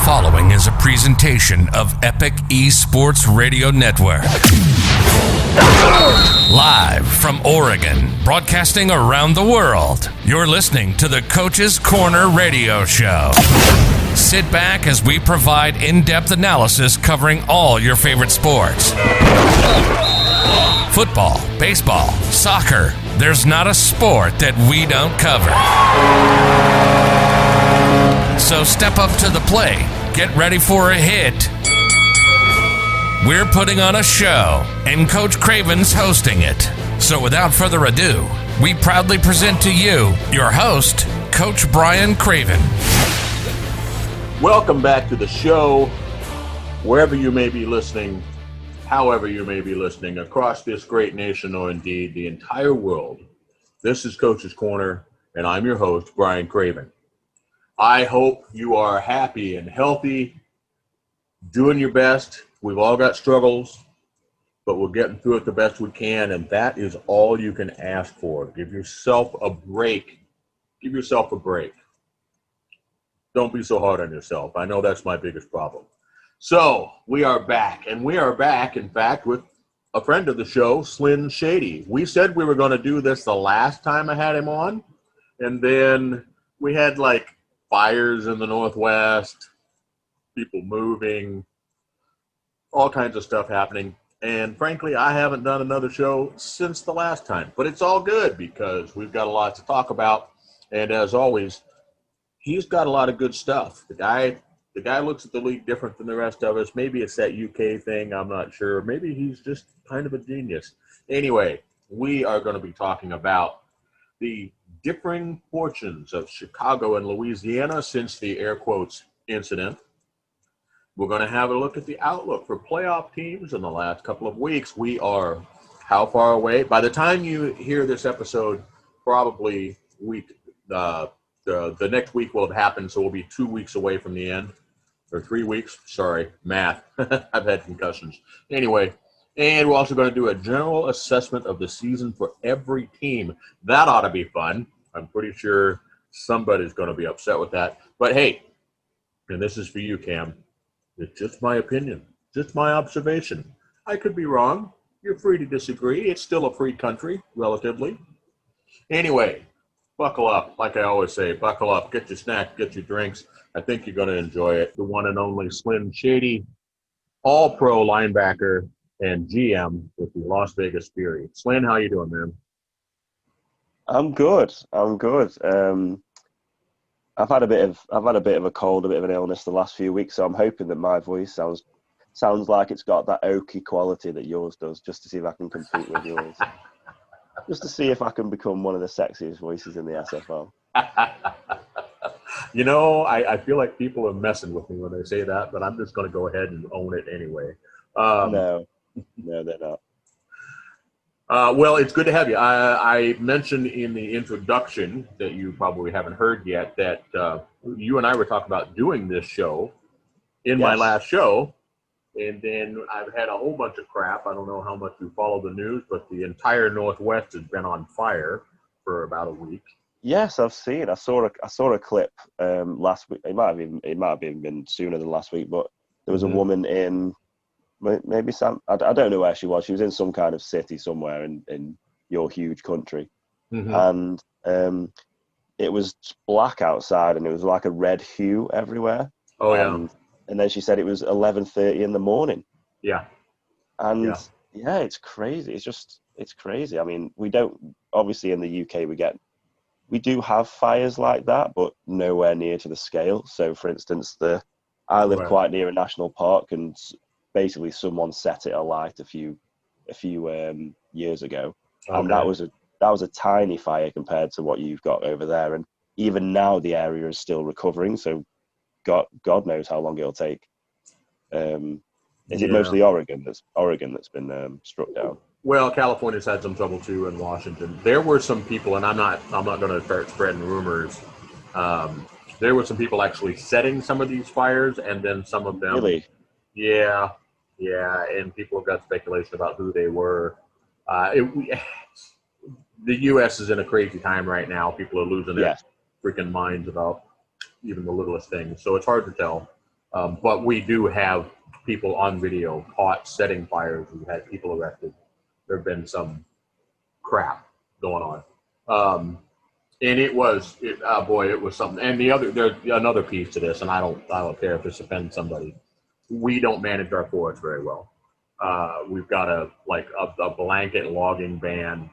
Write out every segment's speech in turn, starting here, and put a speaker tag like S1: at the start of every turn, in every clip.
S1: following is a presentation of Epic Esports Radio Network. Live from Oregon, broadcasting around the world, you're listening to the Coach's Corner Radio Show. Sit back as we provide in-depth analysis covering all your favorite sports. Football, baseball, soccer. There's not a sport that we don't cover. So step up to the plate. Get ready for a hit. We're putting on a show, and Coach Craven's hosting it. So without further ado, we proudly present to you your host, Coach Brian Craven.
S2: Welcome back to the show, wherever you may be listening, however you may be listening, across this great nation or indeed the entire world. This is Coach's Corner, and I'm your host, Brian Craven. I hope you are happy and healthy, doing your best. We've all got struggles, but we're getting through it the best we can, and that is all you can ask for. Give yourself a break. Give yourself a break. Don't be so hard on yourself. I know that's my biggest problem. So we are back, and we are back, in fact, with a friend of the show, Slinn Shady. We said we were going to do this the last time I had him on, and then we had like fires in the Northwest, people moving, all kinds of stuff happening. And frankly, I haven't done another show since the last time, but it's all good because we've got a lot to talk about. And as always, he's got a lot of good stuff. The guy looks at the league different than the rest of us. Maybe it's that UK thing. I'm not sure. Maybe he's just kind of a genius. Anyway, we are going to be talking about the differing fortunes of Chicago and Louisiana since the air quotes incident. We're going to have a look at the outlook for playoff teams in the last couple of weeks. We are how far away? By the time you hear this episode, probably the next week will have happened, so we'll be 2 weeks away from the end. Or 3 weeks. Sorry, math. I've had concussions. Anyway, and we're also going to do a general assessment of the season for every team. That ought to be fun. I'm pretty sure somebody's going to be upset with that. But hey, and this is for you, Cam. It's just my opinion, just my observation. I could be wrong. You're free to disagree. It's still a free country, relatively. Anyway, buckle up. Like I always say, buckle up. Get your snacks, get your drinks. I think you're going to enjoy it. The one and only Slinn Shady, all-pro linebacker and GM with the Las Vegas Fury. Slinn, how you doing, man?
S3: I'm good. I've had a bit of a cold, a bit of an illness the last few weeks, so I'm hoping that my voice sounds like it's got that oaky quality that yours does, just to see if I can compete with yours. Just to see if I can become one of the sexiest voices in the SFL.
S2: You know, I feel like people are messing with me when they say that, but I'm just going to go ahead and own it anyway.
S3: No, they're not.
S2: Well, it's good to have you. I mentioned in the introduction that you probably haven't heard yet that you and I were talking about doing this show in my last show. And then I've had a whole bunch of crap. I don't know how much you follow the news, but the entire Northwest has been on fire for about a week. Yes,
S3: I've seen. I saw a clip last week. It might have even been sooner than last week, but there was a woman in maybe I don't know where she was. She was in some kind of city somewhere in your huge country, and it was black outside, and it was like a red hue everywhere.
S2: Oh yeah.
S3: And then she said it was 11:30 in the morning.
S2: Yeah.
S3: And yeah, it's crazy. It's crazy. I mean, we don't, obviously in the UK we do have fires like that, but nowhere near to the scale. So for instance, I live quite near a national park, and basically someone set it alight a few years ago. Okay. And that was a tiny fire compared to what you've got over there. And even now the area is still recovering. So God knows how long it'll take. Is it mostly Oregon that's been struck down?
S2: Well, California's had some trouble too, in Washington. There were some people, and I'm not going to start spreading rumors. There were some people actually setting some of these fires, and then some of them.
S3: Really?
S2: Yeah, and people have got speculation about who they were. The U.S. is in a crazy time right now. People are losing their freaking minds about even the littlest things, so it's hard to tell. But we do have people on video caught setting fires. We've had people arrested. There have been some crap going on. And it was something. And there's another piece to this, and I don't care if this offends somebody. We don't manage our forests very well. We've got a blanket logging ban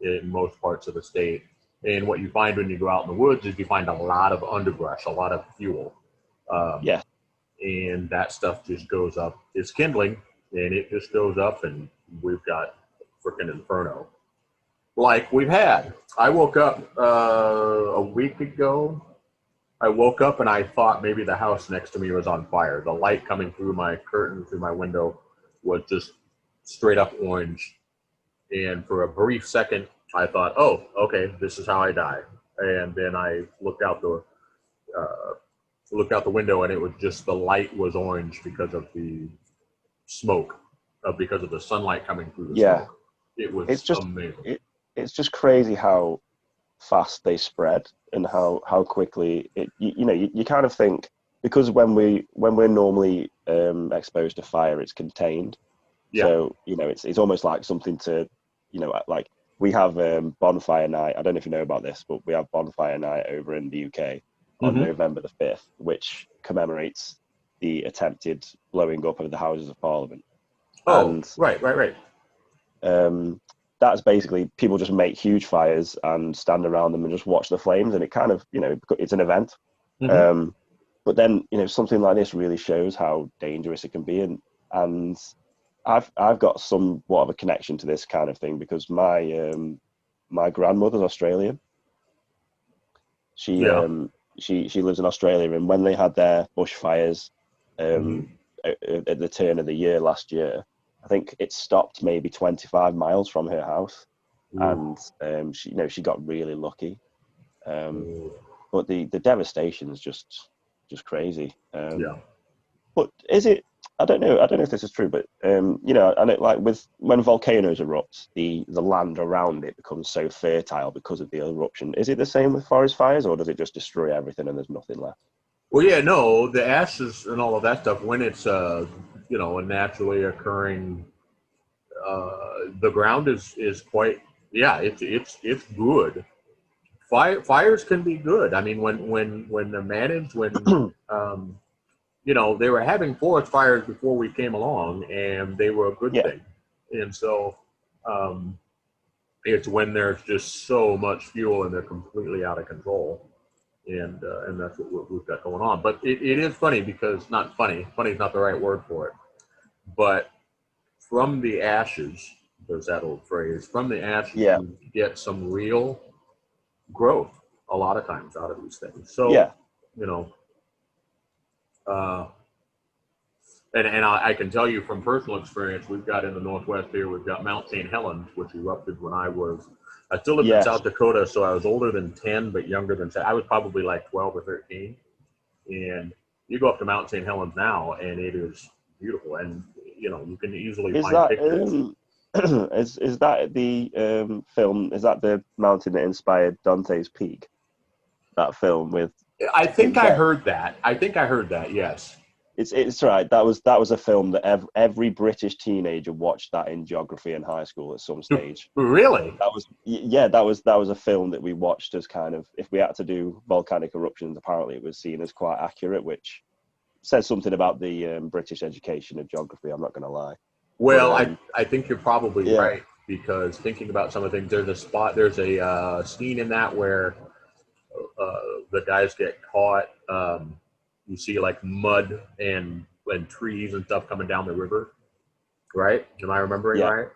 S2: in most parts of the state. And what you find when you go out in the woods is you find a lot of underbrush, a lot of fuel.
S3: Yeah.
S2: And that stuff just goes up. It's kindling, and it just goes up, and we've got freaking inferno. Like we've had. I woke up a week ago. I woke up and I thought maybe the house next to me was on fire. The light coming through my curtain, through my window, was just straight up orange. And for a brief second, I thought, oh, okay, this is how I die. And then I looked out the window, and it was just the light was orange because of the smoke, because of the sunlight coming through the smoke. It was amazing.
S3: It's just crazy how fast they spread and how quickly you kind of think, because when we're normally exposed to fire, it's contained. Yeah. So it's almost like something to like we have bonfire night. I don't know if you know about this, but we have bonfire night over in the UK on November the 5th, which commemorates the attempted blowing up of the Houses of Parliament.
S2: Oh, and, right.
S3: That's basically people just make huge fires and stand around them and just watch the flames, and it kind of it's an event. But then something like this really shows how dangerous it can be, and I've got somewhat of a connection to this kind of thing because my grandmother's Australian. She lives in Australia, and when they had their bushfires at the turn of the year last year, I think it stopped maybe 25 miles from her house, and she got really lucky. But the devastation is just crazy. But is it? I don't know if this is true, but I know, like when volcanoes erupt, the land around it becomes so fertile because of the eruption. Is it the same with forest fires, or does it just destroy everything and there's nothing left?
S2: Well, yeah, no, the ashes and all of that stuff, when it's a naturally occurring, the ground is quite, it's good. Fires can be good. I mean, when they're managed, they were having forest fires before we came along, and they were a good thing. And so it's when there's just so much fuel and they're completely out of control. And that's what we've got going on. But it is funny because, not funny is not the right word for it, but from the ashes, there's that old phrase, from the ashes, you get some real growth a lot of times out of these things. So, and I can tell you from personal experience, we've got in the Northwest here, we've got Mount St. Helens, which erupted when I still lived in South Dakota, so I was older than 10, but younger than 10. I was probably like 12 or 13. And you go up to Mount St. Helens now, and it is beautiful. And, you can easily find pictures.
S3: Is that the film, is that the mountain that inspired Dante's Peak? That film with...
S2: I think I heard that, yes.
S3: It's right. That was a film that every British teenager watched that in geography in high school at some stage.
S2: Really?
S3: That was a film that we watched as kind of, if we had to do volcanic eruptions, apparently it was seen as quite accurate, which says something about the British education of geography. I'm not going to lie.
S2: Well, I think you're probably right, because thinking about some of the things, there's a scene in that where the guys get caught. You see like mud and trees and stuff coming down the river, right? Am I remembering right?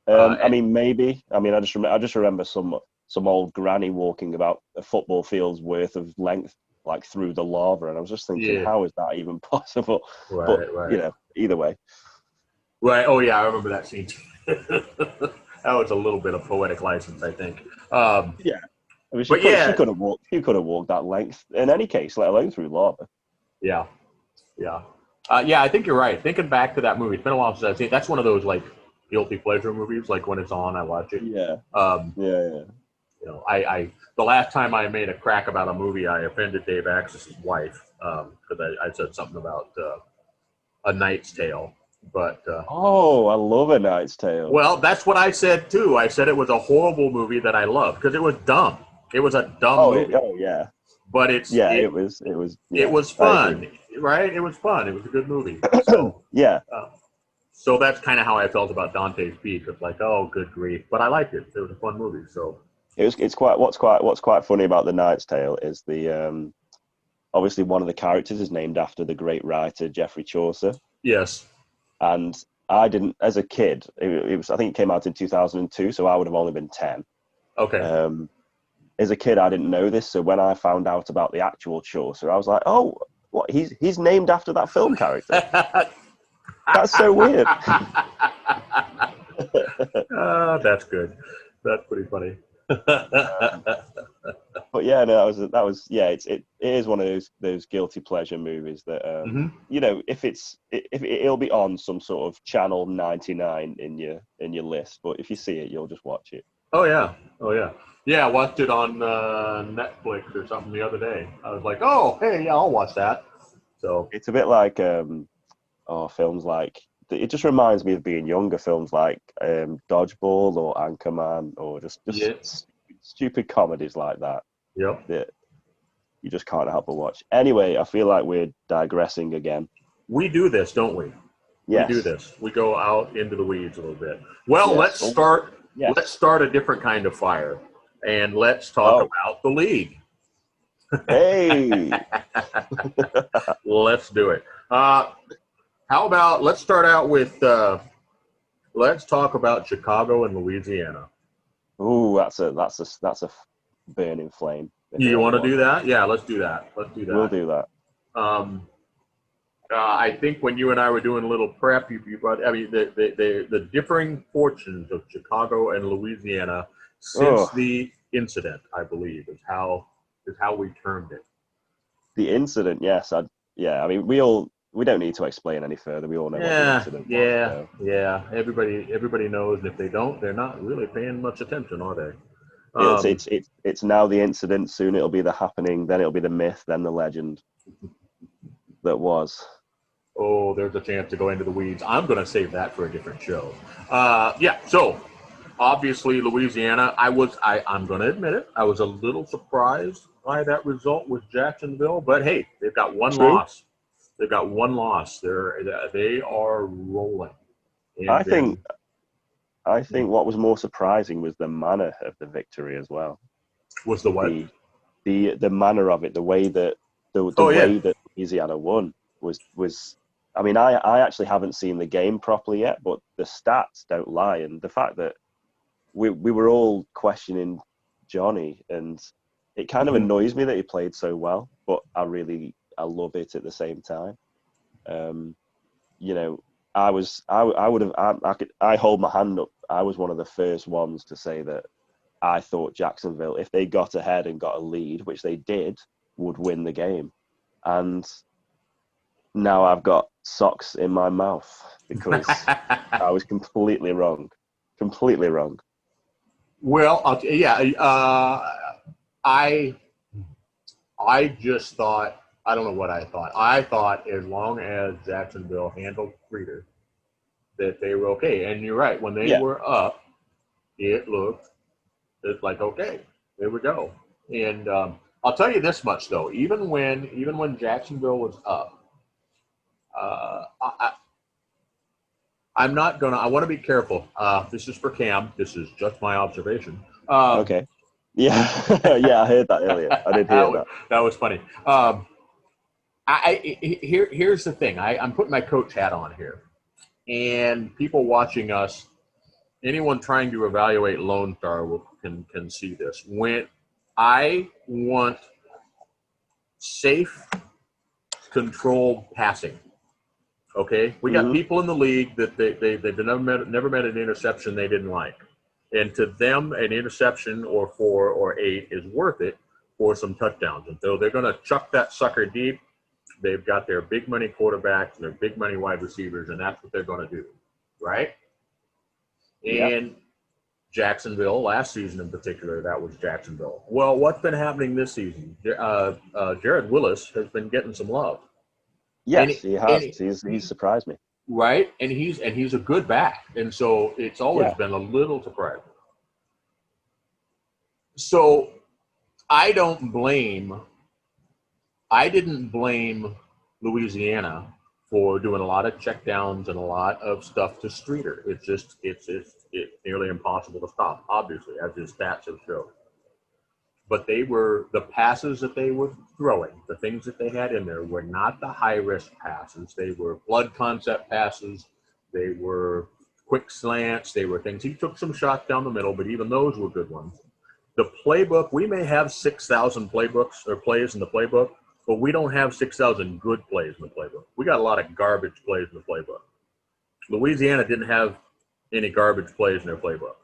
S3: I mean, maybe. I mean, I just remember some old granny walking about a football field's worth of length, like through the lava, and I was just thinking, how is that even possible? Right. Either way.
S2: Right. Oh yeah, I remember that scene. That was a little bit of poetic license, I think.
S3: I mean, she could have walked that length in any case, let alone through lava.
S2: Yeah. I think you're right. Thinking back to that movie, it's been a while since I've seen it. That's one of those like guilty pleasure movies. Like when it's on, I watch it. The last time I made a crack about a movie, I offended Dave Axis' wife. because I said something about A Knight's Tale. But
S3: oh, I love A Knight's Tale.
S2: well, that's what I said too. I said it was a horrible movie that I loved because it was dumb. It was a dumb movie.
S3: Oh yeah.
S2: But
S3: it was.
S2: It was fun, right? It was fun. It was a good movie. So
S3: yeah.
S2: So that's kind of how I felt about Dante's Peak. It's like, oh, good grief, but I liked it. It was a fun movie. So
S3: it's quite what's quite funny about The Knight's Tale is the obviously one of the characters is named after the great writer Geoffrey Chaucer.
S2: Yes.
S3: And I didn't, as a kid, it was, I think it came out in 2002, so I would have only been 10.
S2: Okay.
S3: As a kid, I didn't know this, so when I found out about the actual Chaucer, I was like, oh, what, he's named after that film character. That's so weird.
S2: That's good. That's pretty funny.
S3: But yeah, no, that was yeah. It is one of those guilty pleasure movies that you know, if it'll be on some sort of channel 99 in your list, but if you see it, you'll just watch it.
S2: Oh yeah. Yeah, I watched it on Netflix or something the other day. I was like, oh hey, yeah, I'll watch that. So
S3: it's a bit like films like, it just reminds me of being younger. Films like Dodgeball or Anchorman or just stupid comedies like that.
S2: Yep.
S3: That you just can't help but watch. Anyway, I feel like we're digressing again.
S2: We do this, don't we?
S3: Yes.
S2: We do this. We go out into the weeds a little bit. Well,
S3: Yes.
S2: let's start.
S3: Yes.
S2: Let's start a different kind of fire, and let's talk about the league.
S3: Hey.
S2: Let's do it. How about let's start out with let's talk about Chicago and Louisiana.
S3: Ooh, that's a burning flame.
S2: You want to do that? Yeah, let's do that. We'll
S3: do that.
S2: I think when you and I were doing a little prep, you brought, I mean, the differing fortunes of Chicago and Louisiana since the incident, I believe, is how we termed it.
S3: The incident, yes. I mean, we don't need to explain any further. We all know what the incident was.
S2: Yeah. Everybody knows, and if they don't, they're not really paying much attention, are they?
S3: It's now the incident. Soon it'll be the happening. Then it'll be the myth. Then the legend that was.
S2: Oh, there's a chance to go into the weeds. I'm going to save that for a different show. So obviously Louisiana, I'm going to admit it, I was a little surprised by that result with Jacksonville, but hey, they've got one loss. They've got one loss. They are rolling. And
S3: I think what was more surprising was the manner of the victory as well.
S2: Was the what?
S3: The manner of it, the way that way that Louisiana won was. I mean, I actually haven't seen the game properly yet, but the stats don't lie, and the fact that we were all questioning Johnny, and it kind of annoys me that he played so well, but I love it at the same time. You know, I hold my hand up. I was one of the first ones to say that I thought Jacksonville, if they got ahead and got a lead, which they did, would win the game. And now I've got socks in my mouth because I was completely wrong. Completely wrong.
S2: Well, I just thought, I don't know what I thought. I thought as long as Jacksonville handled Reader, that they were okay. And you're right. When they were up, it looked like, okay, there we go. And I'll tell you this much, though. Even when Jacksonville was up, I'm not going to – I want to be careful. This is for Cam. This is just my observation.
S3: Okay. Yeah. Yeah, I heard that earlier. I did hear that.
S2: That was funny. Here's the thing. I'm putting my coach hat on here. And people watching us, anyone trying to evaluate Lone Star can see this. When I want safe, controlled passing, okay? We got people in the league that they've never met an interception they didn't like. And to them, an interception or 4 or 8 is worth it for some touchdowns. And so they're going to chuck that sucker deep. They've got their big money quarterbacks and their big money wide receivers, and that's what they're going to do, right? And Jacksonville last season in particular. That was Jacksonville. Well, what's been happening this season? Jared Willis has been getting some love.
S3: Yes, he has. He's surprised me.
S2: Right, and he's a good back, and so it's always been a little surprising. So I didn't blame Louisiana for doing a lot of checkdowns and a lot of stuff to Streeter. It's nearly impossible to stop, obviously, as his stats have shown. But the passes that they were throwing, the things that they had in there were not the high-risk passes. They were blood concept passes. They were quick slants. They were things. He took some shots down the middle, but even those were good ones. The playbook, we may have 6,000 playbooks or plays in the playbook, but we don't have 6,000 good plays in the playbook. We got a lot of garbage plays in the playbook. Louisiana didn't have any garbage plays in their playbook.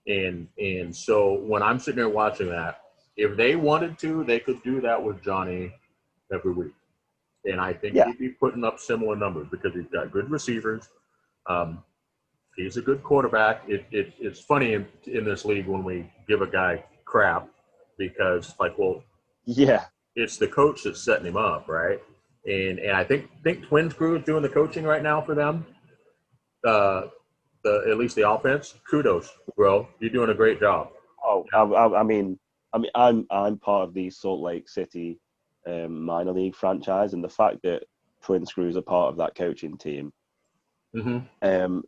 S2: And so when I'm sitting there watching that, if they wanted to, they could do that with Johnny every week. And I think he'd be putting up similar numbers because he's got good receivers. He's a good quarterback. It's funny in this league when we give a guy crap because, like, well, it's the coach that's setting him up, right? And I think Twins Crew is doing the coaching right now for them. At least the offense. Kudos, bro. You're doing a great job.
S3: Oh, I'm part of the Salt Lake City minor league franchise, and the fact that Twins Crew is a part of that coaching team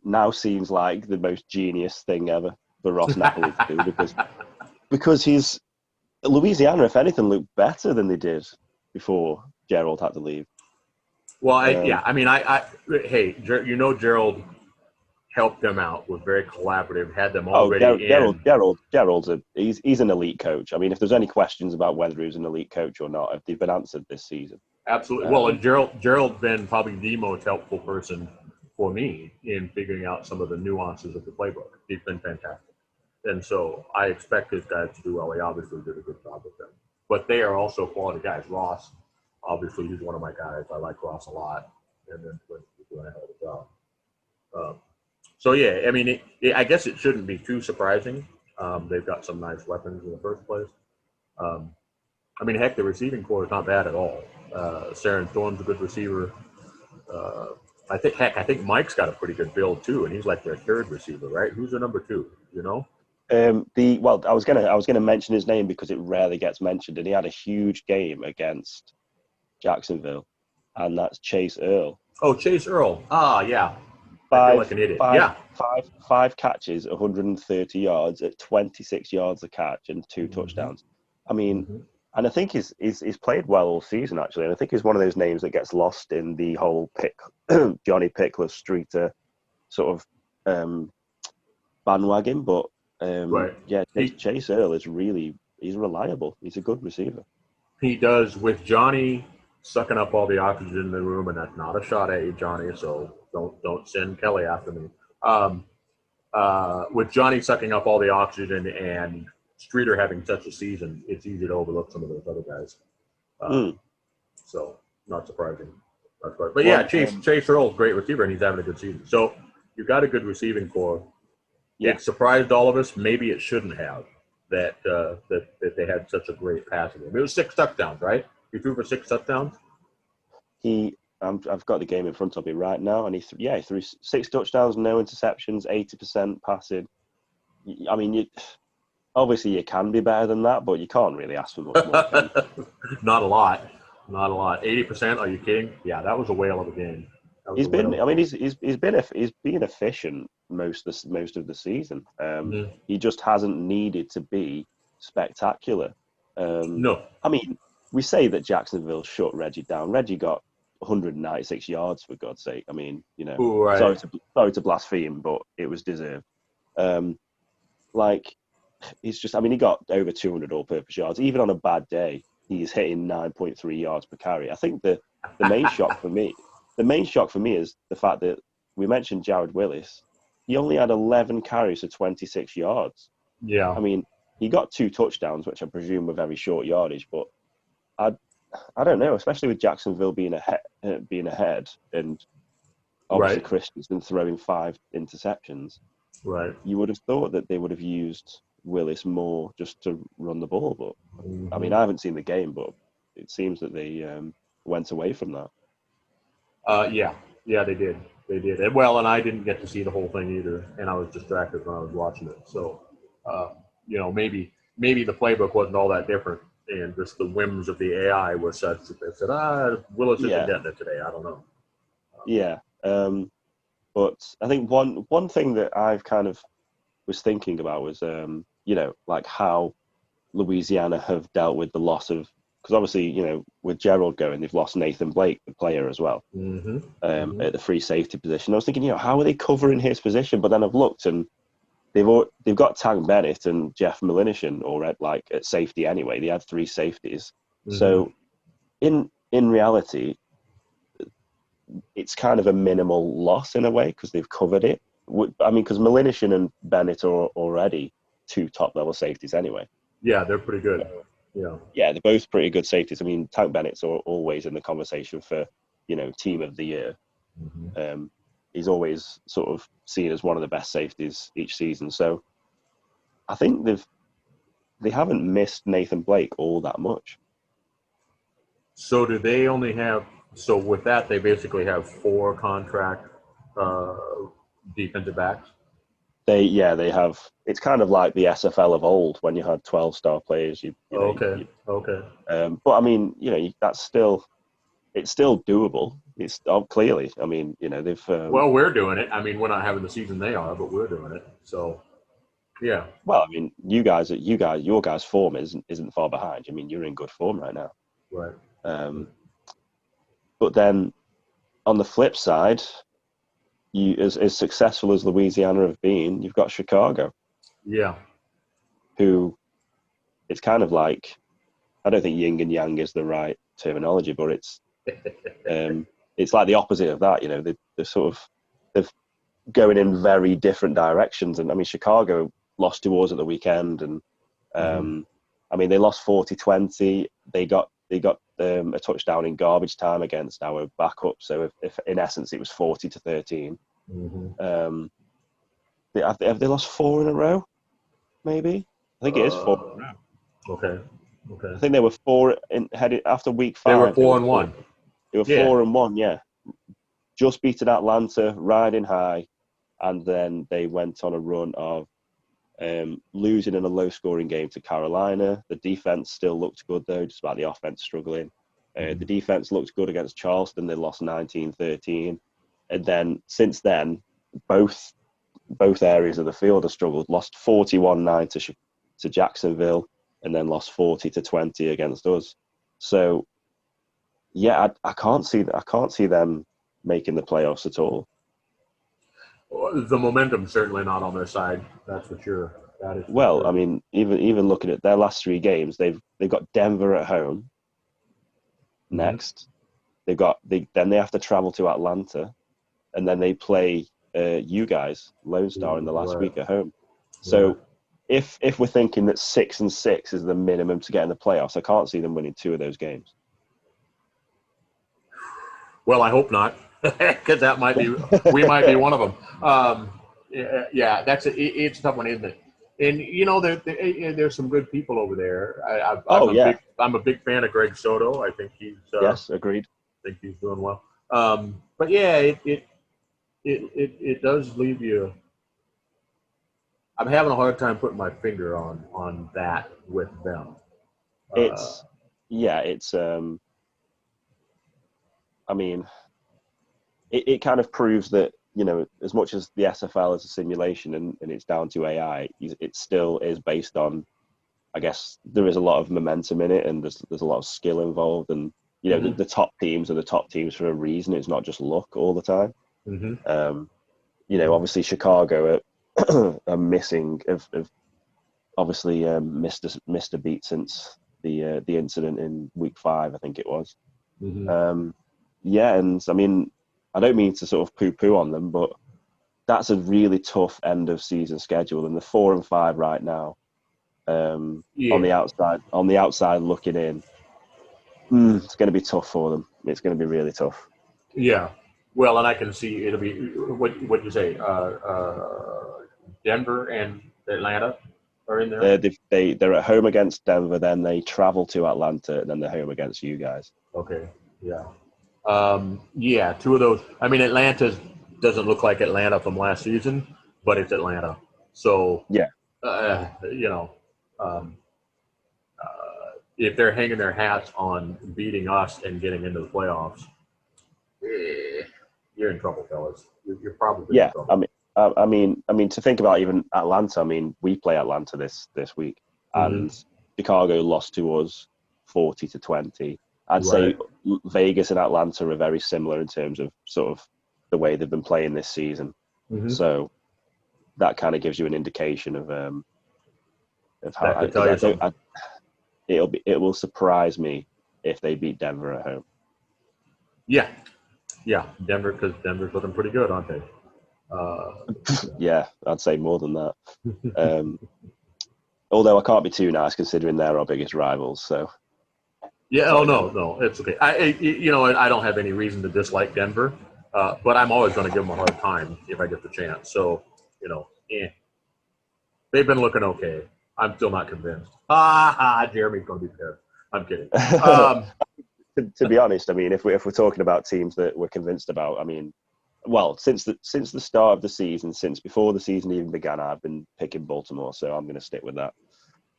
S3: now seems like the most genius thing ever for Ross Napoli to do because he's Louisiana, if anything, looked better than they did before Gerald had to leave.
S2: Well, hey, Gerald helped them out, was very collaborative, had them already
S3: Gerald's he's an elite coach. I mean, if there's any questions about whether he's an elite coach or not, they've been answered this season.
S2: Absolutely. Well, and Gerald's been probably the most helpful person for me in figuring out some of the nuances of the playbook. He's been fantastic. And so I expect his guys to do well. He obviously did a good job with them. But they are also quality guys. Ross, obviously, he's one of my guys. I like Ross a lot. And then he's doing a hell of a job. So, yeah, I mean, I guess it shouldn't be too surprising. They've got some nice weapons in the first place. I mean, heck, the receiving core is not bad at all. Saren Thorne's a good receiver. I think Mike's got a pretty good build, too, and he's like their third receiver, right? Who's their number two, you know?
S3: I was gonna mention his name because it rarely gets mentioned, and he had a huge game against Jacksonville, and that's Chase Earl.
S2: Oh, Chase Earl. Yeah. I feel like an idiot.
S3: Five catches, 130 yards at 26 yards a catch and 2 touchdowns. I mean, and I think he's played well all season, actually. And I think he's one of those names that gets lost in the whole Johnny Pickler Streeter sort of bandwagon. But Chase Earl he's reliable. He's a good receiver.
S2: He does, with Johnny sucking up all the oxygen in the room, and that's not a shot at you, Johnny, so don't send Kelly after me. With Johnny sucking up all the oxygen and Streeter having such a season, it's easy to overlook some of those other guys. So, not surprising. But yeah, Chase Earl's a great receiver, and he's having a good season. So, you've got a good receiving core. Yeah. It surprised all of us. Maybe it shouldn't have that they had such a great passing game. It was 6 touchdowns, right? He threw for 6 touchdowns?
S3: I've got the game in front of me right now, and he threw 6 touchdowns, no interceptions, 80% passing. I mean, obviously you can be better than that, but you can't really ask for much more.
S2: Not a lot. 80%? Are you kidding? Yeah, that was a whale of a game.
S3: He's been efficient most of the season. He just hasn't needed to be spectacular.
S2: No.
S3: I mean, we say that Jacksonville shut Reggie down. Reggie got 196 yards, for God's sake. I mean,
S2: right.
S3: sorry to blaspheme, but it was deserved. He's just, I mean, he got over 200 all-purpose yards. Even on a bad day, he's hitting 9.3 yards per carry. I think the main shock for me is the fact that we mentioned Jared Willis. He only had 11 carries for 26 yards.
S2: Yeah.
S3: I mean, he got 2 touchdowns, which I presume were very short yardage, but I don't know, especially with Jacksonville being ahead, and obviously
S2: right.
S3: Christensen throwing 5 interceptions.
S2: Right.
S3: You would have thought that they would have used Willis more just to run the ball, but I mean,
S2: Mm-hmm.
S3: I haven't seen the game, but it seems that they went away from that.
S2: Yeah, they did. They did. And, well, and I didn't get to see the whole thing either, and I was distracted when I was watching it. So, maybe the playbook wasn't all that different, and just the whims of the AI were such that they said, Willis isn't
S3: Yeah,
S2: getting it today. I don't know.
S3: yeah. But I think one thing that I've kind of was thinking about was, like how Louisiana have dealt with the loss of, because obviously, with Gerald going, they've lost Nathan Blake, the player, as well,
S2: Mm-hmm. Mm-hmm.
S3: at the free safety position. I was thinking, how are they covering his position? But then I've looked, and they've got Tank Bennett and Jeff Malinishin already, like at safety anyway. They had 3 safeties.
S2: Mm-hmm.
S3: So in reality, it's kind of a minimal loss in a way because they've covered it. I mean, because Malinishin and Bennett are already 2 top-level safeties anyway.
S2: Yeah, they're pretty good. Yeah.
S3: Yeah, they're both pretty good safeties. I mean, Tank Bennett's always in the conversation for, team of the year.
S2: Mm-hmm.
S3: He's always sort of seen as one of the best safeties each season. So I think they haven't missed Nathan Blake all that much.
S2: So do they only have? So with that, they basically have 4 contract defensive backs.
S3: They have. It's kind of like the SFL of old when you had 12-star players.
S2: Okay.
S3: But I mean, that's still, it's still doable. It's clearly. I mean, they've.
S2: Well, we're doing it. I mean, we're not having the season they are, but we're doing it. So, yeah.
S3: Well, I mean, your guys' form isn't far behind. I mean, you're in good form right now.
S2: Right.
S3: But then, on the flip side, you as successful as Louisiana have been, you've got Chicago.
S2: Yeah.
S3: Who, it's kind of like, I don't think yin and yang is the right terminology, but it's like the opposite of that. They're going in very different directions. And I mean, Chicago lost to us at the weekend, and I mean, they lost 40-20. They got a touchdown in garbage time against our backup. So if in essence it was 40-13.
S2: Mm-hmm.
S3: Have they lost 4 in a row? Maybe, I think it is 4 in a row.
S2: Okay.
S3: I think they were 4 headed after week 5.
S2: They were 4-1.
S3: They were 4-1. Yeah, just beaten Atlanta, riding high, and then they went on a run of losing in a low-scoring game to Carolina. The defense still looked good though, despite the offense struggling. The defense looked good against Charleston. They lost 19-13, and then since then, both areas of the field have struggled. Lost 41-9 to Jacksonville, and then lost 40-20 against us. So, yeah, I can't see them making the playoffs at all.
S2: The momentum's certainly not on their side. That's for sure. That is.
S3: Well,
S2: sure.
S3: I mean, even looking at their last 3 games, they've got Denver at home. Next, then they have to travel to Atlanta, and then they play you guys, Lone Star, in the last week at home. So, if we're thinking that 6-6 is the minimum to get in the playoffs, I can't see them winning 2 of those games.
S2: Well, I hope not, because that might be we might be one of them. Yeah, it's a tough one, isn't it? And there's some good people over there. I'm a big fan of Greg Soto. I think he's
S3: yes, agreed.
S2: I think he's doing well. But yeah, it does leave you. I'm having a hard time putting my finger on that with them.
S3: I mean, it kind of proves that, as much as the SFL is a simulation and it's down to AI, it still is based on, I guess, there is a lot of momentum in it, and there's a lot of skill involved, and the top teams are the top teams for a reason. It's not just luck all the time. Obviously Chicago are missing, have obviously missed a beat since the incident in week 5, I think it was. And I mean, I don't mean to sort of poo-poo on them, but that's a really tough end of season schedule, and they're 4-5 right now. On the outside looking in, it's going to be tough for them. It's going to be really tough.
S2: Yeah, well, and I can see it'll be what you say. Denver and Atlanta are in there.
S3: They're at home against Denver, then they travel to Atlanta, and then they're home against you guys.
S2: Okay, yeah. Yeah, two of those. I mean, Atlanta doesn't look like Atlanta from last season, but it's Atlanta. So,
S3: Yeah.
S2: you know, um, if they're hanging their hats on beating us and getting into the playoffs, you're in trouble, fellas. You're probably in trouble.
S3: I mean, to think about even Atlanta. I mean, we play Atlanta this week, and Chicago lost to us 40-20. I'd say Vegas and Atlanta are very similar in terms of sort of the way they've been playing this season. So that kind of gives you an indication of how. It will surprise me if they beat Denver at home. Yeah,
S2: Denver, because Denver's looking pretty good, aren't they?
S3: Yeah, I'd say more than that. Although I can't be too nice considering they're our biggest rivals. So.
S2: Yeah. Oh no, it's okay. I don't have any reason to dislike Denver, but I'm always going to give them a hard time if I get the chance. So, they've been looking okay. I'm still not convinced. Jeremy's going to be pissed. I'm kidding.
S3: To be honest, I mean, if we're talking about teams that we're convinced about, I mean, well, since the start of the season, since before the season even began, I've been picking Baltimore, so I'm going to stick with that.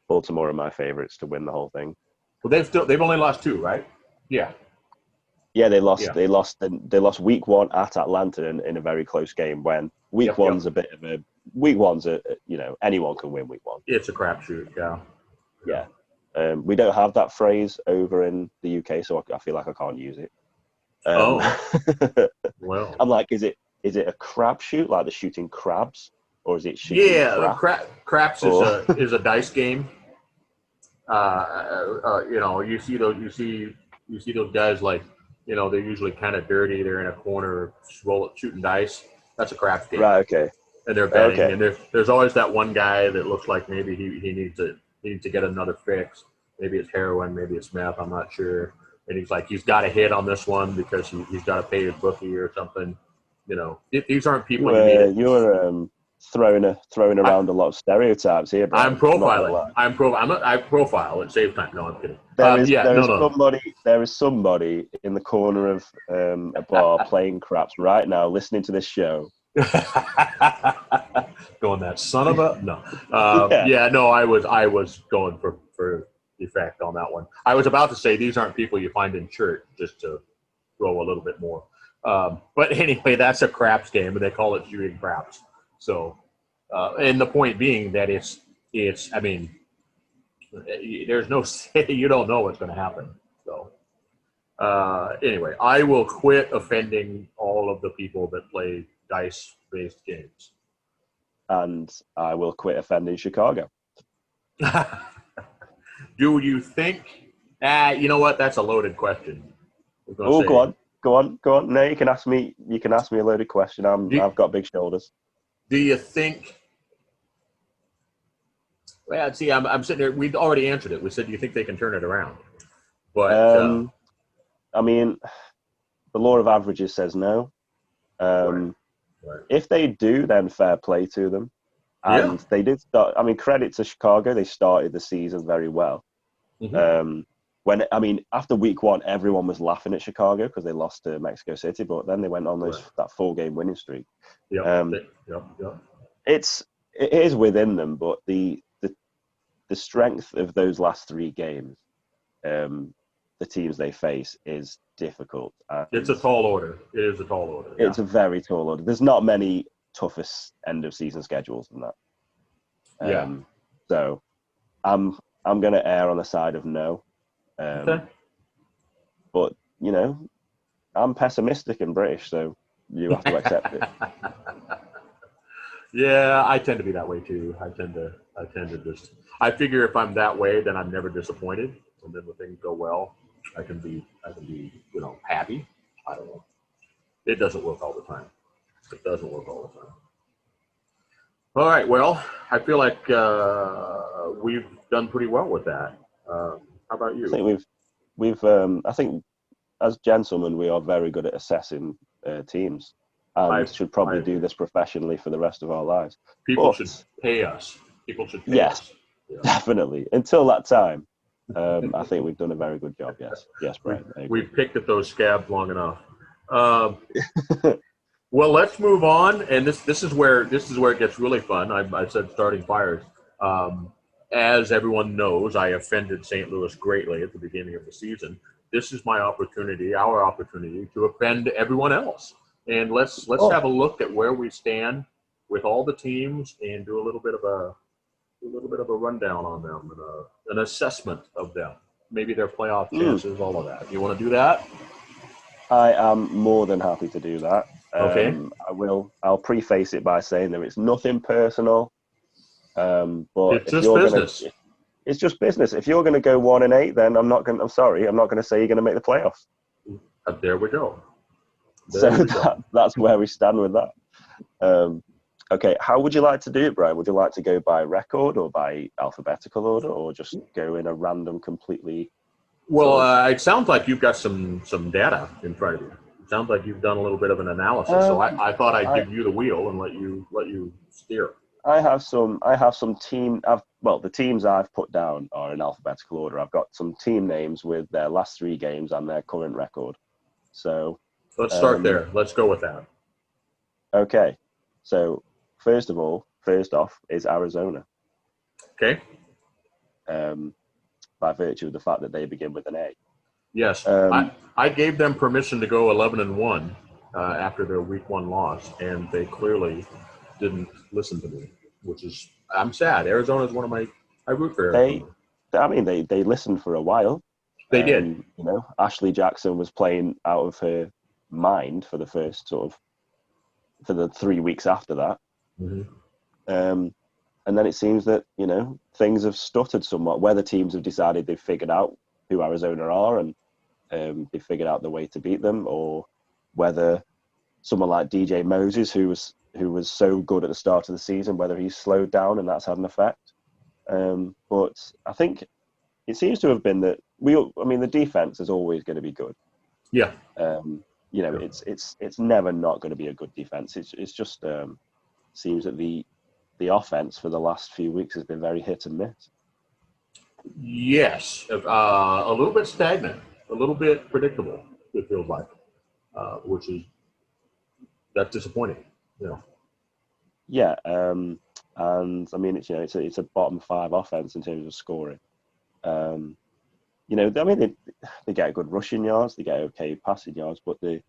S3: Baltimore are my favorites to win the whole thing.
S2: Well, they've only lost 2, right? Yeah.
S3: Yeah, they lost. Yeah. They lost week 1 at Atlanta in a very close game. When week one's a bit of a anyone can win week 1.
S2: It's a crapshoot. Yeah.
S3: Yeah. We don't have that phrase over in the UK, so I feel like I can't use it.
S2: Well,
S3: I'm like, is it a crapshoot, like the shooting crabs, or is it shooting?
S2: Yeah, craps is a dice game. You see those guys like, they're usually kind of dirty. They're in a corner shooting dice. That's a craps game.
S3: Right. Okay.
S2: And they're betting, and there's always that one guy that looks like maybe he needs to get another fix. Maybe it's heroin, maybe it's meth. I'm not sure. And he's got to hit on this one because he's got to pay his bookie or something. These aren't people
S3: you're throwing around a lot of stereotypes here, bro.
S2: I'm profiling. I profile. It saves time. No, I'm kidding.
S3: There is somebody in the corner of a bar playing craps right now, listening to this show.
S2: Going that son of a no. I was going for effect on that one. I was about to say these aren't people you find in church, just to throw a little bit more. But anyway, that's a craps game, and they call it shooting craps. So, and the point being that it's. I mean, there's no you don't know what's going to happen. So, anyway, I will quit offending all of the people that play dice-based games,
S3: and I will quit offending Chicago.
S2: Do you think? You know what? That's a loaded question.
S3: Go on. No, you can ask me. You can ask me a loaded question. I've got big shoulders.
S2: Do you think? Well, see, I'm sitting there. We'd already answered it. We said, do you think they can turn it around? But
S3: I mean, the law of averages says no.
S2: Right.
S3: If they do, then fair play to them. And they did start. I mean, credit to Chicago. They started the season very well. After week 1, everyone was laughing at Chicago because they lost to Mexico City, but then they went on that 4-game winning streak. It is within them, but the strength of those last 3 games, the teams they face, is difficult.
S2: It's a tall order. It is a tall order.
S3: It's a very tall order. There's not many toughest end of season schedules than that. So I'm going to err on the side of no. But I'm pessimistic and British, so you have to accept it.
S2: Yeah, I tend to be that way too. I tend to just. I figure if I'm that way, then I'm never disappointed, and then when things go well, I can be happy. I don't know. It doesn't work all the time. All right. Well, I feel like we've done pretty well with that. How about you?
S3: I think we've I think as gentlemen we are very good at assessing teams. and should probably do this professionally for the rest of our lives.
S2: People should pay us. People should pay us.
S3: Yeah. Definitely. Until that time, I think we've done a very good job. Yes, Brian.
S2: We've picked at those scabs long enough. Well, let's move on, and this is where it gets really fun. I said starting fires. As everyone knows, I offended St. Louis greatly at the beginning of the season. This is my opportunity, our opportunity, to offend everyone else. And let's have a look at where we stand with all the teams and do a little bit of a rundown on them and an assessment of them, maybe their playoff chances, all of that. You want to do that?
S3: I am more than happy to do that.
S2: Okay.
S3: I'll preface it by saying that it's nothing personal. But
S2: it's just business.
S3: It's just business. If you're going to go 1-8, then I'm not going to say you're going to make the playoffs.
S2: There we go.
S3: That's where we stand with that. Okay, how would you like to do it, Brian? Would you like to go by record or by alphabetical order, or just go in a random completely?
S2: Well, it sounds like you've got some data in front of you. It sounds like you've done a little bit of an analysis. So I thought I'd give you the wheel and let you steer.
S3: I have some team. The teams I've put down are in alphabetical order. I've got some team names with their last 3 games and their current record. So
S2: let's start there. Let's go with that.
S3: Okay. So first off is Arizona.
S2: Okay.
S3: By virtue of the fact that they begin with an A.
S2: Yes. I gave them permission to go 11-1 after their week 1 loss, and they clearly didn't listen to me, which is, I'm sad. Arizona is one of I root for Arizona.
S3: They listened for a while.
S2: They did.
S3: Ashley Jackson was playing out of her mind for the first for the 3 weeks after that. Mm-hmm. And then it seems that, things have stuttered somewhat. Whether teams have decided they've figured out who Arizona are and they've figured out the way to beat them, or whether someone like DJ Moses, who was so good at the start of the season, whether he's slowed down and that's had an effect. But I think it seems to have been that the defense is always going to be good.
S2: Yeah.
S3: It's never not going to be a good defense. It's just seems that the offense for the last few weeks has been very hit and miss.
S2: Yes, a little bit stagnant, a little bit predictable. It feels like, that's disappointing.
S3: Yeah, and it's a bottom 5 offense in terms of scoring. They get good rushing yards, they get okay passing yards, but they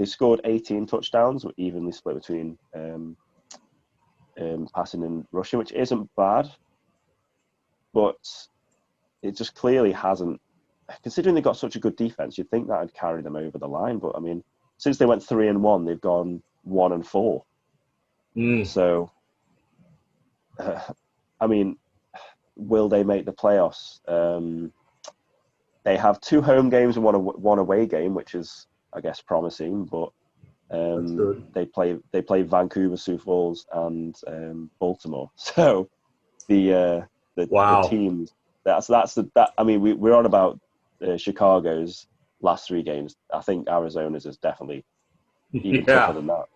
S3: scored 18 touchdowns, evenly split between passing and rushing, which isn't bad, but it just clearly hasn't. Considering they got such a good defense, you'd think that would carry them over the line. But since they went 3-1, they've gone 1-4. So, will they make the playoffs? They have 2 home games and one away game, which is, I guess, promising. But they play Vancouver, Sioux Falls, and Baltimore. So the teams. We're on about Chicago's last 3 games. I think Arizona's is definitely even tougher than that.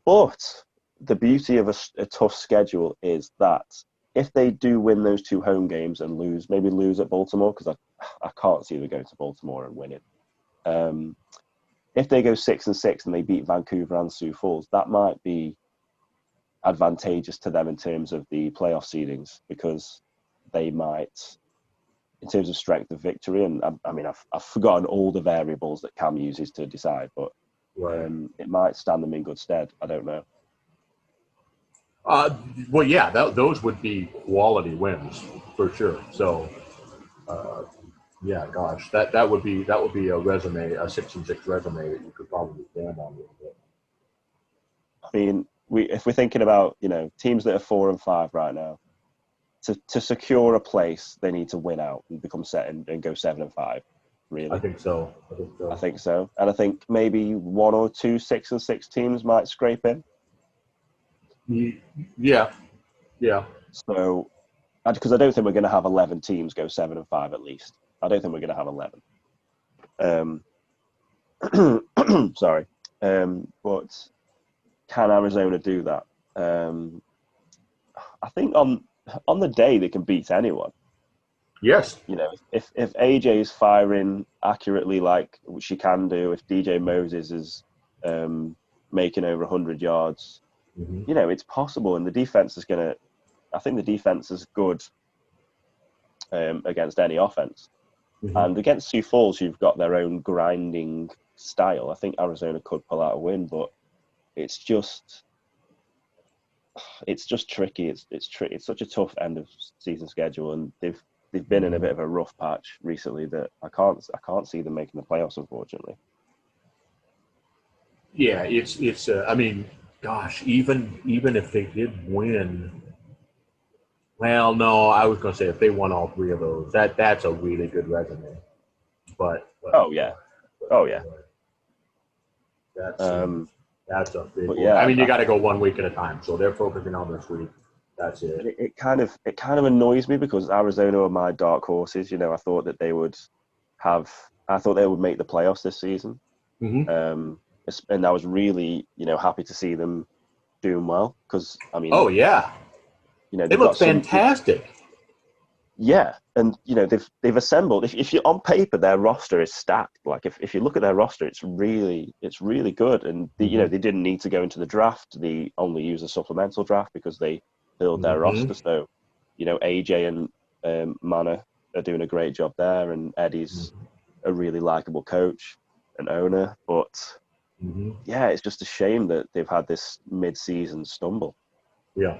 S3: But the beauty of a tough schedule is that if they do win those 2 home games and lose at Baltimore, because I can't see them going to Baltimore and winning. If they go 6-6 and they beat Vancouver and Sioux Falls, that might be advantageous to them in terms of the playoff seedings, because they might, in terms of strength of victory, and I've forgotten all the variables that Cam uses to decide, but it might stand them in good stead. I don't know.
S2: Those would be quality wins for sure. So, that would be a resume, a 6-6 resume that you could probably stand on a little bit.
S3: If we're thinking about teams that are 4-5 right now, to secure a place, they need to win out and become set and go 7-5. Really,
S2: I think so.
S3: And I think maybe 1 or 2 6-6 teams might scrape in.
S2: Yeah.
S3: So, because I don't think we're going to have 11 teams go 7-5 at least. I don't think we're going to have 11. Sorry. But can Arizona do that? I think on the day they can beat anyone.
S2: Yes.
S3: You know, if AJ is firing accurately like she can do, if DJ Moses is making over 100 yards, you know, it's possible. And the defense is I think the defense is good against any offense. And against Sioux Falls, you've got their own grinding style. I think Arizona could pull out a win, but it's just tricky. It's such a tough end of season schedule, and they've been in a bit of a rough patch recently that I can't see them making the playoffs, unfortunately.
S2: Yeah, it's. I mean, gosh, even if they did win, well, no, I was going to say if they won all three of those, that's a really good resume. But
S3: oh yeah.
S2: That's a big one.
S3: Yeah,
S2: I mean, you got to go 1 week at a time. So they're focusing on this week. That's it.
S3: It kind of annoys me because Arizona are my dark horses. You know, I thought they would make the playoffs this season. And I was really, you know, happy to see them doing well because I mean,
S2: oh yeah,
S3: you know,
S2: they look fantastic.
S3: Yeah, and you know they've assembled. If you on paper their roster is stacked. Like if you look at their roster, it's really good. And you know they didn't need to go into the draft. They only use a supplemental draft because they build their roster. So you know AJ and Mana are doing a great job there, and Eddie's a really likable coach and owner. But yeah, it's just a shame that they've had this mid-season stumble.
S2: Yeah.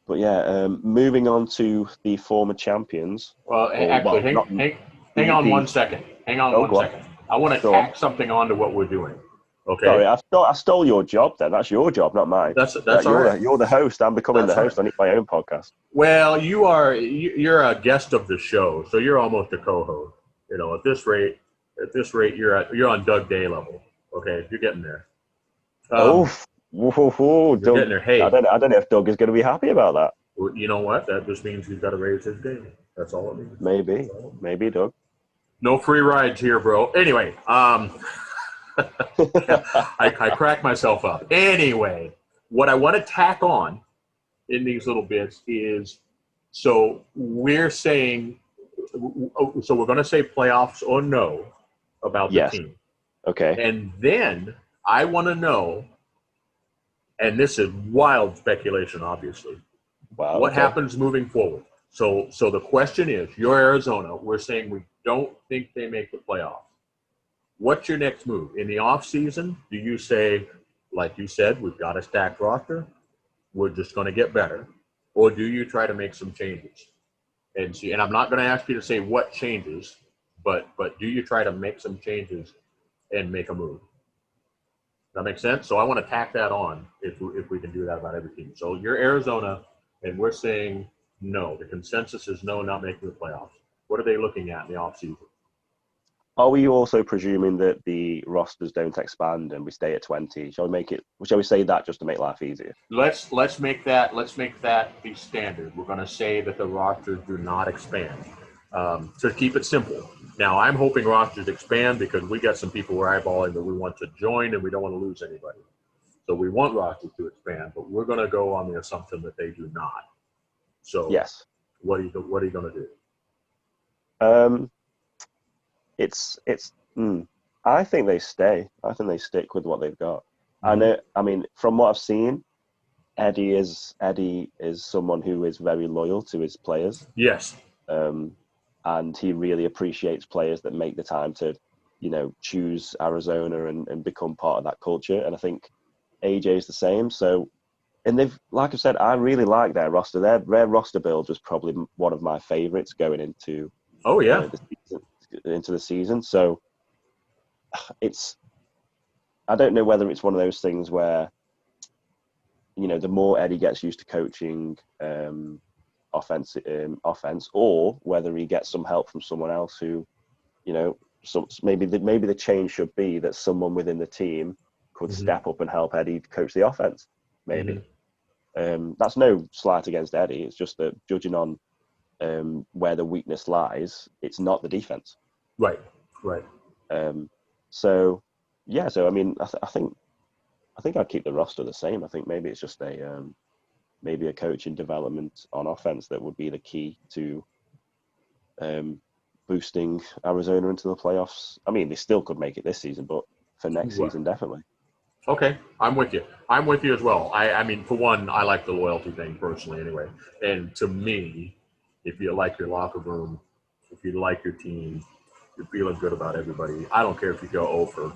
S3: But yeah, moving on to the former champions.
S2: Well, actually, hang on 1 second. Hang on one second. I want to tack something on to what we're doing. Okay.
S3: Sorry, I stole your job then. That's your job, not mine.
S2: That's all right.
S3: You're the host. I'm becoming the host. I need my own podcast.
S2: Well, you're a guest of the show, so you're almost a co-host. You know, at this rate, you're on Doug Day level. Okay, you're getting there.
S3: Whoa,
S2: Doug, getting there. Hey,
S3: I don't know if Doug is going to be happy about that.
S2: You know what? That just means he's got to raise his game. That's all it means.
S3: Maybe, Doug.
S2: No free rides here, bro. Anyway, I crack myself up. Anyway, what I want to tack on in these little bits is, so we're saying, so we're going to say playoffs or no about the team.
S3: Okay.
S2: And then I want to know, and this is wild speculation, obviously.
S3: Wow.
S2: What happens moving forward? So the question is, you're Arizona. We're saying we don't think they make the playoffs. What's your next move? In the off season, do you say, like you said, we've got a stacked roster, we're just going to get better? Or do you try to make some changes? And I'm not going to ask you to say what changes, but do you try to make some changes and make a move? That makes sense? So I want to tack that on if we can do that about every team. So you're Arizona, and we're saying no. The consensus is no, not making the playoffs. What are they looking at in the offseason?
S3: Are we also presuming that the rosters don't expand and we stay at 20? Shall we say that just to make life easier?
S2: Let's make that the standard. We're going to say that the rosters do not expand. To keep it simple. Now, I'm hoping rosters expand because we got some people we're eyeballing that we want to join and we don't want to lose anybody. So we want rosters to expand, but we're going to go on the assumption that they do not. So
S3: yes,
S2: what are you going to do?
S3: I think they stay. I think they stick with what they've got. I mean, from what I've seen, Eddie is someone who is very loyal to his players.
S2: Yes.
S3: And he really appreciates players that make the time to, you know, choose Arizona and become part of that culture. And I think AJ is the same. So, and they've, like I said, I really like their roster. Their roster build was probably one of my favorites going into into the season. So I don't know whether it's one of those things where, you know, the more Eddie gets used to coaching offense, or whether he gets some help from someone else who, you know, maybe the change should be that someone within the team could step up and help Eddie coach the offense. Maybe. That's no slight against Eddie. It's just that judging on where the weakness lies, it's not the defense.
S2: Right. Right.
S3: So yeah, so I mean, I think I'd keep the roster the same. I think maybe it's just maybe a coaching development on offense that would be the key to boosting Arizona into the playoffs. I mean, they still could make it this season, but for next season, definitely.
S2: Okay, I'm with you. I'm with you as well. I mean, for one, I like the loyalty thing personally anyway. And to me, if you like your locker room, if you like your team, you're feeling good about everybody, I don't care if you go over.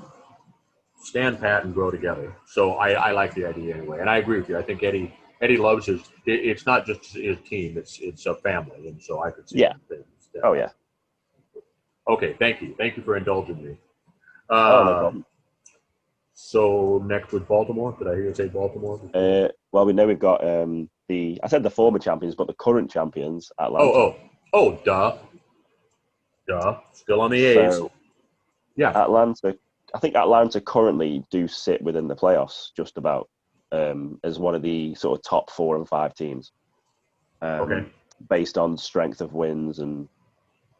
S2: Stand pat and grow together. So I like the idea anyway. And I agree with you. I think Eddie loves it's not just his team, it's a family. And so I could see things.
S3: Oh, yeah.
S2: Okay, thank you. Thank you for indulging me.
S3: No problem.
S2: So next with Baltimore. Did I hear you say Baltimore?
S3: Well, we know we've got I said the former champions, but the current champions, Atlanta.
S2: Duh. Still on the A's.
S3: So,
S2: yeah.
S3: I think Atlanta currently do sit within the playoffs just about as one of the sort of top 4 and 5 teams.
S2: Okay.
S3: Based on strength of wins and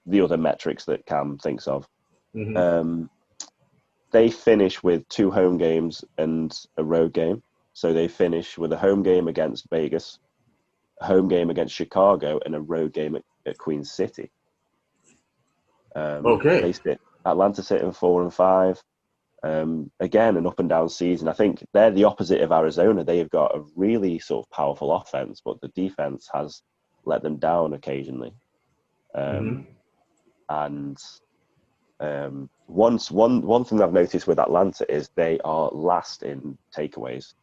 S3: the other metrics that Cam thinks of.
S2: Mm-hmm.
S3: They finish with 2 home games and a road game. So they finish with a home game against Vegas, a home game against Chicago, and a road game at Queen City.
S2: Okay.
S3: Atlanta sitting 4 and 5. Again, an up and down season. I think they're the opposite of Arizona. They've got a really sort of powerful offense, but the defense has let them down occasionally. And one thing I've noticed with Atlanta is they are last in takeaways.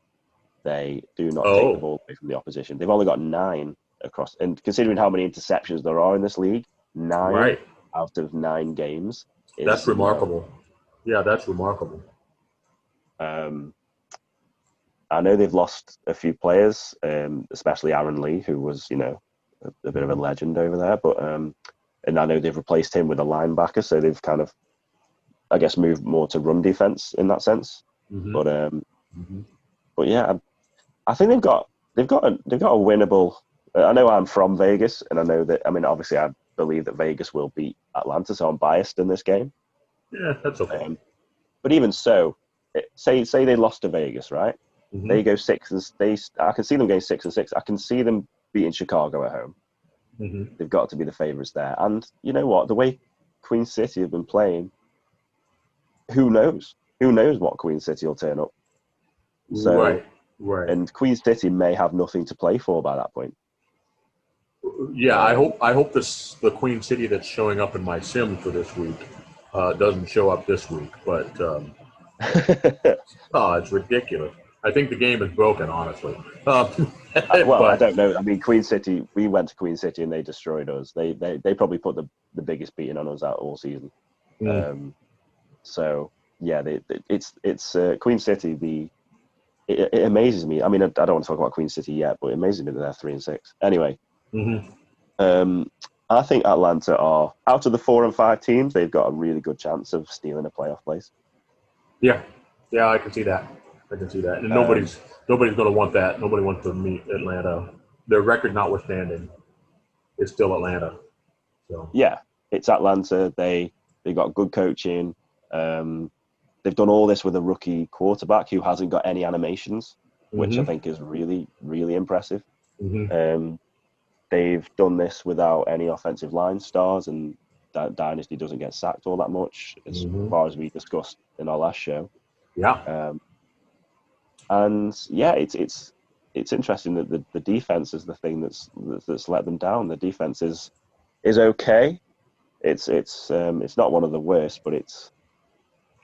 S3: They do not take the ball away from the opposition. They've only got 9 across, and considering how many interceptions there are in this league, 9 out of 9 games.
S2: That's remarkable. Yeah, that's remarkable.
S3: I know they've lost a few players, especially Aaron Lee, who was, a bit of a legend over there. But and I know they've replaced him with a linebacker, so they've kind of, I guess, moved more to run defense in that sense. But yeah, I think they've got a winnable. I know I'm from Vegas, and I know that. I mean, obviously, I believe that Vegas will beat Atlanta, so I'm biased in this game.
S2: Yeah, that's okay.
S3: But even so, say they lost to Vegas, right? They go 6 and I can see them going 6 and 6. I can see them beating Chicago at home. They've got to be the favourites there. And you know what? The way Queen City have been playing, who knows? Who knows what Queen City will turn up? So,
S2: right.
S3: And Queen City may have nothing to play for by that point.
S2: Yeah, I hope the Queen City that's showing up in my sim for this week doesn't show up this week. But it's ridiculous. I think the game is broken, honestly.
S3: I don't know. I mean, Queen City. We went to Queen City and they destroyed us. They probably put the biggest beating on us out all season. So yeah, it's Queen City. It amazes me. I mean, I don't want to talk about Queen City yet, but it amazes me that they're 3 and 6. Anyway, I think Atlanta are out of the 4 and 5 teams. They've got a really good chance of stealing a playoff place.
S2: Yeah, I can see that. And nobody's going to want that. Nobody wants to meet Atlanta. Their record notwithstanding, it's still Atlanta. So
S3: yeah, it's Atlanta. They got good coaching. They've done all this with a rookie quarterback who hasn't got any animations, which I think is really, really impressive. They've done this without any offensive line stars, and that Dynasty doesn't get sacked all that much, as far as we discussed in our last show.
S2: Yeah.
S3: And yeah, it's interesting that the defense is the thing that's let them down. The defense is okay. It's not one of the worst, but it's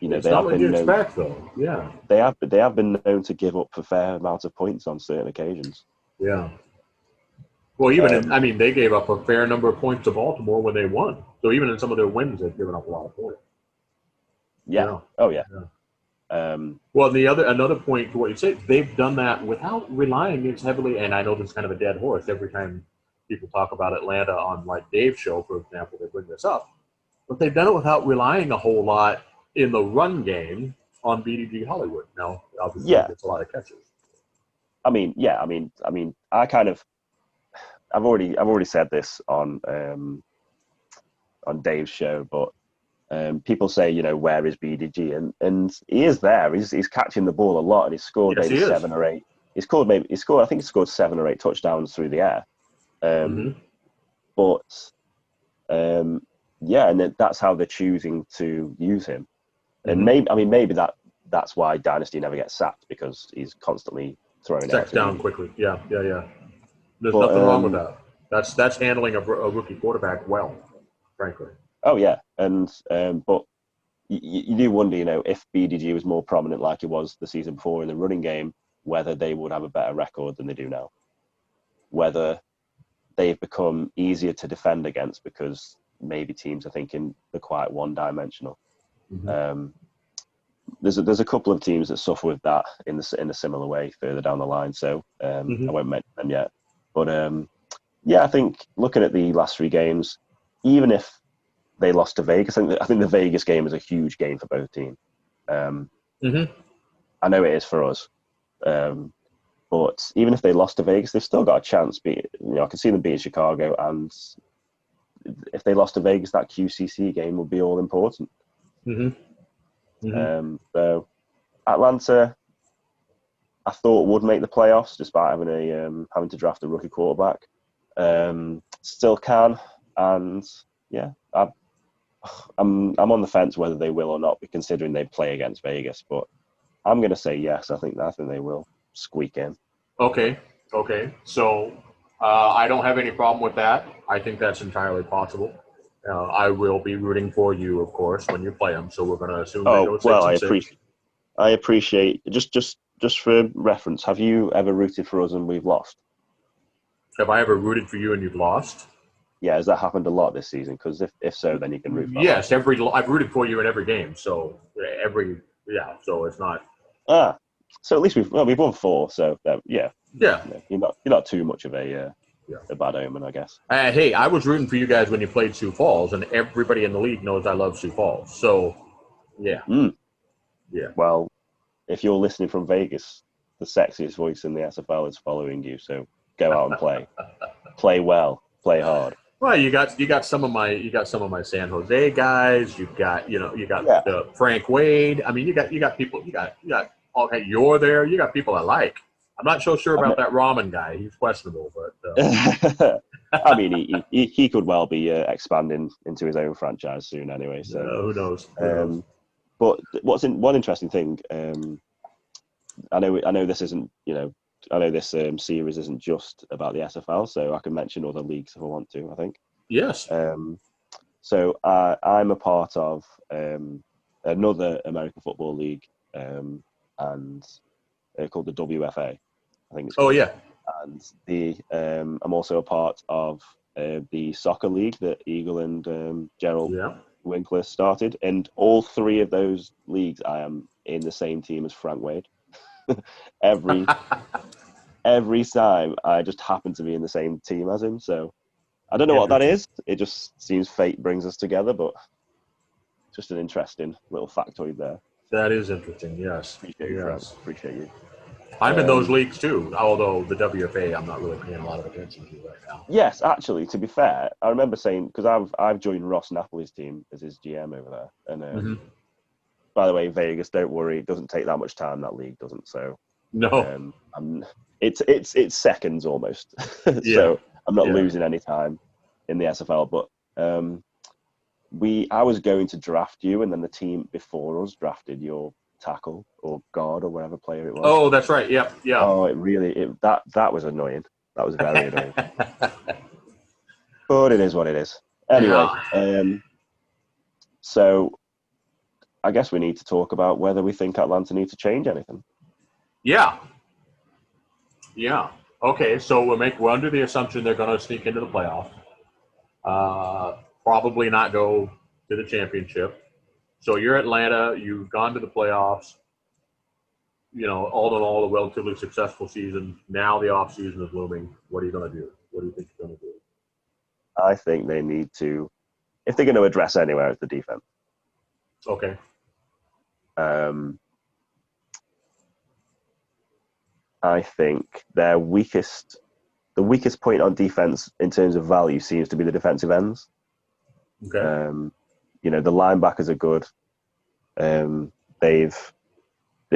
S2: it's not what you expect, though. Yeah,
S3: they have been known to give up a fair amount of points on certain occasions.
S2: Yeah. Well, even they gave up a fair number of points to Baltimore when they won. So even in some of their wins, they've given up a lot of points.
S3: Yeah. Oh yeah.
S2: Well, another point to what you said, they've done that without relying as heavily. And I know this is kind of a dead horse. Every time people talk about Atlanta on like Dave's show, for example, they bring this up. But they've done it without relying a whole lot in the run game on BDG Hollywood. Now, obviously, it's a lot of catches.
S3: I've already said this on Dave's show, but People say, where is BDG? And he is there. He's catching the ball a lot, and he's scored maybe 7 or 8. I think he scored 7 or 8 touchdowns through the air. But and that's how they're choosing to use him. And maybe that's why Dynasty never gets sacked, because he's constantly throwing
S2: Sets
S3: it
S2: down quickly. Yeah. There's nothing wrong with that. That's handling a rookie quarterback well, frankly.
S3: Oh yeah, and but you do wonder, if BDG was more prominent like he was the season before in the running game, whether they would have a better record than they do now. Whether they've become easier to defend against because maybe teams are thinking they're quite one-dimensional. There's a couple of teams that suffer with that in a similar way further down the line. So I won't mention them yet. But I think looking at the last 3 games, even if they lost to Vegas, I think the Vegas game is a huge game for both teams. I know it is for us. But even if they lost to Vegas, they've still got a chance. I can see them beating Chicago, and if they lost to Vegas, that QCC game would be all important. So Atlanta, I thought would make the playoffs despite having to draft a rookie quarterback. Still can, and I'm on the fence whether they will or not, considering they play against Vegas. But I'm going to say yes. I think they will squeak in.
S2: Okay. So I don't have any problem with that. I think that's entirely possible. I will be rooting for you, of course, when you play them. So we're going to assume they go 6-6.
S3: I appreciate just for reference. Have you ever rooted for us and we've lost?
S2: Have I ever rooted for you and you've lost?
S3: Yeah, has that happened a lot this season? Because if so, then you can root for us.
S2: Yes, I've rooted for you in every game. So so it's not.
S3: So at least we've won 4. So
S2: yeah.
S3: You're not too much of a bad omen, I guess.
S2: Hey, I was rooting for you guys when you played Sioux Falls, and everybody in the league knows I love Sioux Falls. So, yeah. Yeah.
S3: Well, if you're listening from Vegas, the sexiest voice in the SFL is following you. So go out and play, play well, play hard.
S2: Well, you got some of my San Jose guys. You got the Frank Wade. I mean, you got people. You got. Okay, you're there. You got people I like. I'm not so sure about that ramen guy. He's questionable, but
S3: I mean, he could well be expanding into his own franchise soon, anyway. So
S2: who knows?
S3: But one interesting thing? I know this isn't I know this series isn't just about the SFL, so I can mention other leagues if I want to. I think.
S2: Yes.
S3: So I'm a part of another American football league, and called the WFA. I think it's called.
S2: Oh yeah.
S3: And I'm also a part of the soccer league that Eagle and Gerald Winkler started, and all 3 of those leagues I am in the same team as Frank Wade. every time I just happen to be in the same team as him. So I don't know what that is. It just seems fate brings us together, but just an interesting little factoid there.
S2: That is interesting. Yes.
S3: Appreciate you, Frank. Appreciate you.
S2: I'm in those leagues too, although the WFA I'm not really paying a lot of attention to right now.
S3: Yes, actually, to be fair, I remember saying, because I've joined Ross Napoli's team as his GM over there, and by the way, Vegas, don't worry, it doesn't take that much time. That league doesn't. So
S2: no,
S3: it's seconds almost. So I'm not losing any time in the SFL. But I was going to draft you, and then the team before us drafted your tackle or guard or whatever player it was.
S2: Oh, that's right. Yeah.
S3: Oh, that was annoying. That was very annoying. But it is what it is. Anyway, so I guess we need to talk about whether we think Atlanta needs to change anything.
S2: Yeah. Okay, so we're under the assumption they're going to sneak into the playoff. Probably not go to the championship. So you're Atlanta. You've gone to the playoffs. All in all, a relatively successful season. Now the off season is looming. What are you going to do? What do you think you're going to do?
S3: I think they need to, if they're going to address anywhere, it's the defense.
S2: Okay.
S3: I think the weakest point on defense in terms of value seems to be the defensive ends.
S2: Okay.
S3: the linebackers are good. They've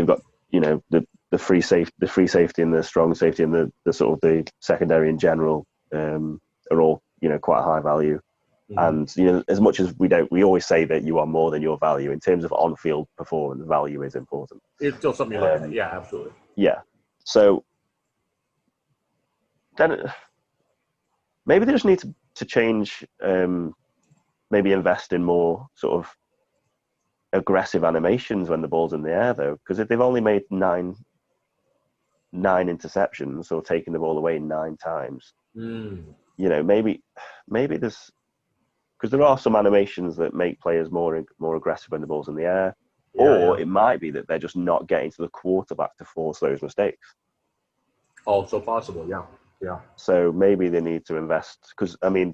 S3: got the free safety and the strong safety and the sort of the secondary in general are all quite high value. Mm-hmm. And as much as we always say that you are more than your value in terms of on-field performance, value is important.
S2: It's still something you look at. Yeah, absolutely.
S3: Yeah. So then maybe they just need to change. Maybe invest in more sort of aggressive animations when the ball's in the air, though, because if they've only made nine interceptions or taken the ball away 9 times, maybe there's, because there are some animations that make players more aggressive when the ball's in the air, it might be that they're just not getting to the quarterback to force those mistakes.
S2: Also possible, yeah.
S3: So maybe they need to invest, because I mean,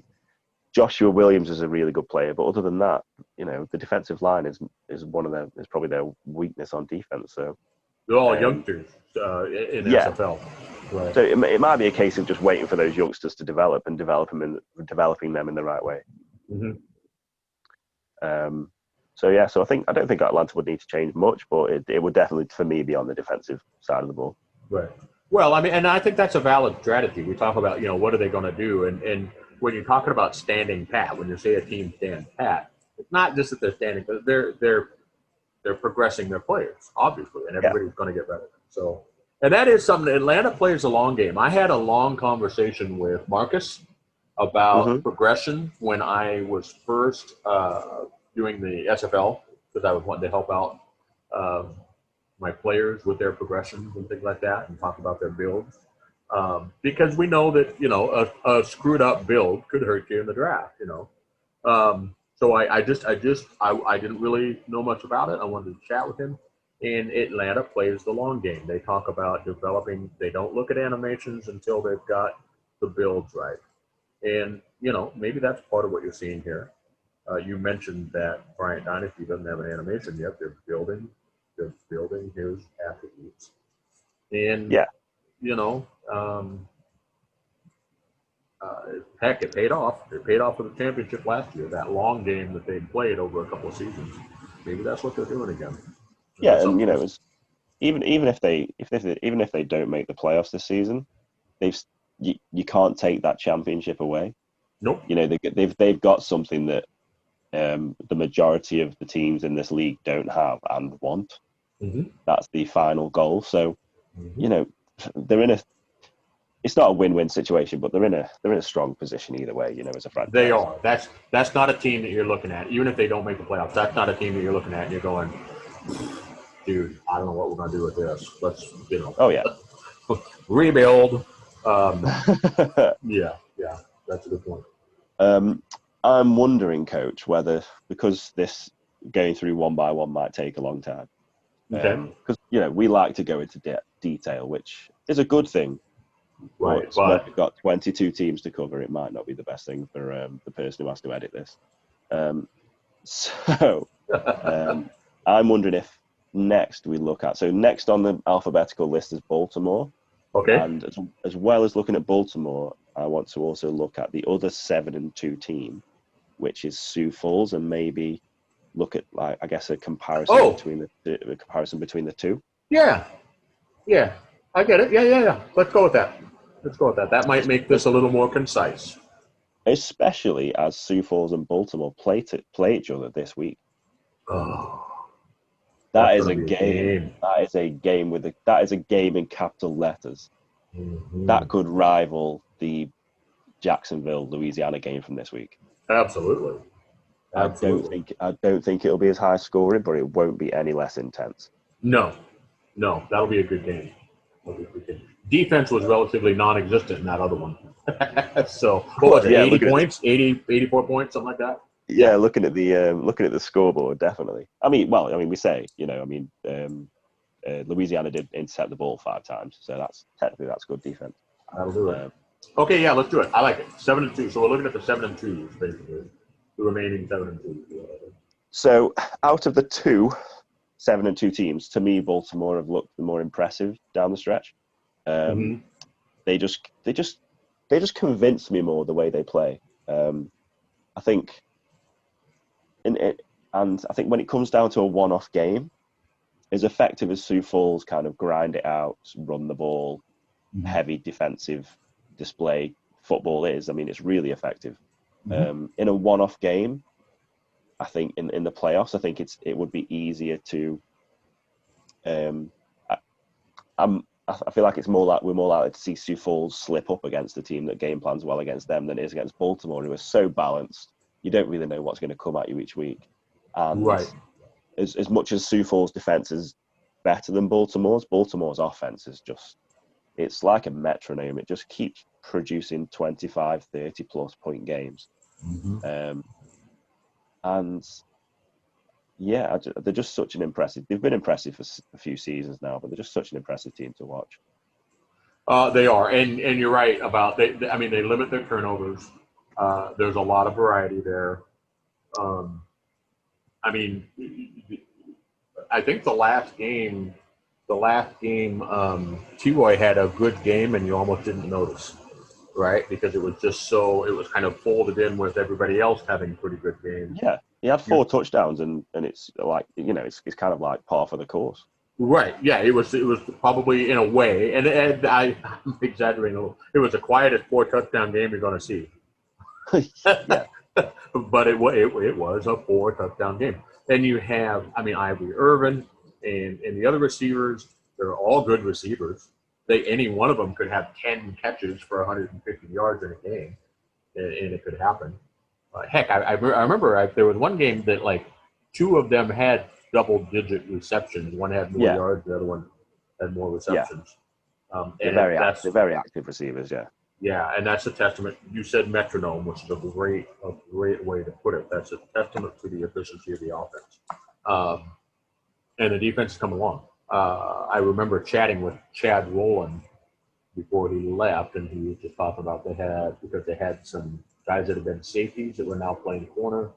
S3: Joshua Williams is a really good player, but other than that, the defensive line is probably their weakness on defense. So
S2: they're all youngsters in XFL. Right.
S3: So it might be a case of just waiting for those youngsters to develop and developing them in the right way.
S2: Mm-hmm.
S3: So I don't think Atlanta would need to change much, but it would definitely, for me, be on the defensive side of the ball.
S2: Right. Well, I mean, and I think that's a valid strategy. We talk about, what are they going to do? And when you're talking about standing pat, when you say a team stands pat, it's not just that they're standing, but they're progressing their players, obviously, and everybody's going to get better. So, and that is something. Atlanta plays a long game. I had a long conversation with Marcus about progression when I was first doing the SFL, because I was wanting to help out my players with their progressions and things like that, and talk about their builds. Because we know that a screwed up build could hurt you in the draft. So I didn't really know much about it. I wanted to chat with him. And Atlanta plays the long game. They talk about developing. They don't look at animations until they've got the builds right. And maybe that's part of what you're seeing here. You mentioned that Bryant Dynasty doesn't have an animation yet. They're building his attributes. And heck, it paid off. It paid off for the championship last year. That long game that they played over a couple of seasons. Maybe that's what they're doing again.
S3: Yeah, and it's, even if they don't make the playoffs this season, you can't take that championship away.
S2: Nope.
S3: They've got something that the majority of the teams in this league don't have and want. Mm-hmm. That's the final goal. So, they're in a. It's not a win-win situation, but they're in a strong position either way. As a franchise.
S2: They are. That's not a team that you're looking at. Even if they don't make the playoffs, that's not a team that you're looking at and you're going, dude, I don't know what we're going to do with this. Let's,
S3: Oh yeah.
S2: Rebuild. Yeah, that's a good point.
S3: I'm wondering, Coach, whether, because this going through one by one might take a long time.
S2: Okay.
S3: Because we like to go into detail, which is a good thing.
S2: Right.
S3: But when we've got 22 teams to cover, it might not be the best thing for the person who has to edit this. I'm wondering if next we look at, next on the alphabetical list is Baltimore.
S2: Okay.
S3: And as well as looking at Baltimore, I want to also look at the other 7-2 team, which is Sioux Falls, and maybe look at a comparison between the two. Yeah,
S2: I get it. Yeah. Let's go with that. That might make this a little more concise.
S3: Especially as Sioux Falls and Baltimore play each other this week.
S2: Oh,
S3: that is a game. That is a game that is a game in capital letters. Mm-hmm. That could rival the Jacksonville, Louisiana game from this week.
S2: Absolutely.
S3: I don't think it'll be as high scoring, but it won't be any less intense.
S2: No, that'll be a good game. Defense was relatively non-existent in that other one. So, what was it? 80 points, 84 points, something like that.
S3: Yeah, looking at the scoreboard, definitely. We say, Louisiana did intercept the ball 5 times, so that's good defense.
S2: That'll do it. Okay, yeah, let's do it. I like it. 7-2. So we're looking at the 7-2s, basically. The remaining 7-2.
S3: So out of the 7-2 teams, to me, Baltimore have looked the more impressive down the stretch. They just convince me more the way they play. I think and I think when it comes down to a one-off game, as effective as Sioux Falls kind of grind it out, run the ball, heavy defensive display football is, I mean, it's really effective. In a one-off game, I think in the playoffs, I think it would be easier to. I feel like it's more like we're more likely to see Sioux Falls slip up against a team that game plans well against them than it is against Baltimore, who are so balanced. You don't really know what's going to come at you each week. And as much as Sioux Falls' defense is better than Baltimore's offense is just, it's like a metronome. It just keeps producing 25, 30 plus point games. And yeah, they're just such an impressive. They've been impressive for a few seasons now, but they're just such an impressive team to watch.
S2: They are, and you're right about they limit their turnovers. There's a lot of variety there. I mean, I think the last game, T-Roy had a good game, and you almost didn't notice, right? Because it was kind of folded in with everybody else having pretty good games.
S3: Yeah. He had 4 touchdowns, and it's like, it's kind of like par for the course.
S2: Right. Yeah. It was probably in a way, and I'm exaggerating a little. It was the quietest 4 touchdown game you're going to see.
S3: Yeah.
S2: But it was a 4 touchdown game. Then you have, Ivory Irvin and the other receivers. They're all good receivers. Any one of them could have 10 catches for 150 yards in a game, and it could happen. Heck, I remember there was one game that like 2 of them had double-digit receptions. One had more yards, the other one had more receptions.
S3: They're very active receivers, yeah.
S2: Yeah, and that's a testament. You said metronome, which is a great way to put it. That's a testament to the efficiency of the offense. And the defense has come along. I remember chatting with Chad Rowland before he left, and he was just talking about because they had some guys that had been safeties that were now playing corner.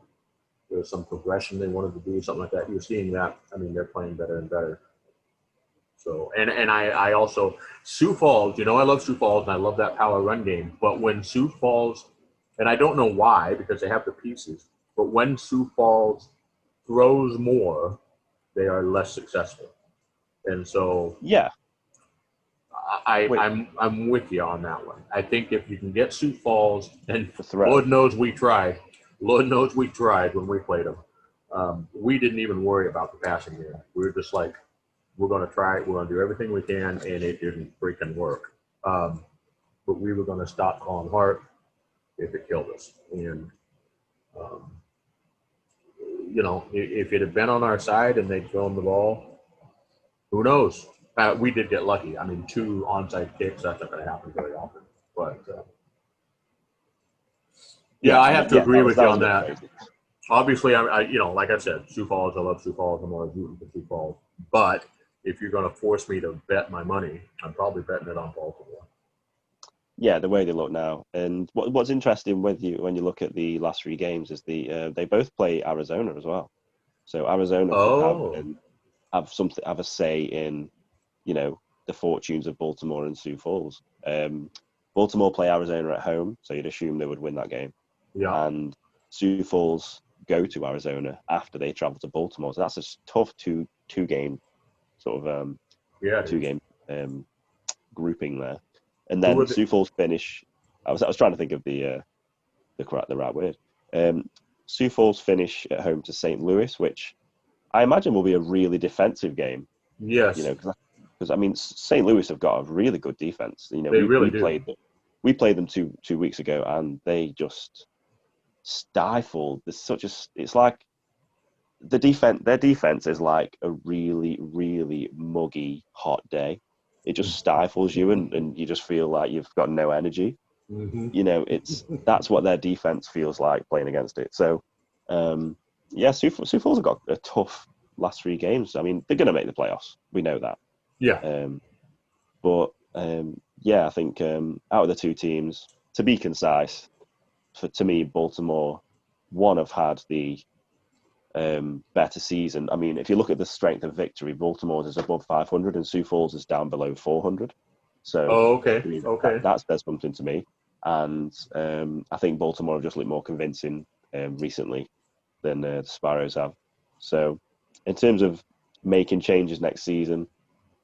S2: There was some progression they wanted to do, something like that. You're seeing that. They're playing better and better. So, and I also, Sioux Falls, I love Sioux Falls, and I love that power run game. But when Sioux Falls, and I don't know why, because they have the pieces, but when Sioux Falls throws more, they are less successful. And so,
S3: yeah,
S2: I'm with you on that one. I think if you can get Sioux Falls, and Lord knows we tried. Lord knows we tried when we played them. We didn't even worry about the passing game. We were just like, we're going to try it. We're going to do everything we can, and it didn't freaking work. But we were going to stop Colin Hart if it killed us. And, if it had been on our side and they'd thrown the ball, who knows? We did get lucky. 2 onside kicks, that's not going to happen very often. But, I have to agree with you on that. Crazy. Obviously, like I said, Sioux Falls, I love Sioux Falls. I'm always rooting for Sioux Falls. But if you're going to force me to bet my money, I'm probably betting it on Baltimore.
S3: Yeah, the way they look now. And what's interesting with you when you look at the last 3 games is they both play Arizona as well. So Arizona could have a say in, the fortunes of Baltimore and Sioux Falls. Baltimore play Arizona at home, so you'd assume they would win that game.
S2: Yeah.
S3: And Sioux Falls go to Arizona after they travel to Baltimore. So that's a tough two-game sort of 2-game grouping there. And then Sioux Falls finish. I was trying to think of the right word. Sioux Falls finish at home to St. Louis, which I imagine will be a really defensive game.
S2: Yes.
S3: Because St. Louis have got a really good defense.
S2: They really do.
S3: We played them two weeks ago, and they just stifled. It's like their defense is like a really, really muggy, hot day. It just stifles you, and you just feel like you've got no energy.
S2: Mm-hmm.
S3: That's what their defense feels like playing against it. So, Sioux Falls have got a tough last 3 games. They're going to make the playoffs. We know that.
S2: Yeah.
S3: I think out of the 2 teams, to be concise, to me, Baltimore, have had the better season. If you look at the strength of victory, Baltimore's is above 500 and Sioux Falls is down below 400. So,
S2: okay.
S3: That says something to me. And I think Baltimore have just looked more convincing recently. than the Sparrows have. So in terms of making changes next season,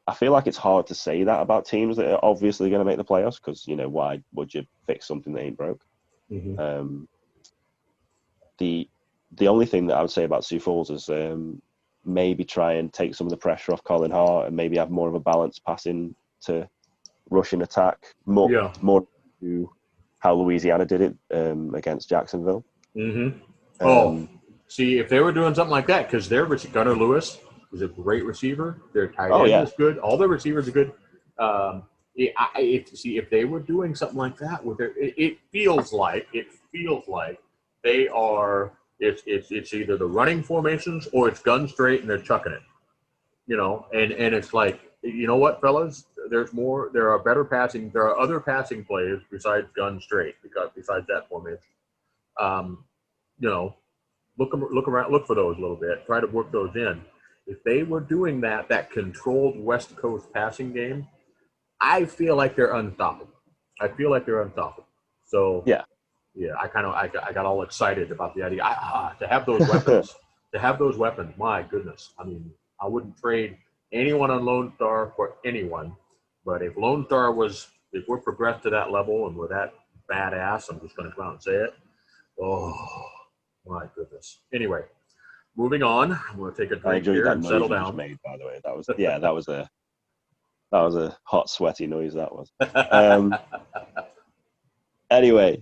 S3: I feel like it's hard to say that about teams that are obviously going to make the playoffs because, why would you fix something that ain't broke?
S2: Mm-hmm.
S3: The only thing that I would say about Sioux Falls is maybe try and take some of the pressure off Colin Hart and maybe have more of a balance passing to rushing attack, more to how Louisiana did it against Jacksonville.
S2: Mm-hmm. See, if they were doing something like that, because Gunnar Lewis is a great receiver. Their tight end is good. All their receivers are good. If they were doing something like that, it feels like they are. It's either the running formations or it's gun straight and they're chucking it. And it's like, you know what, fellas? There's more. There are better passing. There are other passing plays besides gun straight besides that formation. Look around, look for those a little bit. Try to work those in. If they were doing that controlled West Coast passing game, I feel like they're unstoppable. So yeah, I got all excited about the idea to have those weapons. To have those weapons, my goodness. I mean, I wouldn't trade anyone on Lone Star for anyone. But if Lone Star if we're progressed to that level and we're that badass, I'm just going to come out and say it. Oh, my goodness. Anyway, moving on. I'm going to take a drink here and settle down.
S3: Just made, by the way, that was a hot, sweaty noise. That was. Anyway,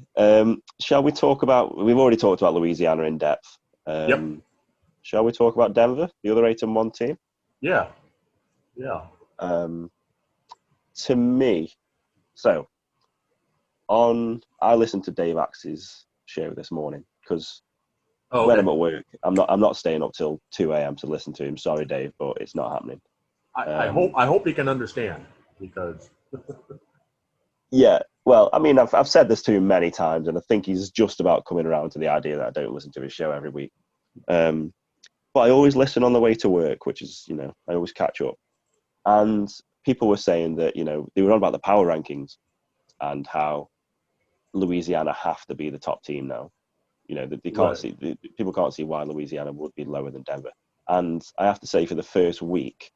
S3: shall we talk about? We've already talked about Louisiana in depth.
S2: Yep.
S3: Shall we talk about Denver, the other 8-1 team?
S2: Yeah.
S3: To me, I listened to Dave Axe's show this morning because when I'm at work, I'm not staying up till 2 a.m. to listen to him. Sorry, Dave, but it's not happening.
S2: I hope he can understand because.
S3: Yeah, well, I mean, I've said this to him many times, and I think he's just about coming around to the idea that I don't listen to his show every week. But I always listen on the way to work, which is, I always catch up. And people were saying that, they were on about the power rankings and how Louisiana have to be the top team now. They can't see, people can't see why Louisiana would be lower than Denver. And I have to say, for the first week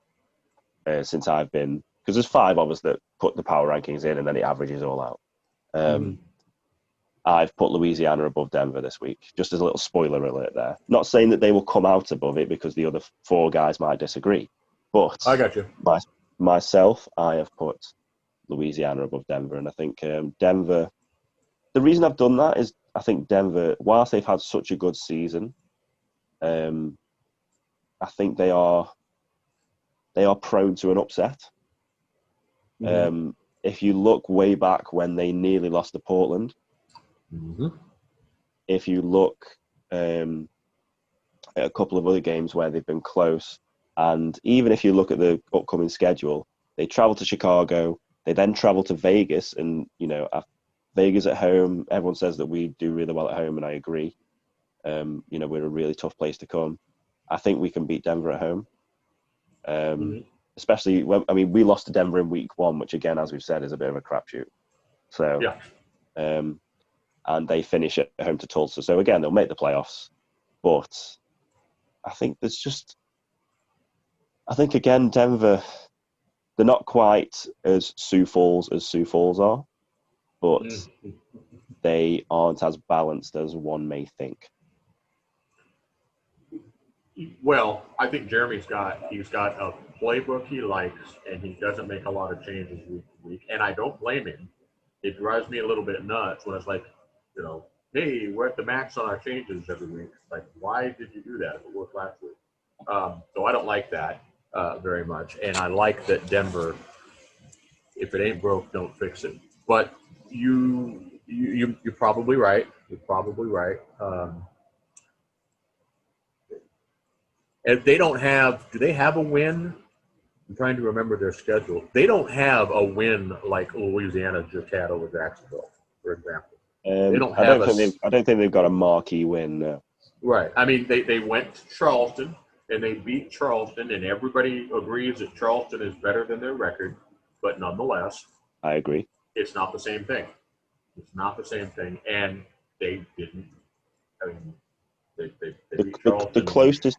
S3: since I've been, because there's 5 of us that put the power rankings in and then it averages all out. I've put Louisiana above Denver this week, just as a little spoiler alert there. Not saying that they will come out above it because the other 4 guys might disagree. But
S2: I got you.
S3: Myself, I have put Louisiana above Denver. And I think Denver, the reason I've done that is I think Denver, whilst they've had such a good season, I think they are prone to an upset. If you look way back when they nearly lost to Portland, if you look at a couple of other games where they've been close, and even if you look at the upcoming schedule, they travel to Chicago, they then travel to Vegas, and Vegas at home, everyone says that we do really well at home, and I agree. We're a really tough place to come. I think we can beat Denver at home. Especially when, we lost to Denver in week 1, which again, as we've said, is a bit of a crapshoot. So, and they finish at home to Tulsa. So again, they'll make the playoffs. But I think again, Denver, they're not quite as Sioux Falls are, but they aren't as balanced as one may think.
S2: Well, I think Jeremy's got a playbook he likes, and he doesn't make a lot of changes week to week. And I don't blame him. It drives me a little bit nuts when it's like, hey, we're at the max on our changes every week. It's like, why did you do that if it worked last week? So I don't like that very much. And I like that Denver, if it ain't broke, don't fix it. But you're probably right. You're probably right. If they don't have, do they have a win? I'm trying to remember their schedule. They don't have a win like Louisiana just had over Jacksonville, for example. They don't have
S3: I don't think they've got a marquee win. No.
S2: Right. They went to Charleston and they beat Charleston, and everybody agrees that Charleston is better than their record, but nonetheless,
S3: I agree.
S2: It's not the same thing. And they didn't. They beat Charleston.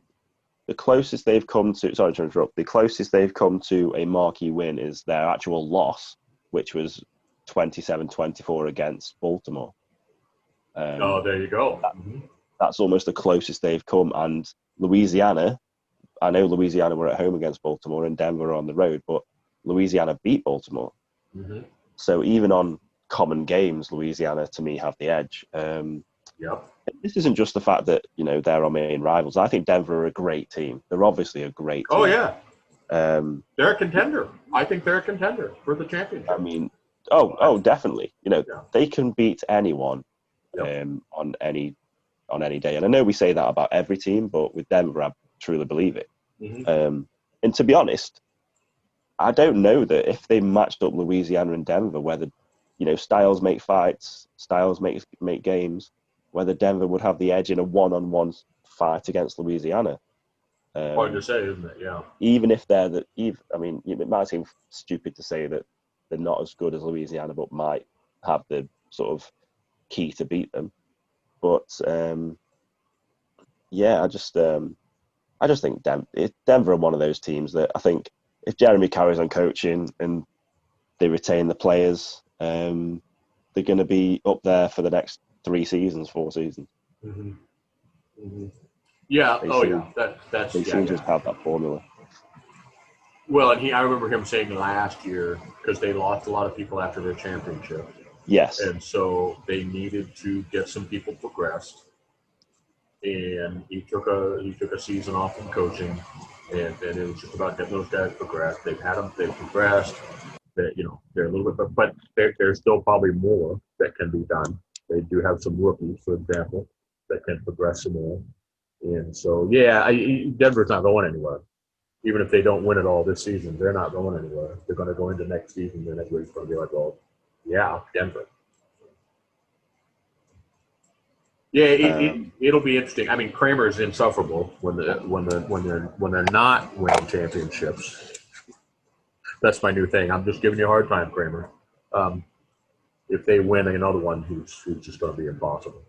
S3: The closest they've come to, sorry to interrupt, the closest they've come to a marquee win is their actual loss, which was 27-24 against Baltimore.
S2: There you go.
S3: That's almost the closest they've come. And Louisiana, I know Louisiana were at home against Baltimore and Denver on the road, but Louisiana beat Baltimore.
S2: Mm-hmm.
S3: So even on common games, Louisiana, to me, have the edge. This isn't just the fact that, they're our main rivals. I think Denver are a great team. They're obviously a great team.
S2: Oh, yeah. They're a contender. I think they're a contender for the championship.
S3: I mean, definitely. They can beat anyone on any day. And I know we say that about every team, but with Denver, I truly believe it.
S2: Mm-hmm.
S3: And to be honest, I don't know that if they matched up Louisiana and Denver, whether, styles make fights, styles make games, whether Denver would have the edge in a one-on-one fight against Louisiana.
S2: Hard to say, isn't it? Yeah.
S3: Even if it might seem stupid to say that they're not as good as Louisiana, but might have the sort of key to beat them. But I just think Denver are one of those teams that I think if Jeremy carries on coaching and they retain the players, they're going to be up there for the next 4 seasons.
S2: Mm-hmm. Mm-hmm. Yeah.
S3: They seem to have that formula.
S2: Well, and I remember him saying last year, because they lost a lot of people after their championship.
S3: Yes.
S2: And so they needed to get some people progressed. And he took a season off from coaching, and it was just about getting those guys progressed. They've progressed. They're a little bit, but there's still probably more that can be done. They do have some rookies, for example, that can progress some more. And so, Denver's not going anywhere. Even if they don't win it all this season, they're not going anywhere. They're going to go into next season, and everybody's going to be like, well, yeah, Denver. Yeah, it'll be interesting. I mean, Kramer's insufferable when they're not winning championships. That's my new thing. I'm just giving you a hard time, Kramer. If they win another one, who's just going to be impossible.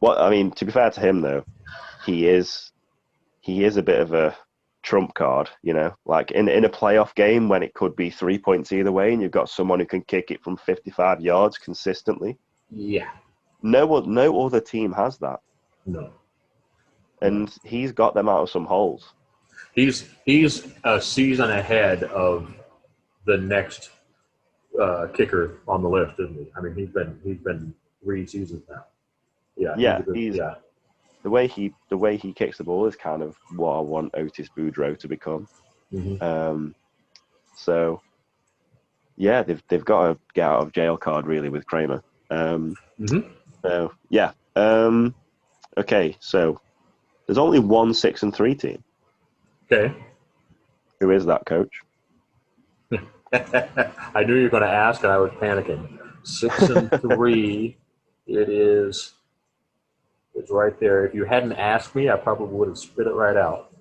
S3: Well, I mean, to be fair to him though, he is a bit of a trump card, like in a playoff game when it could be 3 points either way, and you've got someone who can kick it from 55 yards consistently.
S2: Yeah.
S3: No other team has that.
S2: No.
S3: And he's got them out of some holes.
S2: He's a season ahead of the next kicker on the list, isn't he? I mean, he's been 3 seasons now. Yeah. The way he kicks the ball is kind of what I want Otis Boudreaux to become. Mm-hmm.
S3: So yeah, they've got a get out of jail card really with Kramer.
S2: Mm-hmm.
S3: So yeah. Okay, so there's only one 6-3 team.
S2: Okay.
S3: Who is that, Coach?
S2: I knew you were going to ask, and I was panicking. 6-3. It is. It's right there. If you hadn't asked me, I probably would have spit it right out.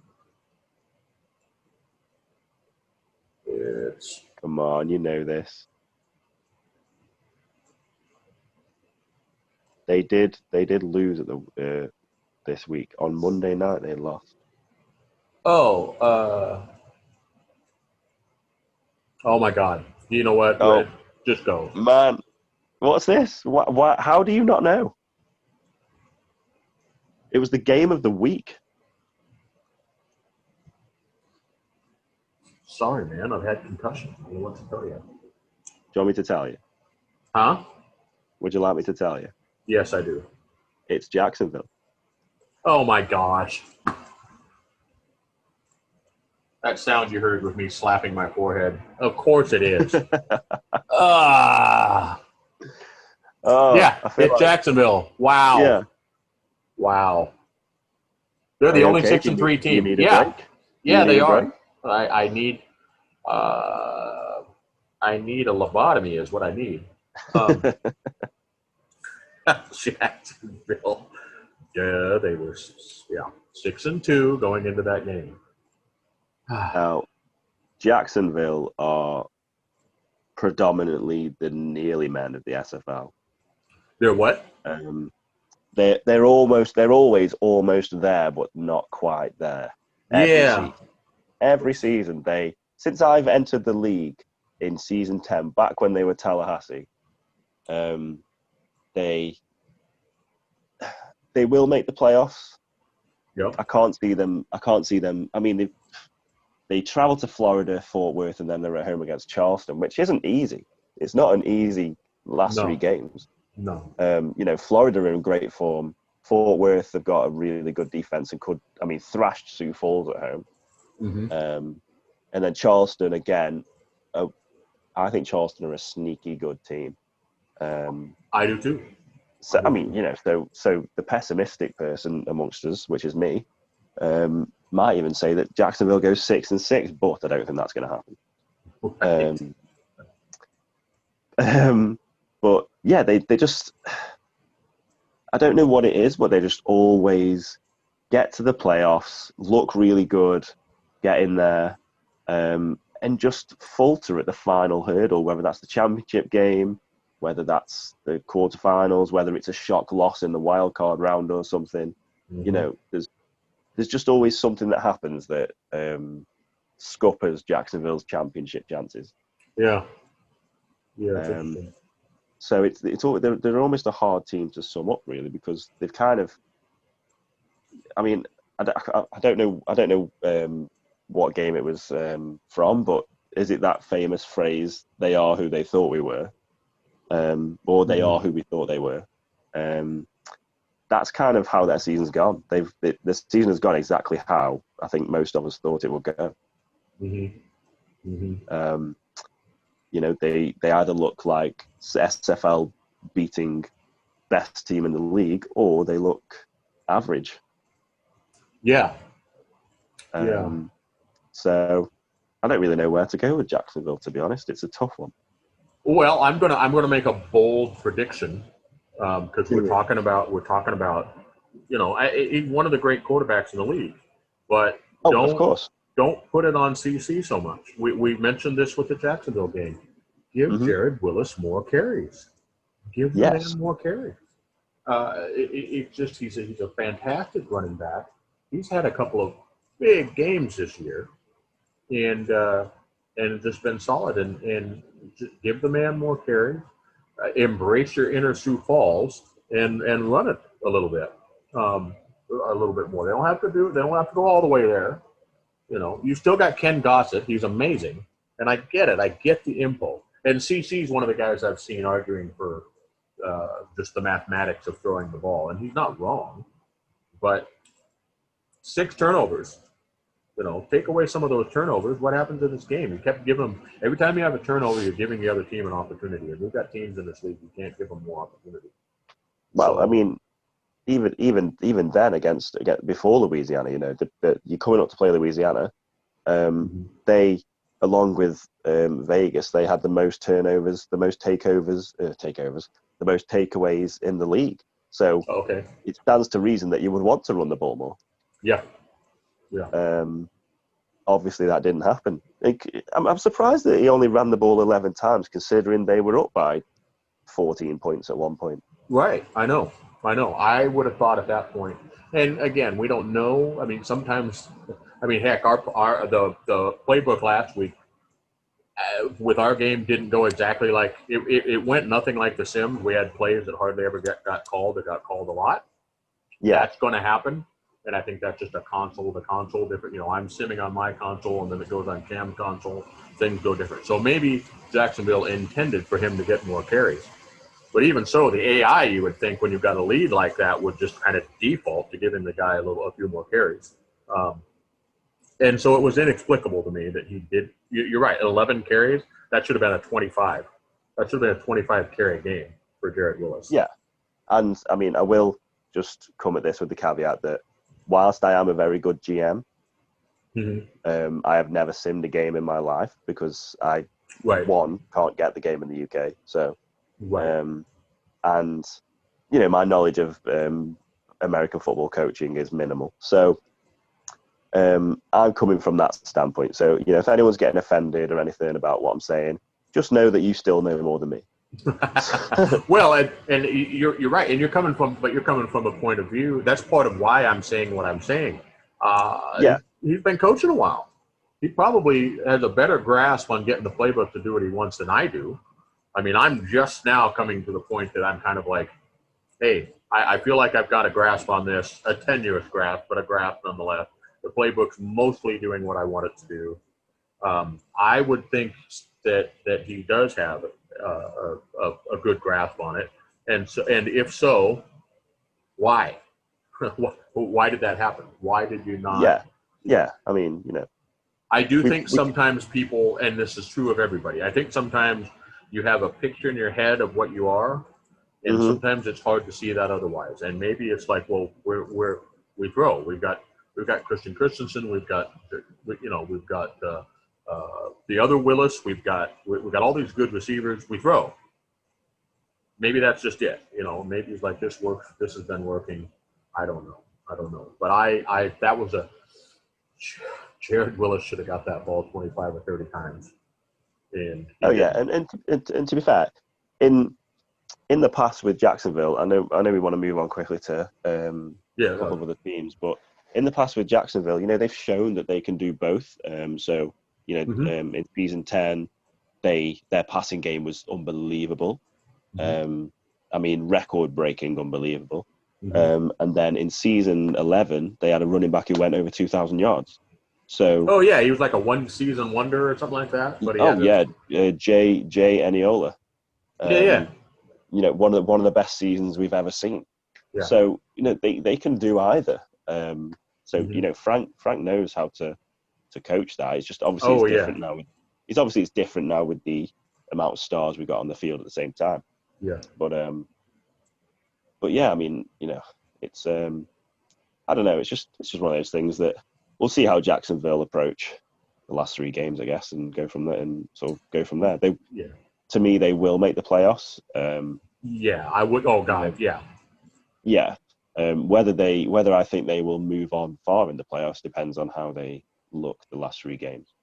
S2: It's.
S3: Come on, you know this. They did lose at the this week. On Monday night they lost.
S2: Oh my God. You know what?
S3: Oh,
S2: just go.
S3: Man, what's this? What? How do you not know? It was the game of the week.
S2: Sorry, man. I've had concussion. I don't know what to tell you.
S3: Do you want me to tell you?
S2: Huh?
S3: Would you like me to tell you?
S2: Yes, I do.
S3: It's Jacksonville.
S2: Oh, my gosh. That sound you heard with me slapping my forehead. Of course it is. Yeah, it's like Jacksonville. Wow.
S3: Yeah.
S2: Wow. They're the only 6-3 team.
S3: You need a break?
S2: Yeah, they are. I need a lobotomy is what I need. Jacksonville. Yeah, they were 6-2 going into that game.
S3: Now, Jacksonville are predominantly the nearly men of the SFL.
S2: They're what?
S3: they're always almost there, but not quite there. Every season, since I've entered the league in season 10, back when they were Tallahassee, they will make the playoffs.
S2: Yep.
S3: I can't see them. I mean, they travel to Florida, Fort Worth, and then they're at home against Charleston, which isn't easy. It's not an easy last 3 games.
S2: No.
S3: Florida are in great form. Fort Worth have got a really good defense and thrashed Sioux Falls at home.
S2: Mm-hmm.
S3: And then Charleston again. I think Charleston are a sneaky good team.
S2: I do too.
S3: So so the pessimistic person amongst us, which is me, might even say that Jacksonville goes 6-6, but I don't think that's going to happen. But yeah, they just, I don't know what it is, but they just always get to the playoffs, look really good, get in there, and just falter at the final hurdle, whether that's the championship game, whether that's the quarterfinals, whether it's a shock loss in the wild card round or something.
S2: Mm-hmm.
S3: There's just always something that happens that scuppers Jacksonville's championship chances.
S2: Yeah.
S3: So they're almost a hard team to sum up, really, because they've kind of. I mean, I don't know what game it was from, but is it that famous phrase, "They are who they thought we were," or "They are who we thought they were"? That's kind of how their season's gone. The season has gone exactly how I think most of us thought it would go.
S2: Mm-hmm. Mm-hmm.
S3: They either look like SFL beating best team in the league, or they look average.
S2: Yeah.
S3: So I don't really know where to go with Jacksonville, to be honest. It's a tough one.
S2: Well, I'm gonna make a bold prediction because we're talking about one of the great quarterbacks in the league, but
S3: of course.
S2: Don't put it on CC so much. We mentioned this with the Jacksonville game. Give Jared Willis more carries. Give the man more carries. He's a fantastic running back. He's had a couple of big games this year, and just been solid. And just give the man more carries. Embrace your inner Sioux Falls and run it a little bit more. They don't have to go all the way there. You still got Ken Gossett. He's amazing. And I get it. I get the impulse. And CC's one of the guys I've seen arguing for just the mathematics of throwing the ball. And he's not wrong. But 6 turnovers. Take away some of those turnovers. What happens in this game? You kept giving them – every time you have a turnover, you're giving the other team an opportunity. And we've got teams in this league you can't give them more opportunity.
S3: Well, I mean – even then against before Louisiana, you're coming up to play Louisiana. They, along with Vegas, they had the most turnovers, the most takeaways in the league. So it stands to reason that you would want to run the ball more.
S2: Yeah.
S3: Obviously, that didn't happen. I'm surprised that he only ran the ball 11 times, considering they were up by 14 points at one point.
S2: Right. I know. I would have thought at that point. And again, we don't know. I mean, sometimes. I mean, heck, the playbook last week with our game didn't go exactly like it went nothing like the Sims. We had plays that hardly ever got called. It got called a lot.
S3: Yeah,
S2: that's going to happen. And I think that's just a console to console different. I'm simming on my console, and then it goes on Cam's console. Things go different. So maybe Jacksonville intended for him to get more carries. But even so, the AI, you would think, when you've got a lead like that, would just kind of default to giving the guy a few more carries. And so it was inexplicable to me that he did. You're right, 11 carries. That should have been a 25. That should have been a 25 carry game for Jared Willis.
S3: Yeah, and I mean, I will just come at this with the caveat that whilst I am a very good GM, I have never simmed a game in my life because I can't get the game in the UK. So. And my knowledge of American football coaching is minimal. So I'm coming from that standpoint. So if anyone's getting offended or anything about what I'm saying, just know that you still know more than me.
S2: Well, and you're right, and you're coming from a point of view. That's part of why I'm saying what I'm saying.
S3: Yeah.
S2: He's been coaching a while. He probably has a better grasp on getting the playbook to do what he wants than I do. I mean, I'm just now coming to the point that I'm kind of like, hey, I feel like I've got a grasp on this, a tenuous grasp, but a grasp nonetheless. The playbook's mostly doing what I want it to do. I would think that he does have a good grasp on it, and if so, why? Why did that happen? Why did you not?
S3: Yeah. I mean,
S2: I do think sometimes people, and this is true of everybody, I think sometimes you have a picture in your head of what you are, and sometimes it's hard to see that otherwise. And maybe it's like, well, we throw. We've got Christian Christensen. We've got the other Willis. We've got all these good receivers. We throw. Maybe that's just it. Maybe it's like this works. This has been working. I don't know. But I that was Jared Willis should have got that ball 25 or 30 times. And
S3: to be fair, in the past with Jacksonville, I know we want to move on quickly to a couple of other teams, but in the past with Jacksonville, they've shown that they can do both. In season 10, their passing game was unbelievable. Record-breaking, unbelievable. And then in season 11, they had a running back who went over 2,000 yards. So,
S2: he was like a one-season wonder or something like that. But
S3: Jay Eniola. One of the best seasons we've ever seen. Yeah. So they can do either. Frank knows how to coach that. It's just obviously it's different now. It's different now with the amount of stars we got on the field at the same time.
S2: Yeah.
S3: But yeah, I mean, it's I don't know. It's just one of those things that we'll see how Jacksonville approach the last 3 games, I guess, and go from there. To me, they will make the playoffs.
S2: I would. Oh God, yeah.
S3: Yeah. Whether I think they will move on far in the playoffs depends on how they look the last 3 games.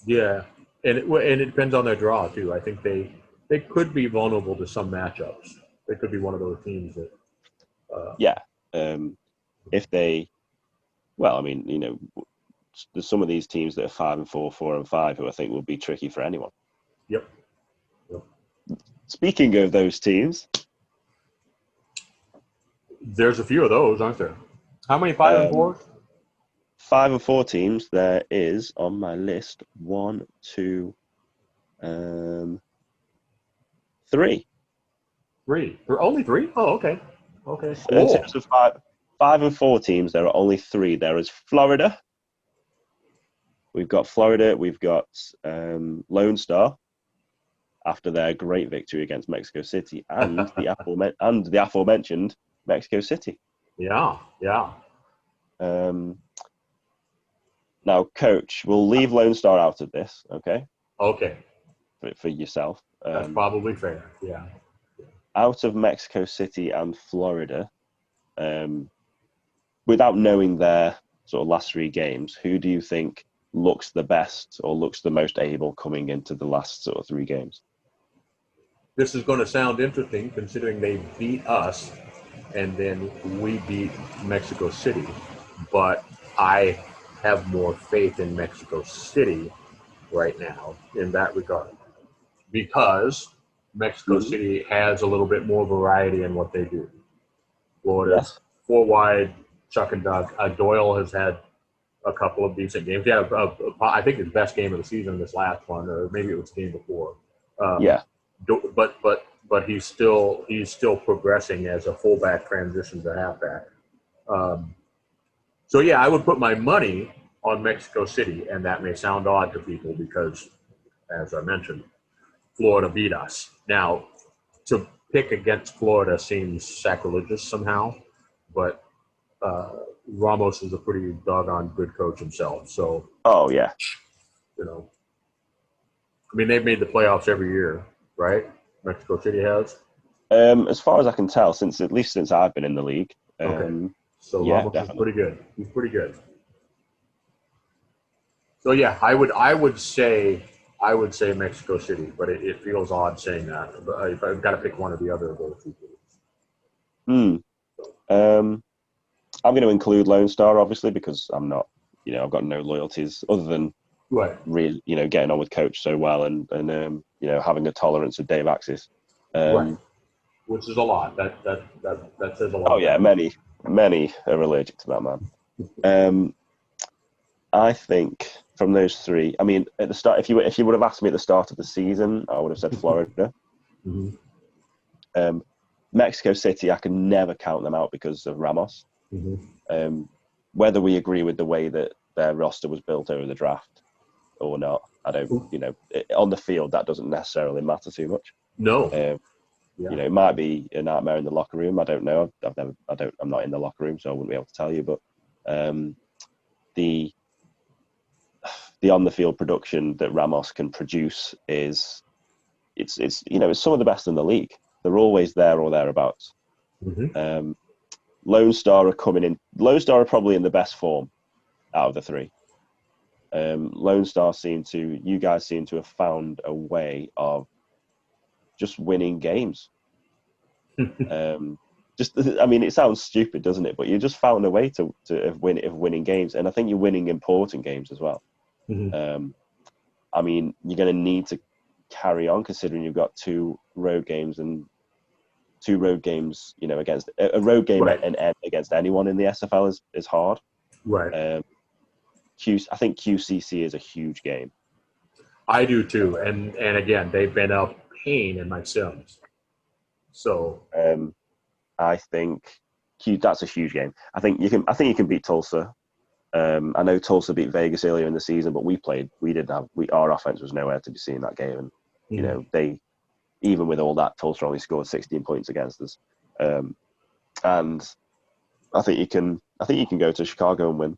S2: Yeah, and it depends on their draw too. I think they could be vulnerable to some matchups. They could be one of those teams that.
S3: If they, there's some of these teams that are 5-4, 4-5, who I think will be tricky for anyone.
S2: Yep.
S3: Speaking of those teams,
S2: there's a few of those, aren't there? How many 5-4?
S3: 5-4 teams. There is on my list 1, 2, 3.
S2: 3. There are only 3? Oh, okay. Okay.
S3: Cool. In terms of 5-4 teams, there are only 3. There is Florida. We've got Florida. We've got Lone Star after their great victory against Mexico City, and the aforementioned Mexico City.
S2: Yeah.
S3: Now, Coach, we'll leave Lone Star out of this, okay?
S2: Okay.
S3: For yourself.
S2: That's probably fair, yeah.
S3: Out of Mexico City and Florida, without knowing their sort of last 3 games, who do you think looks the best or looks the most able coming into the last sort of 3 games?
S2: This is going to sound interesting considering they beat us and then we beat Mexico City, but I have more faith in Mexico City right now in that regard because Mexico City has a little bit more variety in what they do. Florida's 4 wide, chuck and duck. Doyle has had a couple of decent games. Yeah, I think his best game of the season, this last one, or maybe it was the game before. But he's still progressing as a fullback transition to halfback. So I would put my money on Mexico City, and that may sound odd to people because, as I mentioned, Florida beat us. Now, to pick against Florida seems sacrilegious somehow, but Ramos is a pretty doggone good coach himself. So, they've made the playoffs every year, right? Mexico City has.
S3: As far as I can tell, since I've been in the league.
S2: Okay. So Ramos is pretty good. He's pretty good. So I would say I would say Mexico City, but it feels odd saying that. But if I've got to pick one or the other of those two teams.
S3: I'm going to include Lone Star, obviously, because I'm not, I've got no loyalties other than
S2: Right.
S3: really, getting on with Coach so well and having a tolerance of Dave Axis.
S2: Right. Which is a lot. That says a lot.
S3: Oh yeah, many are allergic to that man. I think from those three, I mean, at the start, if you would have asked me at the start of the season, I would have said Florida.
S2: Mm-hmm.
S3: Mexico City, I can never count them out because of Ramos.
S2: Mm-hmm.
S3: Whether we agree with the way that their roster was built over the draft or not, I don't. On the field, that doesn't necessarily matter too much.
S2: No.
S3: It might be a nightmare in the locker room. I don't know. I'm not in the locker room, so I wouldn't be able to tell you. But the on the field production that Ramos can produce it's some of the best in the league. They're always there or thereabouts.
S2: Mm-hmm.
S3: Lone Star are coming in. Lone Star are probably in the best form out of the three. Lone Star you guys seem to have found a way of just winning games. It sounds stupid, doesn't it? But you just found a way of winning games, and I think you're winning important games as well.
S2: Mm-hmm.
S3: You're going to need to carry on considering you've got two road games, against a road game against anyone in the SFL is hard.
S2: Right.
S3: I think QCC is a huge game.
S2: I do too, and again, they've been a pain in my sims. So
S3: I think that's a huge game. I think you can beat Tulsa. I know Tulsa beat Vegas earlier in the season, but our offense was nowhere to be seen that game, and they, even with all that, Tulsa only scored 16 points against us. And I think you can go to Chicago and win.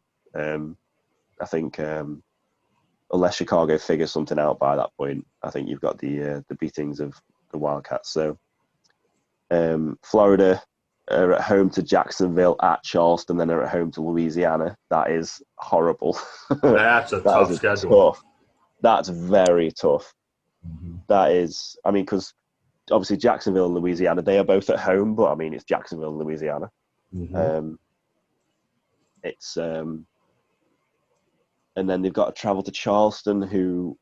S3: I think unless Chicago figures something out by that point, I think you've got the beatings of the Wildcats. So Florida are at home to Jacksonville, at Charleston, then are at home to Louisiana. That is horrible.
S2: That's a tough schedule.
S3: That's very tough.
S2: Mm-hmm.
S3: That is, because obviously Jacksonville and Louisiana, they are both at home, but it's Jacksonville and Louisiana.
S2: Mm-hmm.
S3: And then they've got to travel to Charleston,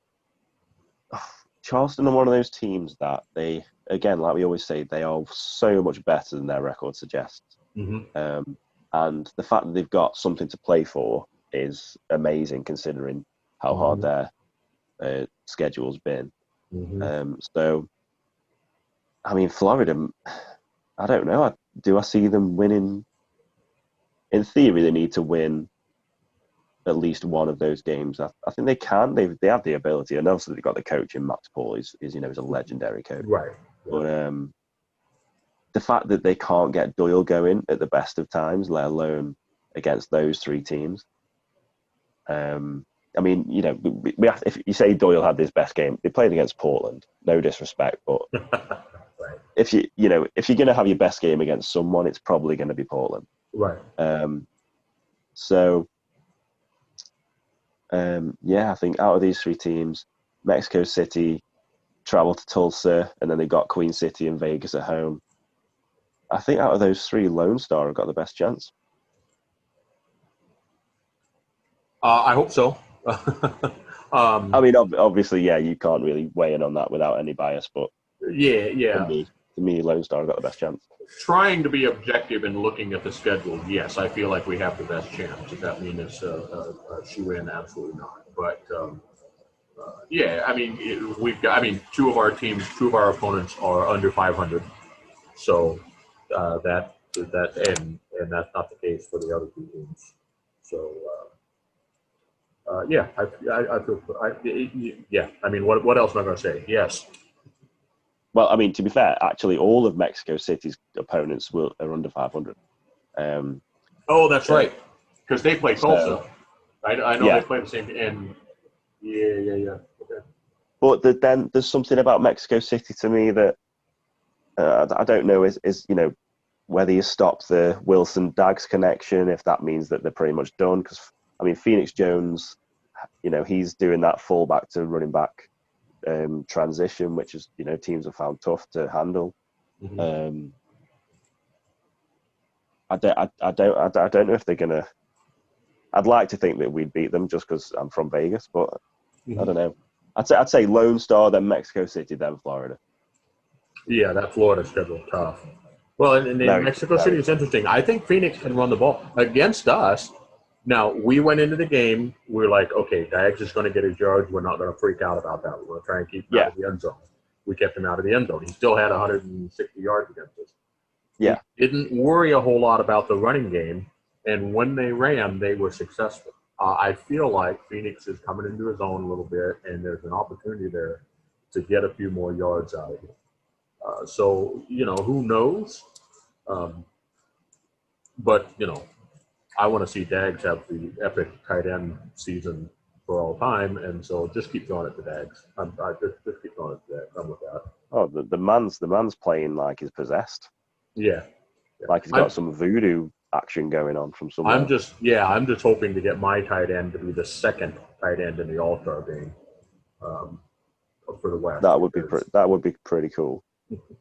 S3: Charleston are one of those teams that they, again, like we always say, they are so much better than their record suggests.
S2: Mm-hmm.
S3: And the fact that they've got something to play for is amazing, considering how hard their schedule's been.
S2: Mm-hmm.
S3: Florida, I don't know. Do I see them winning? In theory, they need to win at least one of those games. I think they can. They have the ability, and obviously they've got the coach in Max Paul. Is a legendary coach.
S2: Right.
S3: But the fact that they can't get Doyle going at the best of times, let alone against those three teams. We have, if you say Doyle had his best game, they played against Portland. No disrespect, but
S2: right.
S3: if you're going to have your best game against someone, it's probably going to be Portland.
S2: Right.
S3: I think out of these three teams, Mexico City travel to Tulsa, and then they've got Queen City and Vegas at home. I think out of those three, Lone Star have got the best chance.
S2: I hope so.
S3: Obviously, you can't really weigh in on that without any bias, but
S2: yeah.
S3: To me, Lone Star have got the best chance.
S2: Trying to be objective and looking at the schedule, yes, I feel like we have the best chance. Does that mean it's a shoe-in? Absolutely not. But we've got. Two of our opponents are under 500, so that and that's not the case for the other two teams. So I feel. What else am I going to say? Yes.
S3: Well, to be fair, actually, all of Mexico City's opponents are under 500.
S2: That's right, because they play Tulsa. I know they play the same. And yeah. Okay.
S3: But then there's something about Mexico City to me that I don't know is whether you stop the Wilson Dags connection, if that means that they're pretty much done. Because Phoenix Jones, he's doing that fullback to running back transition, which is, teams have found tough to handle.
S2: Mm-hmm.
S3: I don't know if they're gonna. I'd like to think that we'd beat them just because I'm from Vegas, but I don't know. I'd say Lone Star, then Mexico City, then Florida.
S2: Yeah, that Florida schedule tough. Well, and Mexico City is interesting. I think Phoenix can run the ball against us. Now, we went into the game. We were like, okay, Dags is going to get his yards. We're not going to freak out about that. We're going to try and keep him out of the end zone. We kept him out of the end zone. He still had 160 yards against us.
S3: Yeah.
S2: We didn't worry a whole lot about the running game. And when they ran, they were successful. I feel like Phoenix is coming into his own a little bit, and there's an opportunity there to get a few more yards out of him. So, who knows? But, I want to see Dags have the epic tight end season for all time, and so just keep throwing it to Dags. Just keep throwing it to Dags. I'm with that.
S3: Oh, the man's playing like he's possessed.
S2: Yeah.
S3: Like he's got some voodoo action going on from somewhere.
S2: I'm just hoping to get my tight end to be the second tight end in the All-Star game for the West.
S3: That would be pretty cool.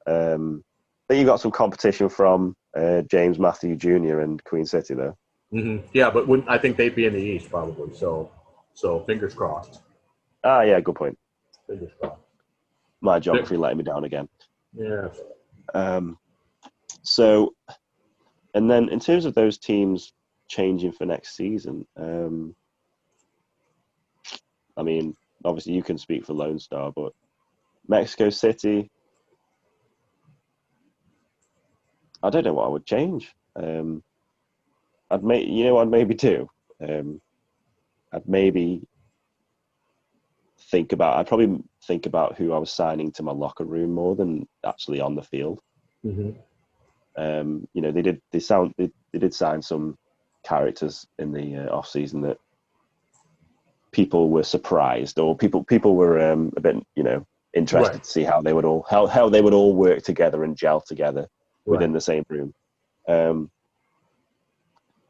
S3: I think you got some competition from James Matthew Jr. and Queen City, though.
S2: Mm-hmm. Yeah, but I think they'd be in the East probably. So fingers crossed.
S3: Ah, yeah, good point.
S2: Fingers crossed.
S3: My geography letting me down again.
S2: Yeah.
S3: So, and then in terms of those teams changing for next season, I mean, obviously you can speak for Lone Star, but Mexico City, I don't know what I would change. I'd maybe do. I'd probably think about who I was signing to my locker room more than actually on the field.
S2: Mm-hmm.
S3: They did sign some characters in the off season that people were surprised, or people were a bit interested to see how they would all work together and gel together within the same room.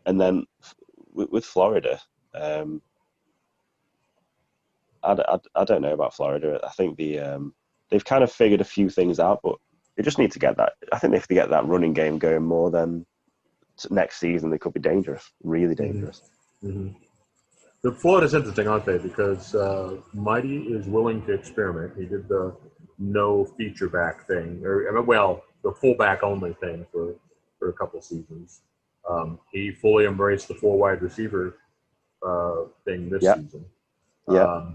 S3: And then with Florida, I don't know about Florida. I think they've kind of figured a few things out, but they just need to get that. I think if they get that running game going more, then next season they could be dangerous, really dangerous.
S2: Mm-hmm. The Florida's interesting, aren't they? Because Mighty is willing to experiment. He did the no feature back thing, the fullback only thing for a couple seasons. He fully embraced the 4 wide receiver thing this season.
S3: Yeah.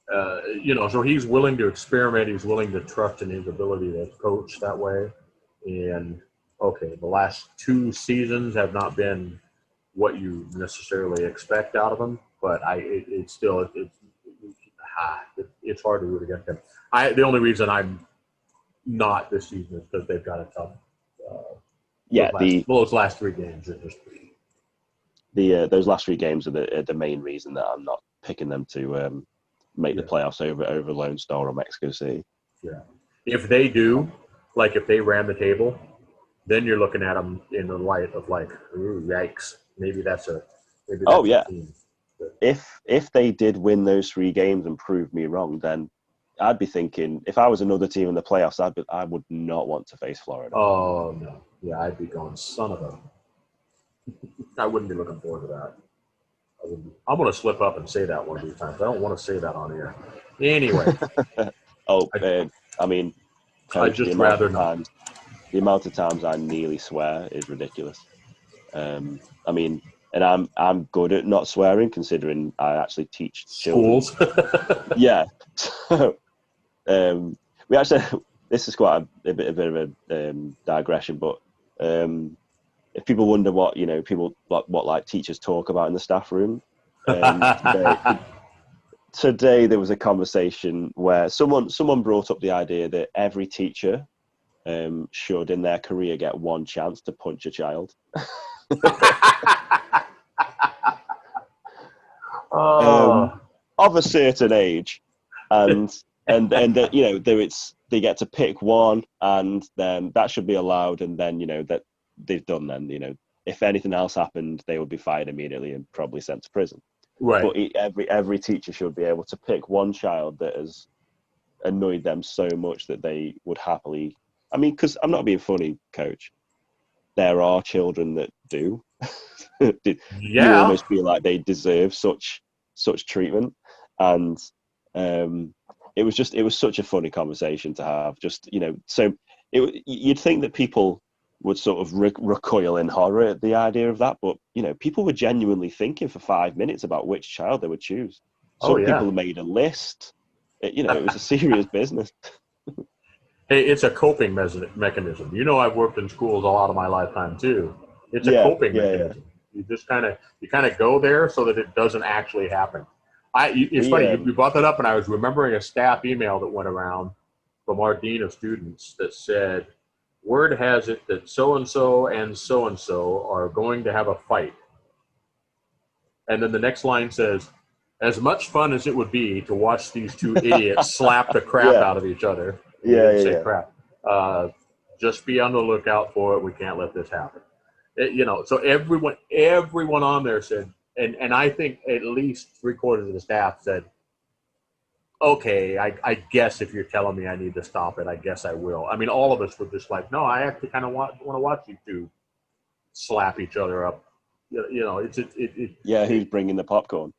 S2: So he's willing to experiment. He's willing to trust in his ability to coach that way. And the last 2 seasons have not been what you necessarily expect out of him, but it's hard to root against him. The only reason I'm not this season is because they've got a tough. Those last 3 games are just.
S3: Those last 3 games are the main reason that I'm not picking them to make the playoffs over Lone Star or Mexico City. Yeah,
S2: if they do, if they ran the table, then you're looking at them in the light of ooh, yikes. Maybe that's a team.
S3: If they did win those 3 games and prove me wrong, then I'd be thinking, if I was another team in the playoffs, I would not want to face Florida.
S2: Oh no, yeah, I'd be going son of a. I wouldn't be looking forward to that. I'm going to slip up and say that one of these times. I don't want to say that on air. Anyway.
S3: Coach,
S2: I'd just rather not.
S3: The amount of times I nearly swear is ridiculous. And I'm good at not swearing, considering I actually teach
S2: schools.
S3: Yeah. We actually, this is quite a bit of a digression, but if people wonder what what teachers talk about in the staff room, today there was a conversation where someone brought up the idea that every teacher should in their career get 1 chance to punch a child. Of a certain age, and they get to pick one, and then that should be allowed, and then that they've done. Then if anything else happened, they would be fired immediately and probably sent to prison.
S2: Right.
S3: But every teacher should be able to pick 1 child that has annoyed them so much that they would happily. I mean, because I'm not being funny, Coach. There are children that do. You
S2: Yeah.
S3: almost feel like they deserve such treatment, and it was such a funny conversation to have. Just so you'd think that people would sort of recoil in horror at the idea of that, but people were genuinely thinking for 5 minutes about which child they would choose.
S2: Oh
S3: Some
S2: yeah.
S3: people made a list. It was a serious business.
S2: Hey, it's a coping mechanism. I've worked in schools a lot of my lifetime too. It's a
S3: Yeah,
S2: coping mechanism. You just kind of go there so that it doesn't actually happen. It's funny you brought that up, and I was remembering a staff email that went around from our dean of students that said, "Word has it that so and so are going to have a fight." And then the next line says, "As much fun as it would be to watch these two idiots slap the crap out of each other." He didn't say crap. Just be on the lookout for it. We can't let this happen. So everyone on there said, and I think at least 3/4 of the staff said, "Okay, I guess if you're telling me I need to stop it, I guess I will." I mean, all of us were just like, "No, I actually kind of want to watch you two slap each other up."
S3: Who's bringing the popcorn?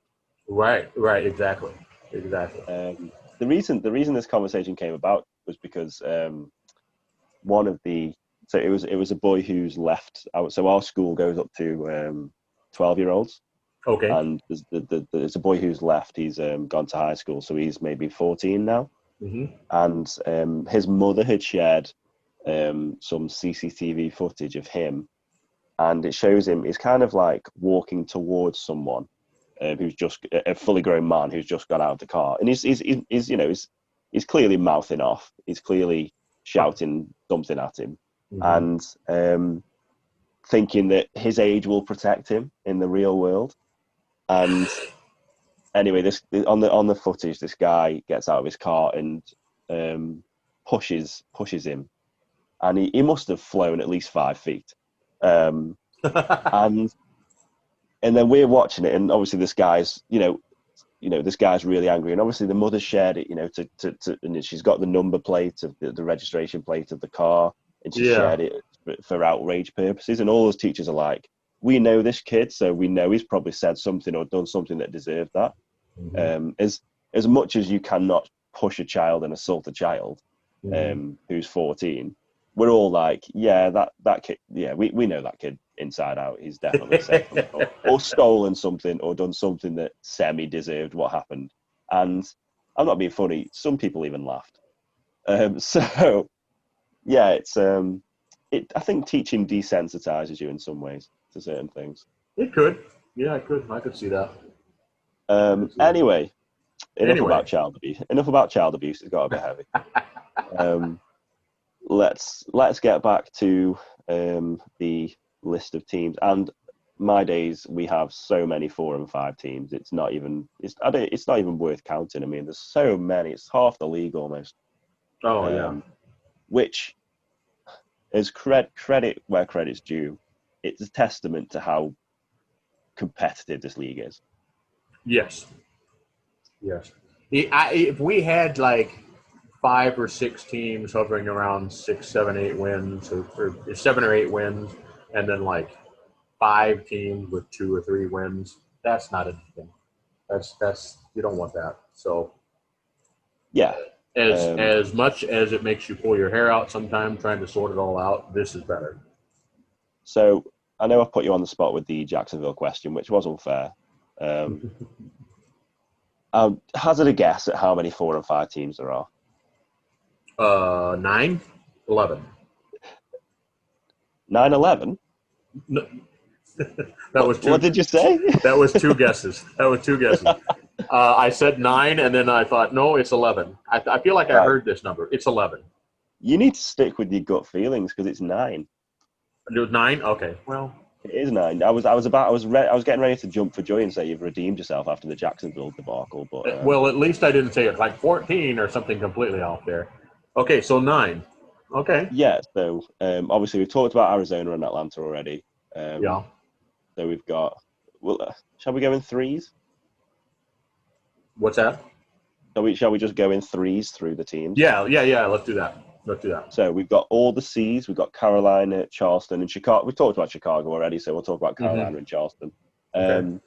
S2: Right, exactly.
S3: The reason this conversation came about was because it was a boy who's left out. So our school goes up to 12-year-olds.
S2: Okay.
S3: And there's a boy who's left. He's gone to high school, so he's maybe 14 now.
S2: Mm-hmm.
S3: And his mother had shared some CCTV footage of him, and it shows him. He's kind of like walking towards someone who's just a fully grown man who's just got out of the car, and he's clearly mouthing off. He's clearly shouting something at him,
S2: Mm-hmm.
S3: and thinking that his age will protect him in the real world. And anyway, this on the footage, this guy gets out of his car and pushes him, and he must have flown at least 5 feet. And then we're watching it, and obviously this guy's this guy's really angry, and obviously the mother shared it, and she's got the number plate of the registration plate of the car, and she shared it for outrage purposes, and all those teachers are like, "We know this kid, so we know he's probably said something or done something that deserved that."
S2: Mm-hmm.
S3: As much as you cannot push a child and assault a child who's 14, we're all like, yeah, that kid, yeah, we know that kid inside out. He's definitely said something or stolen something or done something that semi-deserved what happened. And I'm not being funny, some people even laughed. So yeah, it's I think teaching desensitizes you in some ways to certain things.
S2: It could. Yeah, I could see that.
S3: Anyway, enough about child abuse. Enough about child abuse. It's got a bit heavy. Let's get back to the list of teams. And my days, we have so many 4 and 5 teams. It's not even worth counting. I mean, there's so many. It's half the league almost.
S2: Oh yeah.
S3: Which is credit where credit's due. It's a testament to how competitive this league is.
S2: Yes. If we had like 5 or 6 teams hovering around 6, 7, 8 wins, or 7 or 8 wins, and then like 5 teams with 2 or 3 wins, that's not anything. That's you don't want that. So
S3: yeah.
S2: As much as it makes you pull your hair out sometimes trying to sort it all out, this is better.
S3: So I know I put you on the spot with the Jacksonville question, which was unfair. Hazard a guess at how many 4 and 5 teams there are.
S2: 9, 11.
S3: 9, 11?
S2: No. That was 2.
S3: What did you say?
S2: That was 2 guesses. I said 9, and then I thought, no, it's 11. I feel like I heard this number. It's 11.
S3: You need to stick with your gut feelings because it's 9.
S2: It was 9? Okay. Well,
S3: it is 9. I was getting ready to jump for joy and say you've redeemed yourself after the Jacksonville debacle, but
S2: well, at least I didn't say it like 14 or something completely off there. Okay, so 9. Okay.
S3: Yeah. So obviously we've talked about Arizona and Atlanta already.
S2: Yeah.
S3: So we've got. Well, shall we go in 3s?
S2: What's that?
S3: Shall we just go in threes through the teams?
S2: Yeah. Let's do that.
S3: So we've got all the C's. We've got Carolina, Charleston, and Chicago. We've talked about Chicago already, so we'll talk about Carolina and Charleston.
S2: Okay.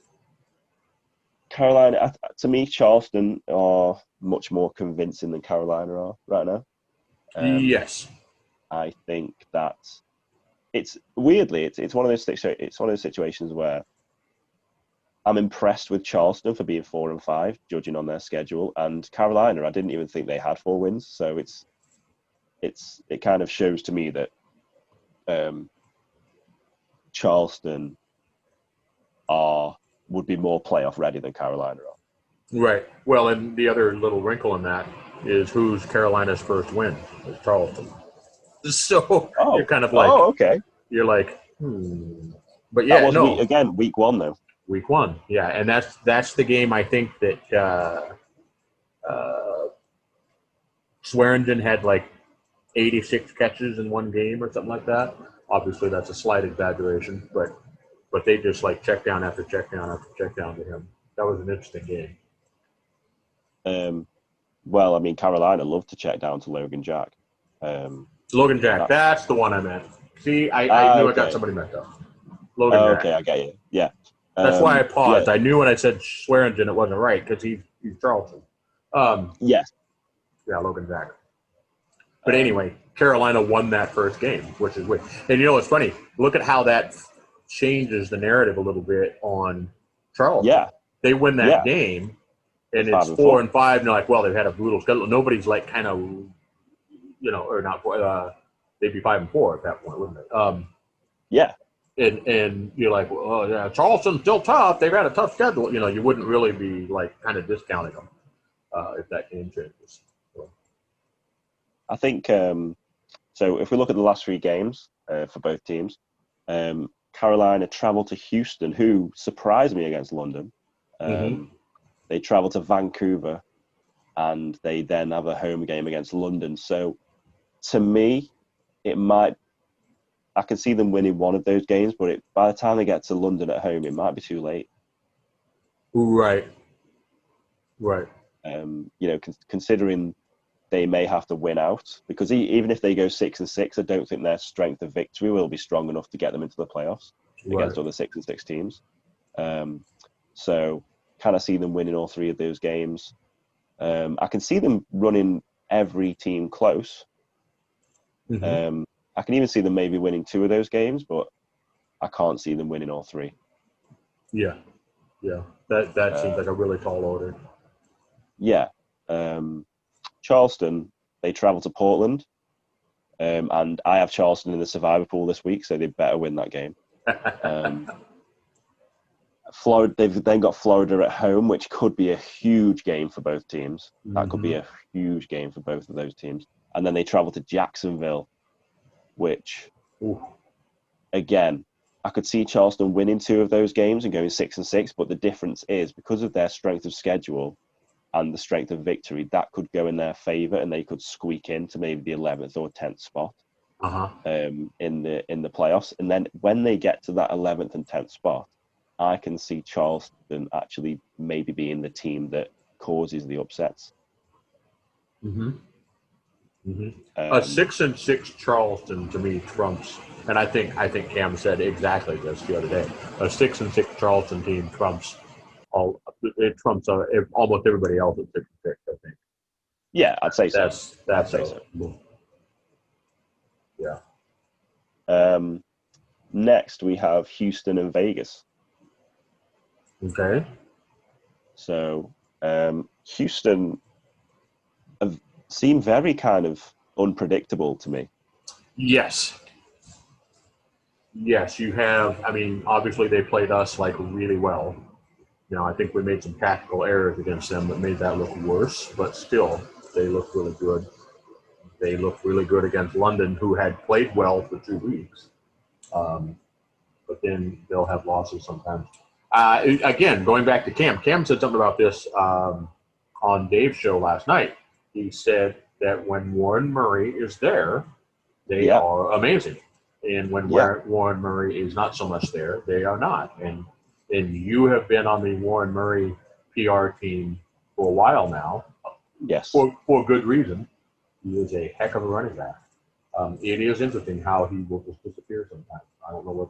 S3: Carolina, to me, Charleston are much more convincing than Carolina are right now.
S2: Yes.
S3: I think that it's weirdly it's one of those situations where I'm impressed with Charleston for being 4-5, judging on their schedule, and Carolina, I didn't even think they had 4 wins. So it kind of shows to me that Charleston would be more playoff ready than Carolina are.
S2: Right. Well, and the other little wrinkle in that is who's Carolina's first win? It's Charleston. So you're kind of like,
S3: okay.
S2: You're like, But yeah,
S3: that was week 1 though.
S2: Week 1, yeah, and that's the game I think that Swearingen had like 86 catches in one game or something like that. Obviously, that's a slight exaggeration, but they just like check down after check down after check down to him. That was an interesting game.
S3: Well, I mean, Carolina loved to check down to Logan Jack.
S2: Logan Jack, that's the one I meant. See, I knew I got somebody messed up. Logan Jack.
S3: Okay, I get you. Yeah.
S2: That's why I paused. Yeah. I knew when I said Swearingen it wasn't right because he's Charleston.
S3: Yes.
S2: Yeah, Logan Jack. But anyway, Carolina won that first game, which is weird. And you know what's funny? Look at how that changes the narrative a little bit on Charleston.
S3: Yeah.
S2: They win that game, and it's 4-5, and they're like, well, they've had a brutal schedule. Nobody's like kind of, or not. They'd be 5-4 at that point, wouldn't they?
S3: Yeah.
S2: And you're like, well, oh, yeah, Charleston's still tough. They've had a tough schedule. You wouldn't really be like kind of discounting them if that game changes. So.
S3: I think so. If we look at the last 3 games for both teams, Carolina traveled to Houston, who surprised me against London. They travel to Vancouver, and they then have a home game against London. So, to me, I can see them winning one of those games, but by the time they get to London at home, it might be too late.
S2: Right.
S3: Considering they may have to win out, because even if they go 6-6, I don't think their strength of victory will be strong enough to get them into the playoffs against other 6-6 teams. So, kind of see them winning all 3 of those games. I can see them running every team close. I can even see them maybe winning 2 of those games, but I can't see them winning all 3.
S2: Yeah. That seems like a really tall order.
S3: Yeah. Charleston, they travel to Portland, and I have Charleston in the survivor pool this week, so they better win that game. Florida, they've then got Florida at home, which could be a huge game for both teams. That could be a huge game for both of those teams. And then they travel to Jacksonville, which, again, I could see Charleston winning 2 of those games and going 6-6, but the difference is because of their strength of schedule and the strength of victory, that could go in their favor, and they could squeak into maybe the 11th or 10th spot in the playoffs. And then when they get to that 11th and 10th spot, I can see Charleston actually maybe being the team that causes the upsets.
S2: A 6-6 Charleston to me trumps, and I think Cam said exactly this the other day. A 6-6 Charleston team trumps almost everybody else at 6-6. I think.
S3: Yeah, I'd say so.
S2: That's so.
S3: Yeah. Next, we have Houston and Vegas.
S2: Okay.
S3: So, Houston seem very kind of unpredictable to me.
S2: Yes, you have. I mean, obviously they played us like really well. I think we made some tactical errors against them that made that look worse, but still, they look really good. They look really good against London, who had played well for 2 weeks. But then they'll have losses sometimes. Again, going back to Cam said something about this on Dave's show last night. He said that when Warren Murray is there, they are amazing. And when Warren Murray is not so much there, they are not. And you have been on the Warren Murray PR team for a while now,
S3: Yes.
S2: For good reason. He is a heck of a running back. It is interesting how he will just disappear sometimes. I don't know what.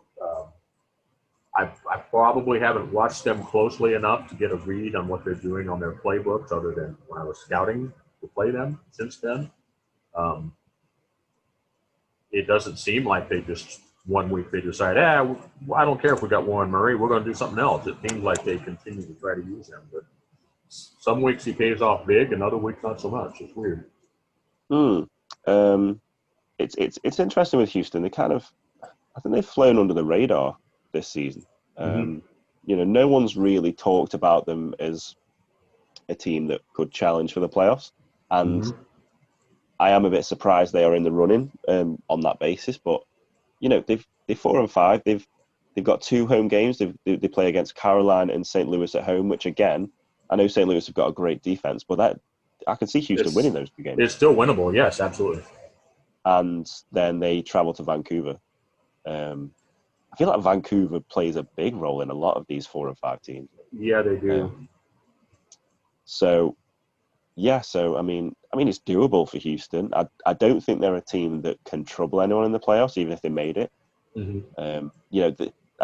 S2: I probably haven't watched them closely enough to get a read on what they're doing on their playbooks, other than when I was scouting to play them. Since then, it doesn't seem like they just 1 week they decide, I don't care if we got Warren Murray, we're going to do something else. It seems like they continue to try to use him, but some weeks he pays off big, and other weeks not so much. It's weird.
S3: It's interesting with Houston. I think they've flown under the radar this season. No one's really talked about them as a team that could challenge for the playoffs, and I am a bit surprised they are in the running on that basis. But they're 4-5. They've got 2 home games. They play against Carolina and St. Louis at home, which again, I know St. Louis have got a great defense, but that I can see Houston winning those 2 games.
S2: It's still winnable, yes, absolutely.
S3: And then they travel to Vancouver. I feel like Vancouver plays a big role in a lot of these 4 and 5 teams.
S2: Yeah, they do.
S3: So I mean, it's doable for Houston. I don't think they're a team that can trouble anyone in the playoffs, even if they made it. I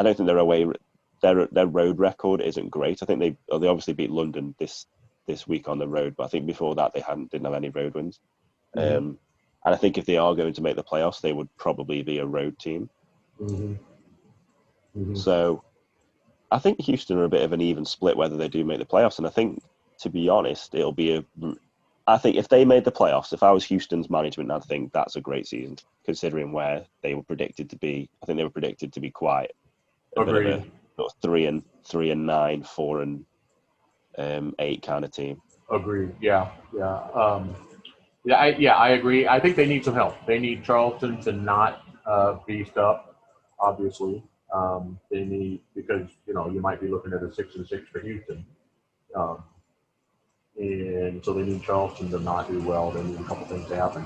S3: don't think their road record isn't great. I think they obviously beat London this week on the road, but I think before that they didn't have any road wins. And I think if they are going to make the playoffs, they would probably be a road team. So I think Houston are a bit of an even split whether they do make the playoffs. And I think, to be honest, I think if they made the playoffs, if I was Houston's management, I'd think that's a great season, considering where they were predicted to be. I think they were predicted to be quite a bit of a sort of 3-9, 4-8 kind of team.
S2: Agreed. Yeah. I agree. I think they need some help. They need Charleston to not beast up, obviously. They need, because you might be looking at a 6-6 for Houston, and so they need Charleston to not do well. They need a couple things to happen.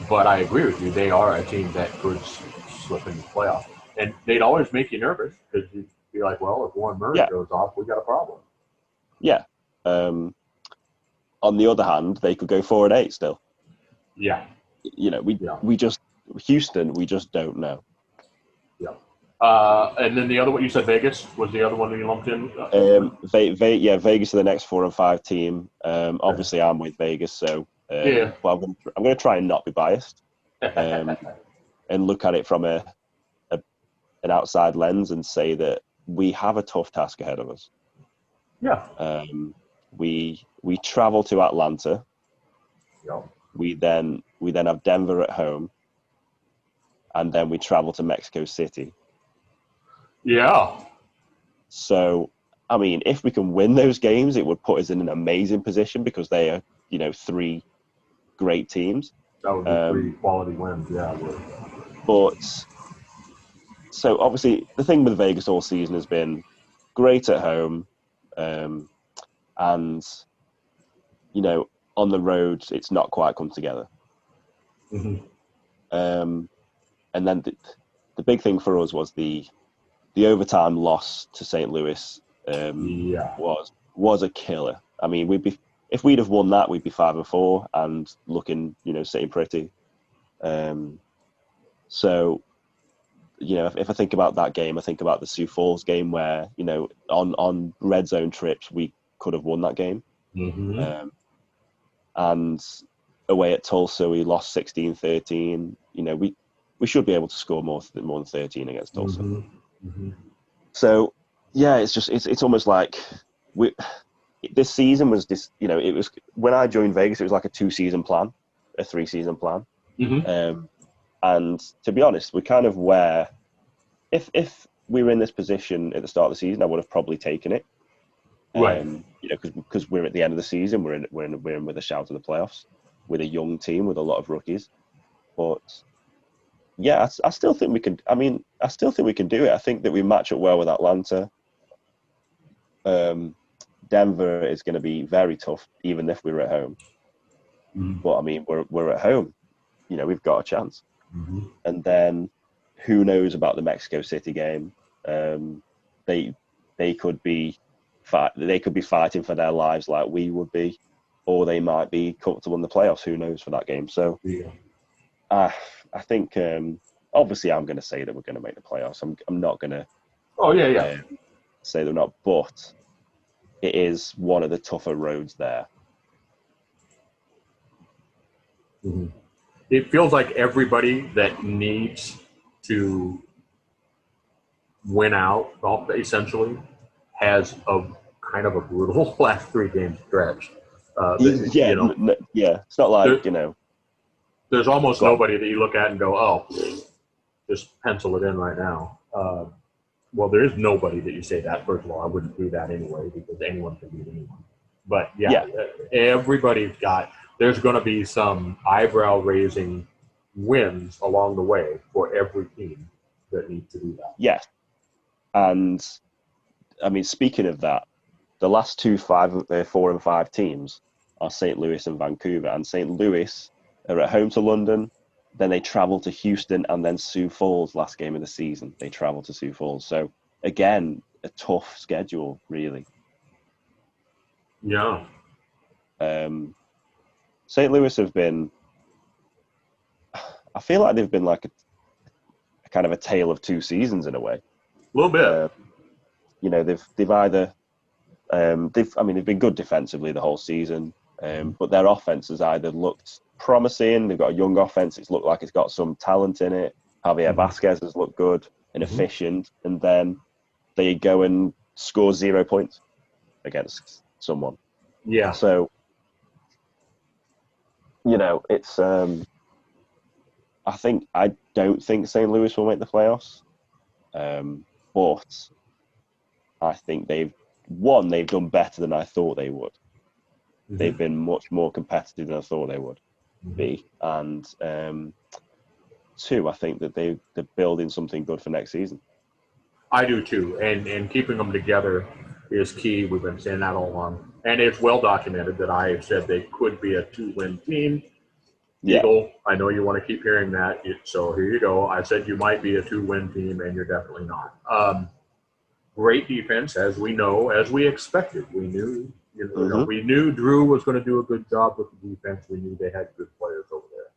S2: But I agree with you. They are a team that could slip in the playoff, and they'd always make you nervous because you'd be like, well, if Warren Murray goes off, we got a problem. Yeah.
S3: On the other hand, they could go 4-8 still.
S2: Yeah.
S3: Houston, we just don't know.
S2: Yeah. And then the other one, you said Vegas was the other one that you lumped in?
S3: Vegas are the next 4 and 5 team. Obviously, I'm with Vegas, so well, I'm going to try and not be biased and look at it from an outside lens and say that we have a tough task ahead of us.
S2: Yeah.
S3: We travel to Atlanta.
S2: Yeah.
S3: We then have Denver at home, and then we travel to Mexico City.
S2: Yeah.
S3: So, I mean, if we can win those games, it would put us in an amazing position because they are, 3 great teams.
S2: That would be 3 quality wins, yeah.
S3: But, so obviously, the thing with Vegas all season has been great at home, and, on the road, it's not quite come together. And then the big thing for us was the overtime loss to St. Louis was a killer. I mean, if we'd have won that, we'd be 5-4 and looking, sitting pretty. So, if I think about that game, I think about the Sioux Falls game where, on red zone trips, we could have won that game. And away at Tulsa, we lost 16-13. We should be able to score more than 13 against Tulsa. So, yeah, it's almost like this season was this. It was when I joined Vegas, it was like a 2-season plan, a 3-season plan. And to be honest, we're kind of where if we were in this position at the start of the season, I would have probably taken it.
S2: Right.
S3: Because we're at the end of the season, we're in with a shout to the playoffs with a young team with a lot of rookies. But yeah, I still think we can. I mean, I still think we can do it. I think that we match up well with Atlanta. Denver is going to be very tough, even if we're at home. But I mean, we're at home. We've got a chance. And then, who knows about the Mexico City game? They could be fighting for their lives like we would be. or they might be comfortable in the playoffs. Who knows for that game? So
S2: Yeah.
S3: I think obviously I'm going to say that we're going to make the playoffs. I'm not going to
S2: Oh, yeah.
S3: say they're not, but it is one of the tougher roads there.
S2: Mm-hmm. It feels like everybody that needs to win out, essentially, has a kind of a brutal last 3-game stretch.
S3: Yeah,
S2: You know,
S3: yeah. It's not like,
S2: there's almost
S3: go on.
S2: nobody that you look at and go, oh, just pencil it in right now. Well, there is nobody that you say that. First of all, I wouldn't do that anyway because anyone can beat anyone. But yeah. Everybody's got, there's going to be some eyebrow-raising wins along the way for every team that needs to do that.
S3: Yes. And, I mean, speaking of that, the last 4 and 5 teams are St. Louis and Vancouver. And St. Louis are at home to London. Then they travel to Houston and then Sioux Falls last game of the season. They travel to Sioux Falls. So, again, a tough schedule, really.
S2: Yeah.
S3: St. Louis have been, I feel like they've been like a kind of a tale of 2 seasons in a way.
S2: A little bit.
S3: They've either, they've been good defensively the whole season, but their offense has either looked promising. They've got a young offense. It's looked like it's got some talent in it. Javier Vasquez has looked good and efficient, and then they go and score 0 points against someone.
S2: Yeah.
S3: So, it's. I don't think St. Louis will make the playoffs, but I think they've done better than I thought they would. They've been much more competitive than I thought they would be, and 2, I think that they're building something good for next season.
S2: I do too, and keeping them together is key. We've been saying that all along, and it's well documented that I have said they could be a 2-win team.
S3: Yeah.
S2: Eagle, I know you want to keep hearing that, so here you go. I said you might be a 2-win team, and you're definitely not. Great defense, as we know, as we expected. We knew, we knew Drew was going to do a good job with the defense. We knew they had good players over there.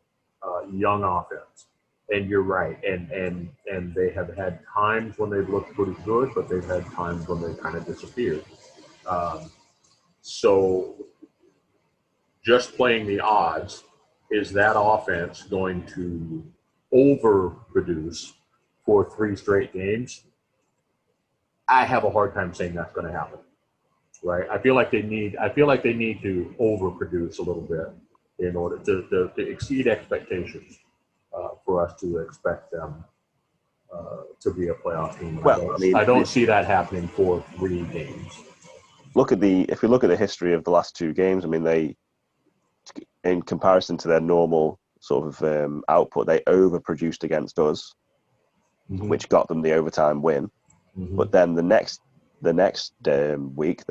S2: Young offense. And you're right. And they have had times when they've looked pretty good, but they've had times when they kind of disappeared. So just playing the odds, is that offense going to overproduce for 3 straight games? I have a hard time saying that's going to happen. Right? I feel like they need to overproduce a little bit in order to exceed expectations. For us to expect them to be a playoff team.
S3: Well,
S2: I don't see that happening for 3 games.
S3: If we look at the history of the last 2 games, I mean, they, in comparison to their normal sort of output, they overproduced against us, which got them the overtime win. But then the next week,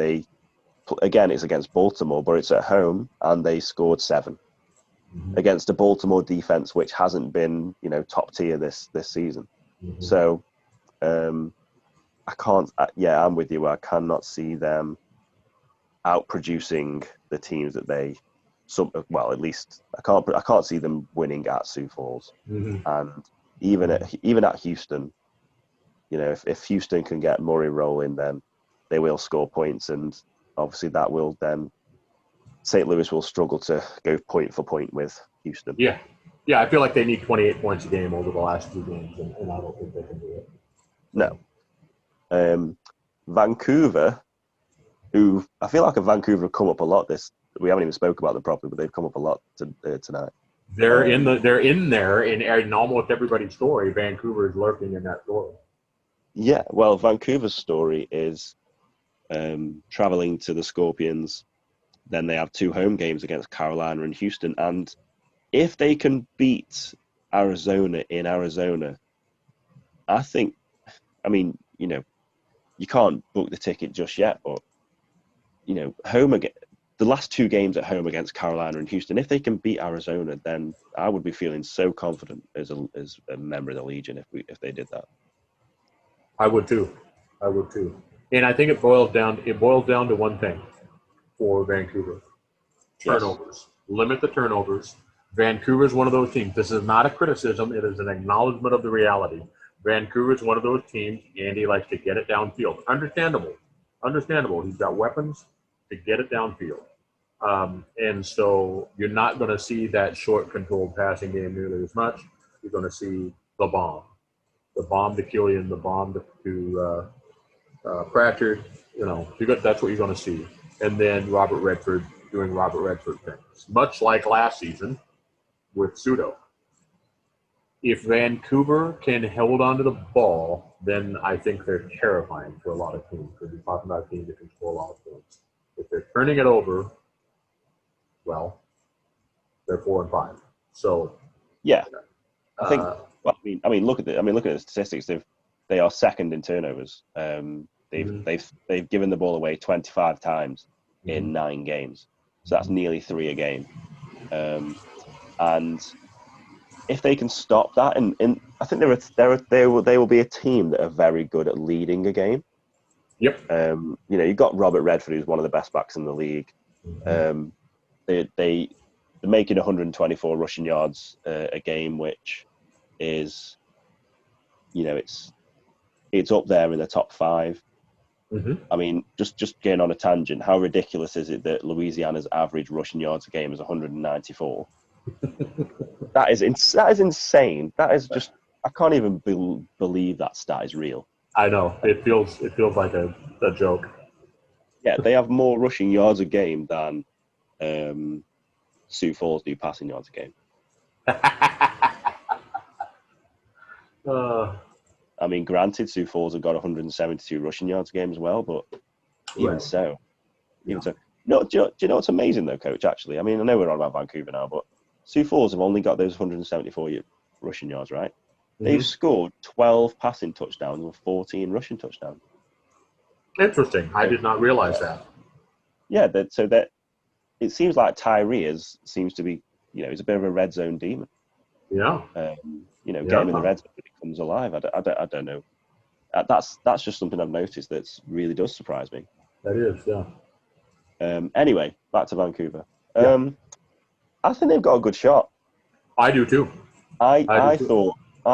S3: again, it's against Baltimore, but it's at home, and they scored 7. Against a Baltimore defense which hasn't been, top tier this season. So, I can't. I'm with you. I cannot see them outproducing the teams that they. At least I can't see them winning at Sioux Falls, and even at Houston. If Houston can get Murray rolling, then they will score points, and obviously that will then. St. Louis will struggle to go point for point with Houston.
S2: Yeah. I feel like they need 28 points a game over the last 2 games, and I don't think they can do it.
S3: No. Vancouver, who I feel like Vancouver have come up a lot. We haven't even spoke about them properly, but they've come up a lot tonight.
S2: They're in there in almost everybody's story. Vancouver is lurking in that story.
S3: Yeah, well, Vancouver's story is traveling to the Scorpions. Then they have 2 home games against Carolina and Houston. And if they can beat Arizona in Arizona, I think, you can't book the ticket just yet, but, home again, the last 2 games at home against Carolina and Houston, if they can beat Arizona, then I would be feeling so confident as a member of the Legion if they did that.
S2: I would too. And I think it boils down to one thing for Vancouver. Turnovers. Limit the turnovers. Vancouver is one of those teams. This is not a criticism. It is an acknowledgement of the reality. Vancouver is one of those teams. Andy likes to get it downfield. Understandable. He's got weapons to get it downfield. And so you're not going to see that short, controlled passing game nearly as much. You're going to see the bomb to Killian, the bomb to Pratchard. That's what you're going to see. And then Robert Redford doing Robert Redford things, much like last season with Sudo. If Vancouver can hold on to the ball, then I think they're terrifying for a lot of teams, because you're talking about a team that can score a lot of points. If they're turning it over, well, they're 4-5. So
S3: yeah, I think. Look at the statistics. They are second in turnovers. They've given the ball away 25 times in 9 games. So that's nearly 3 a game. And if they can stop that, and I think they will be a team that are very good at leading a game.
S2: Yep.
S3: You've got Robert Redford, who's one of the best backs in the league. They're making 124 rushing yards a game, which is, it's up there in the top 5. I mean, just getting on a tangent, how ridiculous is it that Louisiana's average rushing yards a game is 194? That is insane. That is just, I can't even believe that stat is real.
S2: I know. It feels like a joke.
S3: Yeah, they have more rushing yards a game than Sioux Falls do passing yards a game. I mean, granted, Sioux Falls have got 172 rushing yards a game as well, but even so. No, do you know what's amazing though, Coach? Actually, I mean, I know we're on about Vancouver now, but Sioux Falls have only got those 174 rushing yards, right? They've scored 12 passing touchdowns and 14 rushing touchdowns.
S2: Interesting. I did not realize that.
S3: Yeah, so it seems like Tyree seems to be, he's a bit of a red zone demon.
S2: Yeah.
S3: Get him in the red zone when he comes alive. I don't know. That's just something I've noticed that really does surprise me.
S2: That is, yeah.
S3: Anyway, back to Vancouver. I think they've got a good shot.
S2: I do too.
S3: I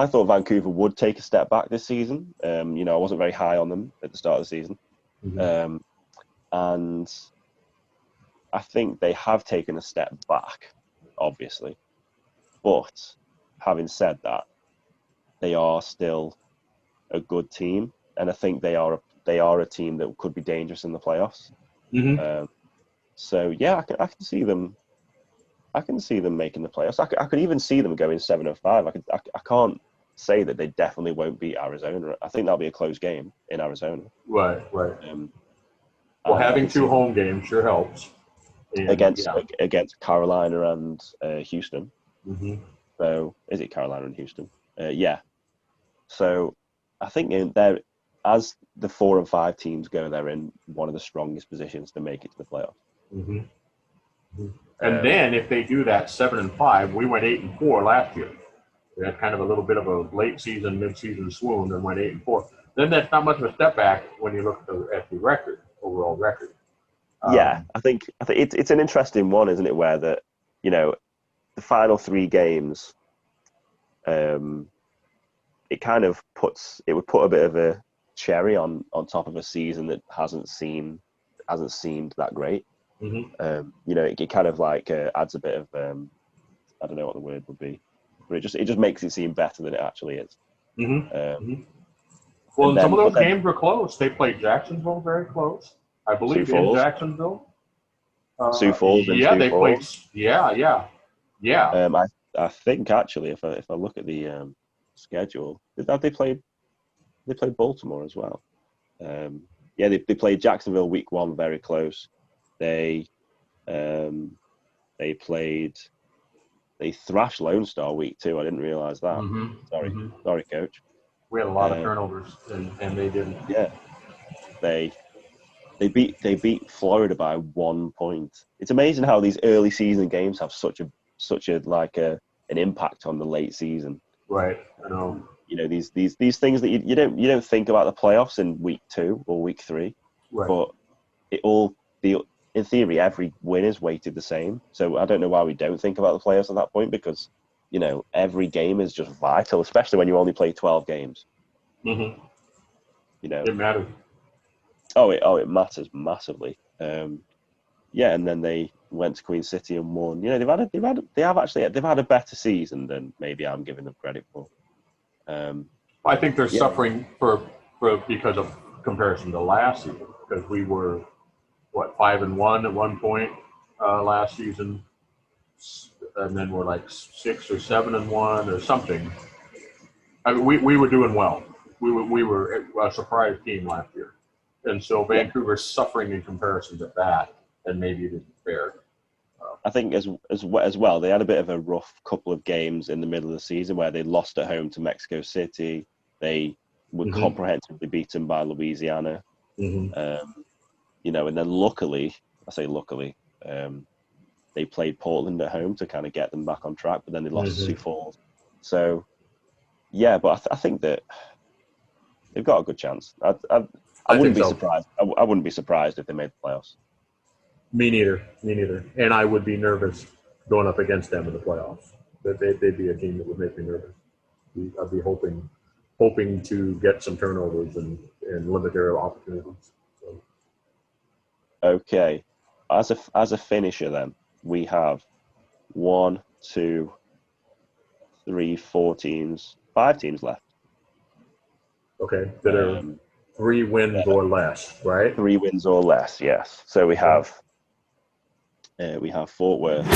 S3: thought Vancouver would take a step back this season. I wasn't very high on them at the start of the season. And I think they have taken a step back, obviously. But having said that, they are still a good team, and I think they are a team that could be dangerous in the playoffs. So yeah, I can see them. I can see them making the playoffs. I could even see them going 7-5. I can't say that they definitely won't beat Arizona. I think that'll be a close game in Arizona.
S2: Right. Well, having 2 home games sure helps. And,
S3: against Carolina and Houston. So is it Carolina and Houston? Yeah. So I think they're, as the 4 and 5 teams go, they're in one of the strongest positions to make it to the playoffs.
S2: And then if they do that 7-5, we went 8-4 last year. We had kind of a little bit of a late season, mid-season swoon, and went 8-4. Then that's not much of a step back when you look at the record, overall record.
S3: I think it's an interesting one, isn't it? Where the final 3 games, it kind of would put a bit of a cherry on top of a season that hasn't seemed that great. It kind of like adds a bit of I don't know what the word would be, but it just makes it seem better than it actually is.
S2: Well, some of those games were close. They played Jacksonville very close, I believe, in Jacksonville.
S3: Sioux Falls.
S2: They played. Yeah.
S3: I think actually, if I look at the schedule, they played Baltimore as well. They played Jacksonville week 1 very close. They thrashed Lone Star week 2. I didn't realize that. Sorry, Coach.
S2: We had a lot of turnovers, and they didn't.
S3: Yeah, they beat Florida by 1 point. It's amazing how these early season games have such a an impact on the late season.
S2: Right. I know.
S3: These things that you don't think about the playoffs in week 2 or week 3,
S2: right.
S3: but in theory, every win is weighted the same. So I don't know why we don't think about the playoffs at that point, because, you know, every game is just vital, especially when you only play 12 games.
S2: Mm-hmm.
S3: You know,
S2: It matters.
S3: It matters massively. Yeah, and then they went to Queen City and won. You know, they've had a better season than maybe I'm giving them credit for.
S2: I think they're
S3: Yeah.
S2: suffering because of comparison to last season, because we were 5-1 at one point last season, and then we're like 6 or 7-1 or something. I mean, we were doing well. We were a surprise team last year, and so Vancouver's suffering in comparison to that, and maybe it isn't fair.
S3: I think as well, they had a bit of a rough couple of games in the middle of the season where they lost at home to Mexico City. They were comprehensively beaten by Louisiana.
S2: Mm-hmm.
S3: You know, and then luckily, they played Portland at home to kind of get them back on track, but then they lost to Sioux Falls. So, yeah, but I think that they've got a good chance. I wouldn't be surprised. I wouldn't be surprised if they made the playoffs. Me neither.
S2: And I would be nervous going up against them in the playoffs. They'd be a team that would make me nervous. I'd be hoping to get some turnovers and limit their opportunities. So.
S3: Okay, as a finisher, then we have 1, 2, 3, 4 teams, 5 teams left.
S2: Okay, that are 3 wins or less, right?
S3: 3 wins or less, yes. So we have Fort Worth.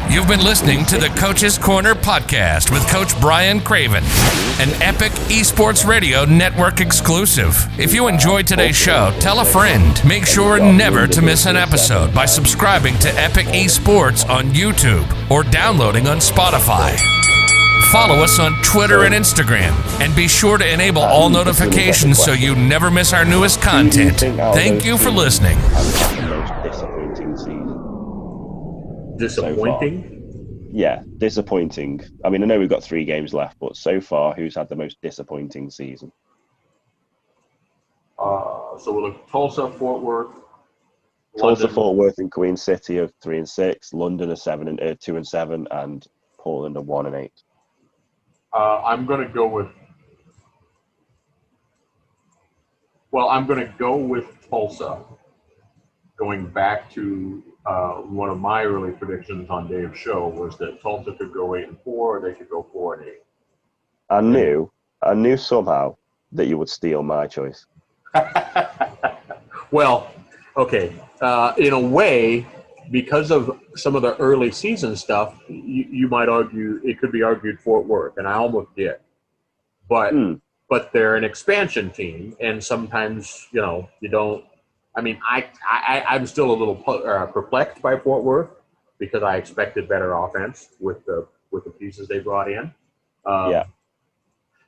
S1: You've been listening to the Coach's Corner podcast with Coach Brian Craven, an epic Esports Radio Network exclusive. If you enjoyed today's show, tell a friend. Make sure never to miss an episode by subscribing to Epic Esports on YouTube or downloading on Spotify. Follow us on Twitter and Instagram, and be sure to enable all notifications so you never miss our newest content. Thank you for listening.
S3: Disappointing season.
S2: Disappointing?
S3: Yeah, disappointing. I mean, I know we've got 3 games left, but so far, who's had the most disappointing season?
S2: So we'll look Tulsa, Fort Worth,
S3: Tulsa,
S2: London.
S3: Fort Worth, and Queen City are 3-6. London are 2-7, and Portland are 1-8.
S2: I'm going to go with. Well, I'm going to go with Tulsa. Going back to one of my early predictions on Dave's show was that Tulsa could go 8-4, or they could go 4-8.
S3: I knew somehow that you would steal my choice.
S2: Well, okay. In a way, because of some of the early season stuff, you might argue it could be argued Fort Worth, and I almost did. But they're an expansion team, and sometimes you don't. I mean, I'm still a little perplexed by Fort Worth because I expected better offense with the pieces they brought in.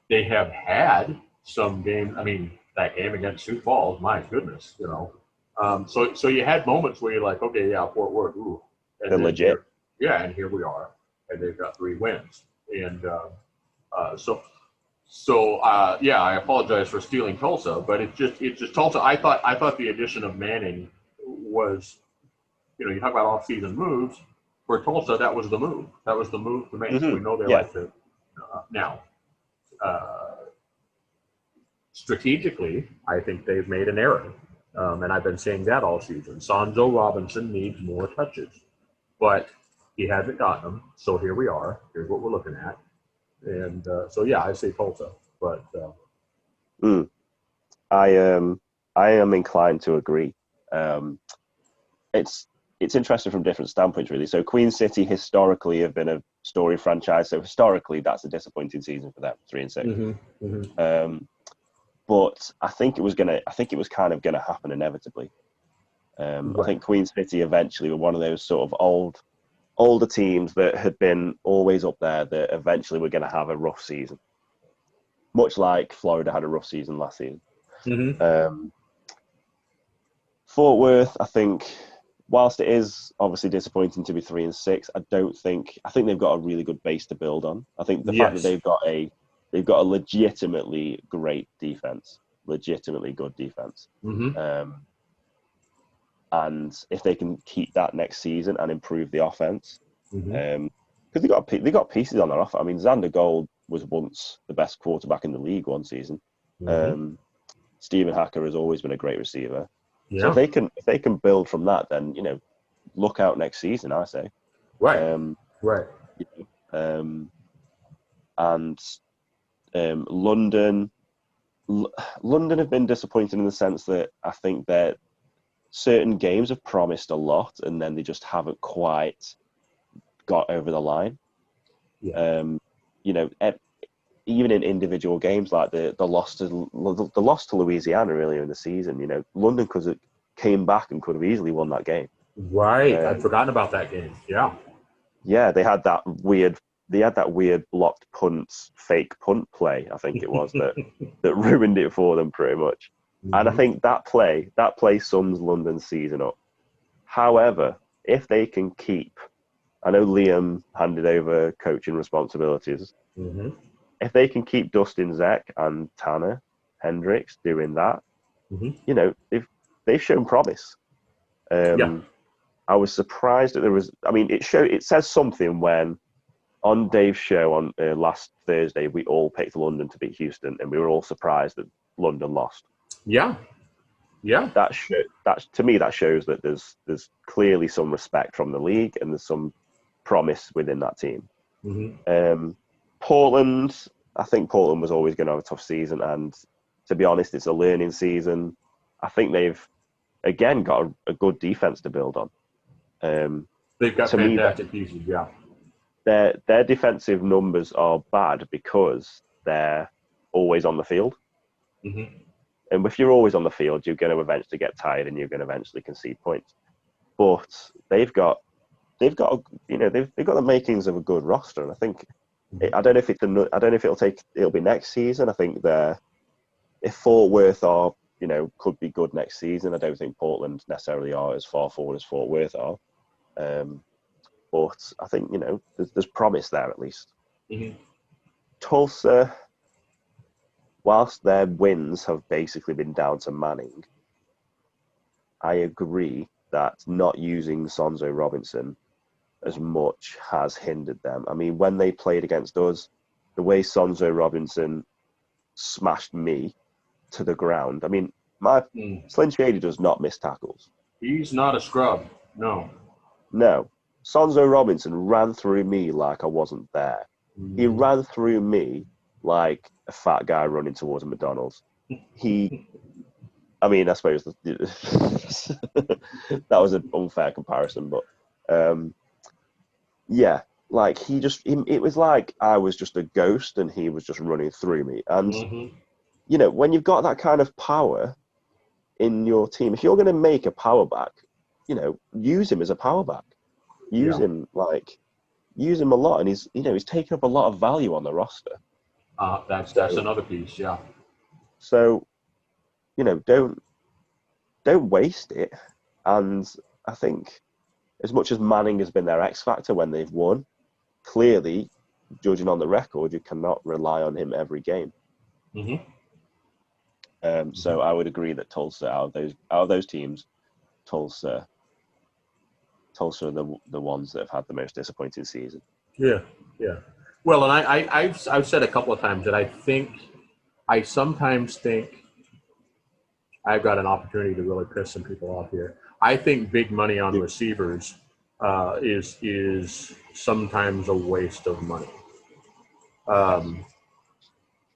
S2: They have had some games. I mean, that game against Sioux Falls, my goodness, So you had moments where you're like, okay, yeah, Fort Worth, ooh, and
S3: they're legit.
S2: And here we are, and they've got 3 wins, and I apologize for stealing Tulsa, but it's just Tulsa. I thought the addition of Manning was, you talk about off-season moves. For Tulsa, that was the move. That was the move to make. Mm-hmm. We know they like to now. Strategically, I think they've made an error. And I've been saying that all season. Sonzo Robinson needs more touches, but he hasn't gotten them. So here we are. Here's what we're looking at. And I say Tulsa. But
S3: I am inclined to agree. It's interesting from different standpoints, really. So Queen City historically have been a story franchise. So historically, that's a disappointing season for them, 3-6.
S2: Mm-hmm. Mm-hmm.
S3: But I think it was kind of gonna happen inevitably. Right. I think Queen City eventually were one of those sort of older teams that had been always up there that eventually were gonna have a rough season. Much like Florida had a rough season last season. Mm-hmm. Fort Worth, I think, whilst it is obviously disappointing to be 3-6, I think they've got a really good base to build on. I think the fact that they've got a legitimately great defense legitimately good defense.
S2: Mm-hmm.
S3: And if they can keep that next season and improve the offense,
S2: Mm-hmm.
S3: because they got pieces on their offer. I mean, Xander Gold was once the best quarterback in the league one season.
S2: Mm-hmm.
S3: Stephen Hacker has always been a great receiver. So
S2: Yeah.
S3: if they can build from that, then look out next season, I say.
S2: Right.
S3: Um,
S2: Right.
S3: And London have been disappointed in the sense that I think that certain games have promised a lot and then they just haven't quite got over the line.
S2: Yeah.
S3: Even in individual games like the loss to Louisiana earlier in the season, London came back and could have easily won that game.
S2: Right. I'd forgotten about that game. Yeah.
S3: Yeah, they had that weird blocked fake punt play, I think it was, that ruined it for them pretty much. And I
S2: Mm-hmm.
S3: think that play sums London's season up. However, if they can keep, I know Liam handed over coaching responsibilities.
S2: Mm-hmm.
S3: If they can keep Dustin Zeck and Tanner Hendricks doing that,
S2: Mm-hmm.
S3: they've shown promise.
S2: Yeah.
S3: I was surprised that there was. I mean, it says something when on Dave's show on last Thursday we all picked London to beat Houston, and we were all surprised that London lost.
S2: Yeah. Yeah.
S3: That to me that shows that there's clearly some respect from the league and there's some promise within that team.
S2: Mm-hmm.
S3: Portland, I think Portland was always going to have a tough season, and to be honest, it's a learning season. I think they've again got a good defense to build on.
S2: They've got
S3: To me,
S2: fantastic pieces. Yeah.
S3: their defensive numbers are bad because they're always on the field.
S2: Mm-hmm.
S3: And if you're always on the field, you're going to eventually get tired and you're going to eventually concede points. But they've got they've got the makings of a good roster, and I think I don't know if it'll be next season. I think if Fort Worth could be good next season. I don't think Portland necessarily are as far forward as Fort Worth are. But I think there's promise there at least.
S2: Mm-hmm.
S3: Tulsa, whilst their wins have basically been down to Manning, I agree that not using Sonzo Robinson as much has hindered them. I mean, when they played against us, the way Sonzo Robinson smashed me to the ground. I mean, Slinn Shady does not miss tackles.
S2: He's not a scrub. No.
S3: No. Sonzo Robinson ran through me like I wasn't there. He
S2: Mm-hmm.
S3: ran through me like a fat guy running towards a McDonald's. I suppose that was an unfair comparison, but yeah, like it was like I was just a ghost and he was just running through me. And, when you've got that kind of power in your team, if you're going to make a power back, use him as a power back. Use him a lot. And he's taken up a lot of value on the roster.
S2: That's another piece. Yeah.
S3: So, don't waste it. And I think as much as Manning has been their X factor when they've won, clearly, judging on the record, you cannot rely on him every game.
S2: Mm-hmm.
S3: So I would agree that Tulsa, out of those teams, Tulsa are the ones that have had the most disappointing season.
S2: Yeah, yeah. Well, and I've said a couple of times that I sometimes think I've got an opportunity to really piss some people off here. I think big money on receivers is sometimes a waste of money.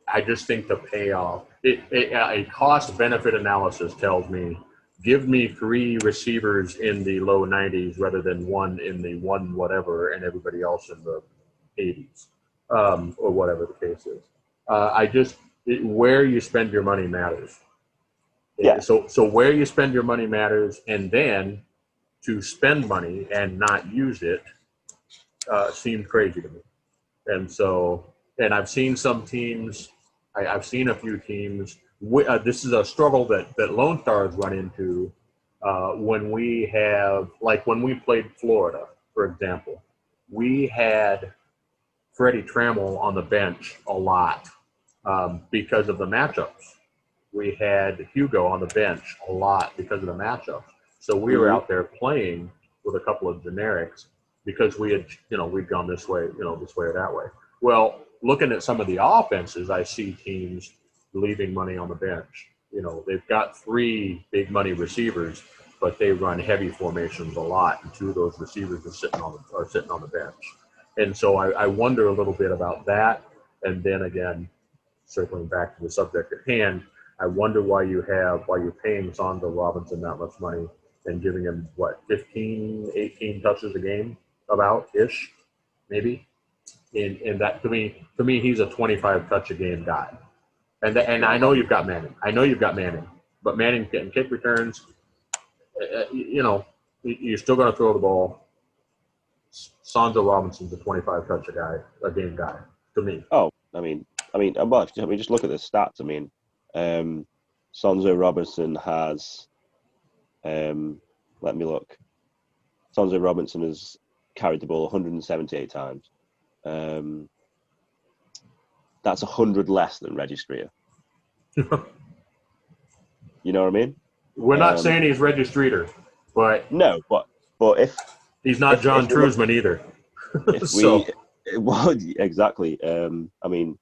S2: I just think the payoff, a cost-benefit analysis tells me, give me 3 receivers in the low 90s rather than 1 in the 1 whatever and everybody else in the 80s, or whatever the case is. Where you spend your money matters.
S3: Yeah.
S2: So where you spend your money matters, and then to spend money and not use it seems crazy to me. And I've seen some teams, I've seen a few teams. This is a struggle that Lone Stars run into when we played Florida, for example. We had Freddie Trammell on the bench a lot because of the matchups. we had Hugo on the bench a lot because of the matchup. So we were out there playing with a couple of generics because we had, we'd gone this way, this way or that way. Well, looking at some of the offenses, I see teams leaving money on the bench. They've got 3 big money receivers, but they run heavy formations a lot, and 2 of those receivers are sitting on the bench. And so I wonder a little bit about that. And then again, circling back to the subject at hand, I wonder why you're paying Sandro Robinson that much money and giving him 15, 18 touches a game, about-ish, maybe. And that to me, he's a 25 touch a game guy. And I know you've got Manning. But Manning getting kick returns. You're still going to throw the ball. Sandro Robinson's a 25 touch a game guy to me.
S3: Oh, I mean, just look at the stats. Sandro Robinson has. Let me look. Sandro Robinson has carried the ball 178 times. That's 100 less than Reggie Streeter. You know what I mean?
S2: We're not saying he's Reggie Streeter, but
S3: no, but if
S2: he's not John Truzman either.
S3: Exactly. Let me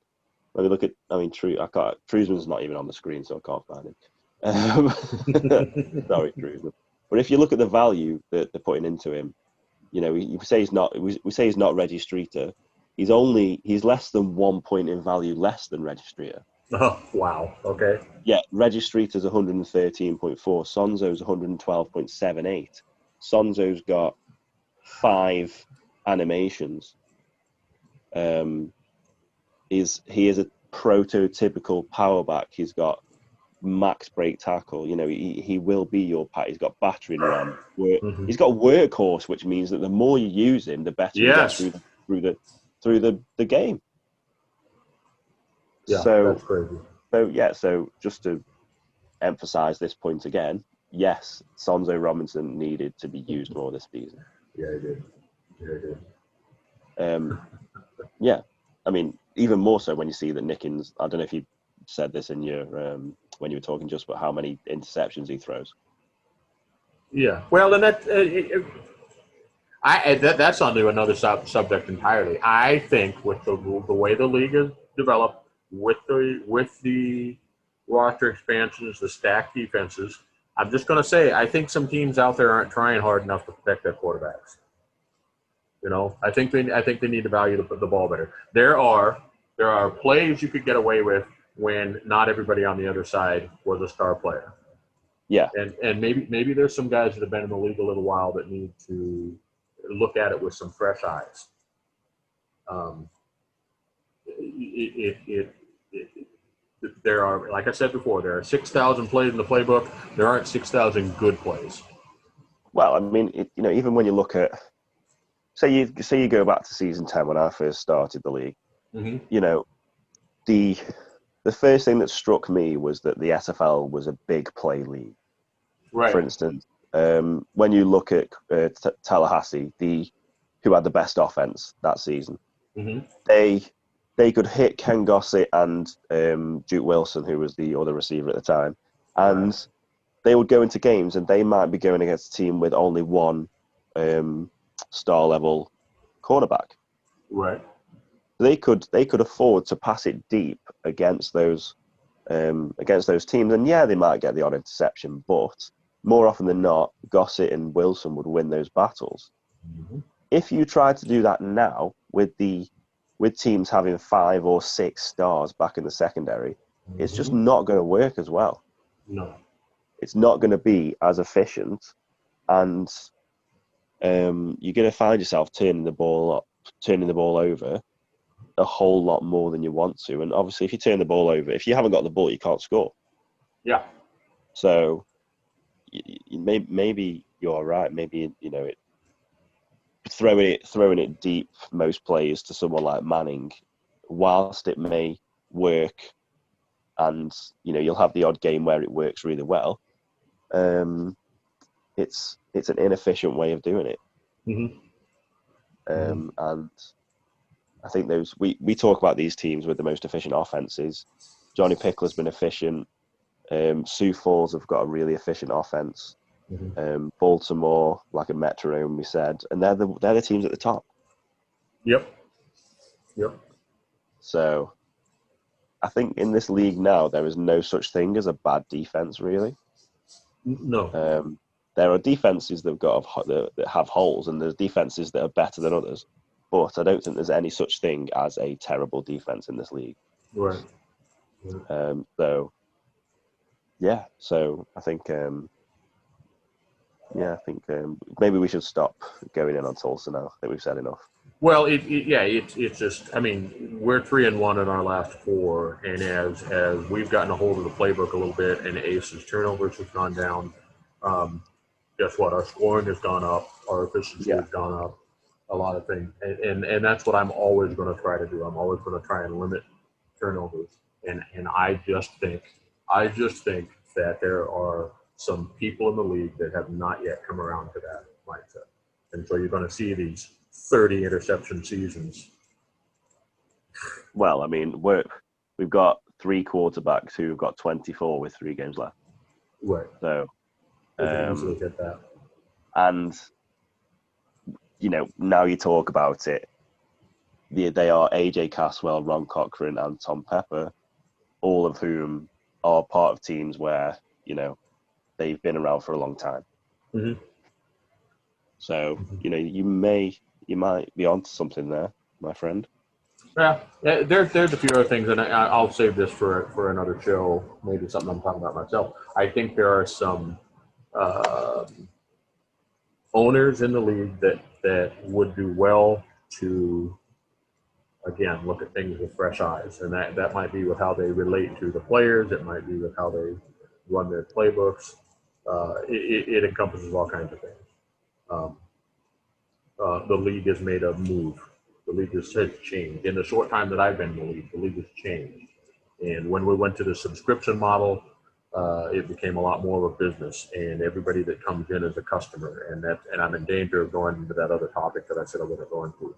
S3: look at. Truzman's not even on the screen, so I can't find him. Sorry, Truzman. But if you look at the value that they're putting into him, we say he's not Reggie Streeter. He's less than 1 point in value less than Reggie Streeter.
S2: Oh, wow. Okay.
S3: Yeah, Reggie Streeter's 113.4. Sonzo's 112.78. Sonzo's got 5 animations. He is a prototypical power back. He's got max break tackle. He will be your pat. He's got battering ram. He's got workhorse, which means that the more you use him, the better you get through the game.
S2: Yeah, that's crazy.
S3: So just to emphasize this point again, yes, Sandro Robinson needed to be used more this season.
S2: Yeah, he did.
S3: Even more so when you see that Nickens. I don't know if you said this in your when you were talking just about how many interceptions he throws.
S2: Yeah, well, and that's onto another subject entirely. I think with the way the league is developed, with the roster expansions, the stacked defenses, I'm just going to say I think some teams out there aren't trying hard enough to protect their quarterbacks. I think they need to value the ball better. There are plays you could get away with when not everybody on the other side was a star player.
S3: Yeah,
S2: and maybe there's some guys that have been in the league a little while that need to look at it with some fresh eyes. There are, like I said before, there are 6,000 plays in the playbook. There aren't 6,000 good plays.
S3: Well, even when you look at, say you go back to season 10 when I first started the league, the first thing that struck me was that the SFL was a big play league.
S2: Right.
S3: For instance, when you look at Tallahassee, who had the best offense that season, they could hit Ken Gossett and Duke Wilson, who was the other receiver at the time, and they would go into games and they might be going against a team with only one star level quarterback.
S2: Right.
S3: They could afford to pass it deep against those teams, and they might get the odd interception, but more often than not, Gossett and Wilson would win those battles. If you try to do that now with teams having 5 or 6 stars back in the secondary, it's just not going to work as well.
S2: No,
S3: it's not going to be as efficient, and you're going to find yourself turning the ball over a whole lot more than you want to. And obviously, if you turn the ball over, if you haven't got the ball, you can't score.
S2: Yeah.
S3: So maybe you're right. Maybe throwing it deep most plays to someone like Manning, whilst it may work, and you'll have the odd game where it works really well. It's an inefficient way of doing it. And I think we talk about these teams with the most efficient offenses. Johnny Pickler's been efficient. Sioux Falls have got a really efficient offense.
S2: Mm-hmm.
S3: Baltimore, like a metronome, we said, and they're the teams at the top.
S2: Yep.
S3: So I think in this league now, there is no such thing as a bad defense, really.
S2: No.
S3: There are defenses that have holes, and there's defenses that are better than others. But I don't think there's any such thing as a terrible defense in this league.
S2: Right.
S3: So I think, maybe we should stop going in on Tulsa now. I think we've said enough.
S2: Well, it's just. I mean, we're 3-1 in our last 4, and as we've gotten a hold of the playbook a little bit, and Ace's turnovers have gone down. Guess what? Our scoring has gone up. Our efficiency has gone up. A lot of things, and that's what I'm always going to try to do. I'm always going to try and limit turnovers, and I just think that there are some people in the league that have not yet come around to that mindset, and so you're going to see these 30 interception seasons.
S3: Well, I mean, we've got 3 quarterbacks who've got 24 with 3 games left.
S2: Right.
S3: So,
S2: easily hit that.
S3: And now you talk about it. They are AJ Caswell, Ron Cochran, and Tom Pepper, all of whom are part of teams where they've been around for a long time.
S2: Mm-hmm.
S3: So you might be onto something there, my friend.
S2: Yeah, there's a few other things, and I'll save this for another show, maybe something I'm talking about myself. I think there are some owners in the league that would do well to, again, look at things with fresh eyes, and that might be with how they relate to the players. It might be with how they run their playbooks. It encompasses all kinds of things. The league has made a move. The league has changed. In the short time that I've been in the league has changed. And when we went to the subscription model, it became a lot more of a business, and everybody that comes in is a customer. And I'm in danger of going into that other topic that I said I wasn't going to.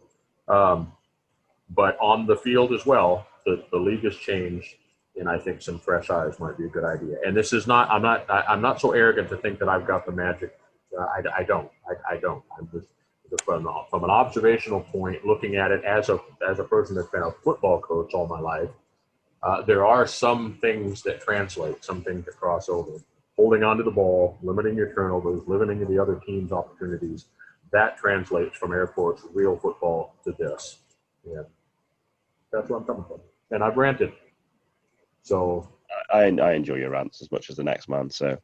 S2: But on the field as well, the league has changed, and I think some fresh eyes might be a good idea. And this is not. I'm not so arrogant to think that I've got the magic. I don't. I'm just from an observational point, looking at it as a person that's been a football coach all my life. There are some things that translate, some things that cross over. Holding onto the ball, limiting your turnovers, limiting the other team's opportunities, that translates from Airport's real football to this. Yeah, that's where I'm coming from. And I've ranted. So
S3: I enjoy your rants as much as the next man. So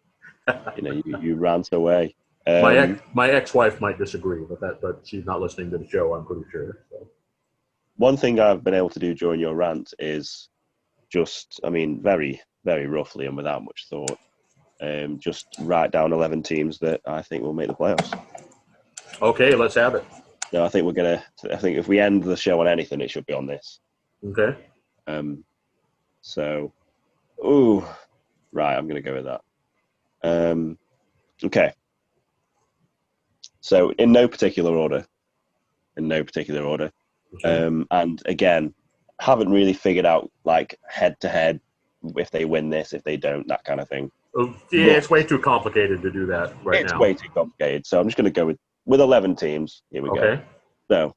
S3: you rant away.
S2: My ex-wife might disagree with that, but she's not listening to the show, I'm pretty sure. So.
S3: One thing I've been able to do during your rant is just, very, very roughly and without much thought, just write down 11 teams that I think will make the playoffs.
S2: Okay, let's have it.
S3: No, I think if we end the show on anything, it should be on this.
S2: Okay.
S3: Right, I'm going to go with that. Okay. So in no particular order.
S2: Okay.
S3: And again, haven't really figured out like head to head if they win this, if they don't, that kind of thing.
S2: Yeah, it's way too complicated to do that right now.
S3: It's way too complicated. So I'm just going to go with 11 teams. Here we go. So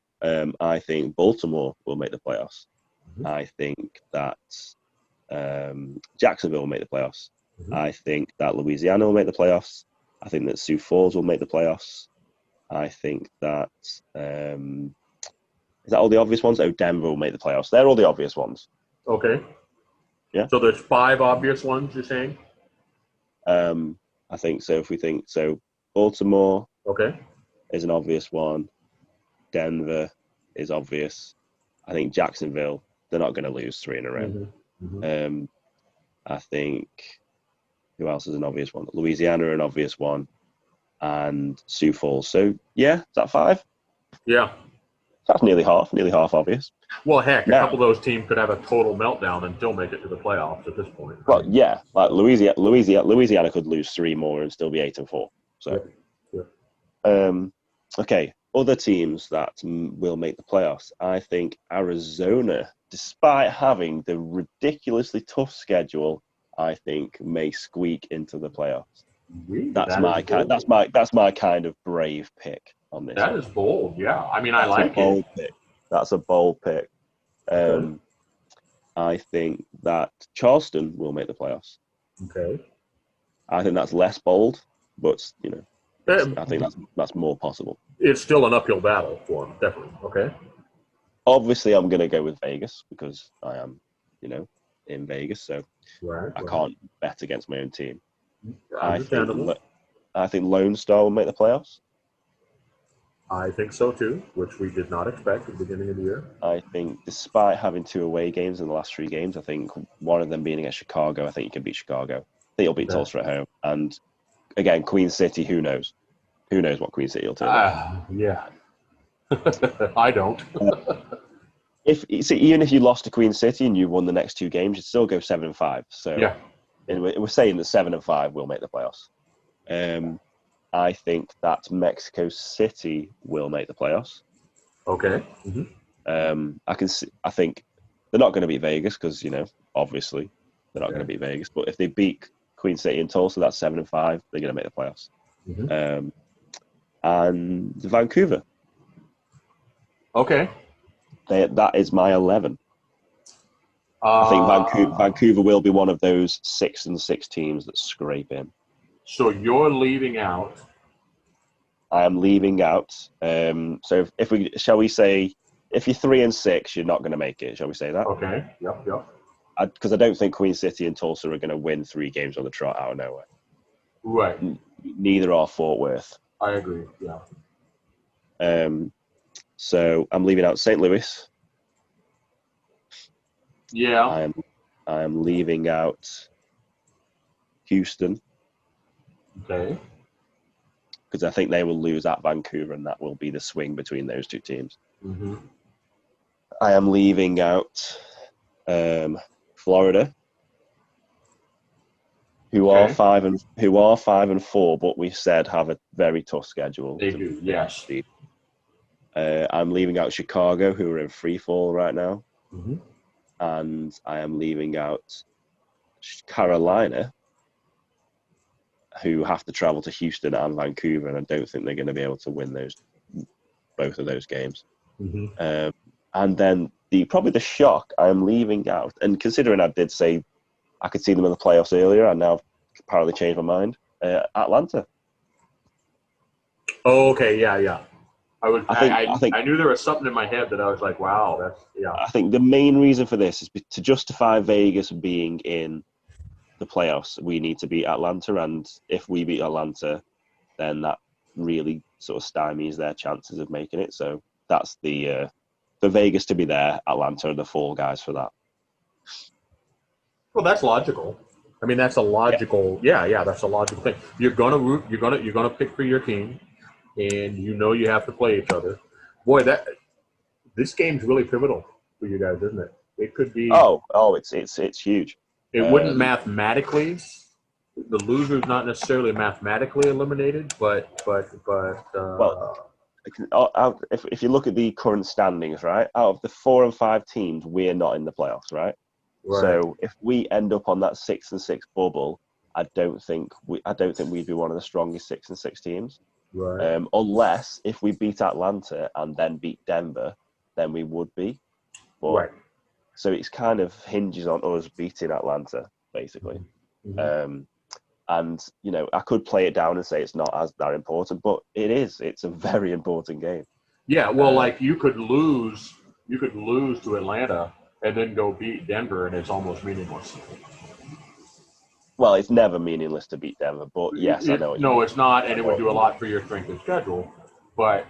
S3: I think Baltimore will make the playoffs. Mm-hmm. I think that Jacksonville will make the playoffs. Mm-hmm. I think that Louisiana will make the playoffs. I think that Sioux Falls will make the playoffs. I think that is that all the obvious ones? Oh, Denver will make the playoffs. They're all the obvious ones.
S2: Okay.
S3: Yeah.
S2: So there's 5 obvious ones, you're saying?
S3: I think so. If we think so, Baltimore.
S2: Okay.
S3: Is an obvious one. Denver is obvious. I think Jacksonville, they're not going to lose 3 in a row. Mm-hmm. Mm-hmm. I think, who else is an obvious one? Louisiana, an obvious one. And Sioux Falls. So, yeah, is that 5?
S2: Yeah.
S3: That's nearly half obvious.
S2: Well, heck, a couple of those teams could have a total meltdown and still make it to the playoffs at this point. Right?
S3: Well, yeah, like Louisiana could lose 3 more and still be 8-4. So, okay, other teams that will make the playoffs. I think Arizona, despite having the ridiculously tough schedule I think may squeak into the playoffs.
S2: Really?
S3: That's my kind of brave pick on this.
S2: That is bold. Yeah, I mean, I
S3: That's
S2: like
S3: a bold
S2: it.
S3: pick. That's a bold pick.
S2: Okay.
S3: I think that Charleston will make the playoffs.
S2: Okay.
S3: I think that's less bold, but
S2: Eh,
S3: I think that's more possible.
S2: It's still an uphill battle for them, definitely. Okay.
S3: Obviously, I'm going to go with Vegas because I am, in Vegas, so I can't bet against my own team.
S2: Understandable.
S3: I think Lone Star will make the playoffs.
S2: I think so too, which we did not expect at the beginning of the year.
S3: I think despite having 2 away games in the last 3 games, I think one of them being against Chicago, I think you can beat Chicago. I think you'll beat Tulsa at home. And again, Queen City, who knows? Who knows what Queen City will turn out?
S2: Yeah. I don't.
S3: Even if you lost to Queen City and you won the next 2 games, you'd still go 7-5. So
S2: yeah.
S3: We're saying that 7-5 will make the playoffs. I think that Mexico City will make the playoffs.
S2: Okay.
S3: I think they're not going to beat Vegas because obviously they're not going to beat Vegas. But if they beat Queen City and Tulsa, that's 7-5. They're going to make the playoffs. And Vancouver.
S2: Okay.
S3: That is my 11. I think Vancouver will be one of those 6-6 teams that scrape in.
S2: So you're leaving out.
S3: I am leaving out. So shall we say, if you're 3-6, you're not going to make it. Shall we say that?
S2: Okay. Yep.
S3: Because I don't think Queen City and Tulsa are going to win 3 games on the trot out of nowhere.
S2: Right.
S3: Neither are Fort Worth.
S2: I agree. Yeah.
S3: So I'm leaving out St. Louis.
S2: Yeah.
S3: I am leaving out Houston.
S2: Okay.
S3: Because I think they will lose at Vancouver, and that will be the swing between those 2 teams. I am leaving out Florida, who are 5-4, but we said have a very tough schedule.
S2: They do. Yes.
S3: I'm leaving out Chicago, who are in free fall right now, and I am leaving out Carolina, who have to travel to Houston and Vancouver, and I don't think they're going to be able to win both of those games. And then probably the shock I am leaving out, and considering I did say I could see them in the playoffs earlier, and now I've apparently changed my mind, Atlanta.
S2: Oh, okay, yeah. I knew there was something in my head that I was like, wow,
S3: I think the main reason for this is to justify Vegas being in the playoffs, we need to beat Atlanta, and if we beat Atlanta, then that really sort of stymies their chances of making it. So that's for Vegas to be there, Atlanta are the fall guys for that.
S2: Well, that's logical. I mean, that's a logical. Yeah, that's a logical thing. You're gonna pick for your team, and you have to play each other. Boy, this game's really pivotal for you guys, isn't it? It could be.
S3: It's huge.
S2: It wouldn't mathematically. The loser's not necessarily mathematically eliminated, but
S3: if you look at the current standings, right, out of the 4 and 5 teams, we're not in the playoffs, right? So if we end up on that 6-6 bubble, I don't think we'd be one of the strongest 6-6 teams.
S2: Right.
S3: Unless if we beat Atlanta and then beat Denver, then we would be. But,
S2: right.
S3: So it's kind of hinges on us beating Atlanta, basically. And, I could play it down and say it's not as that important, but it is. It's a very important game.
S2: Yeah, well, like you could lose to Atlanta and then go beat Denver, and it's almost meaningless.
S3: Well, it's never meaningless to beat Denver, but yes, I know.
S2: No, it's not, and it would do a lot for your strength of schedule, but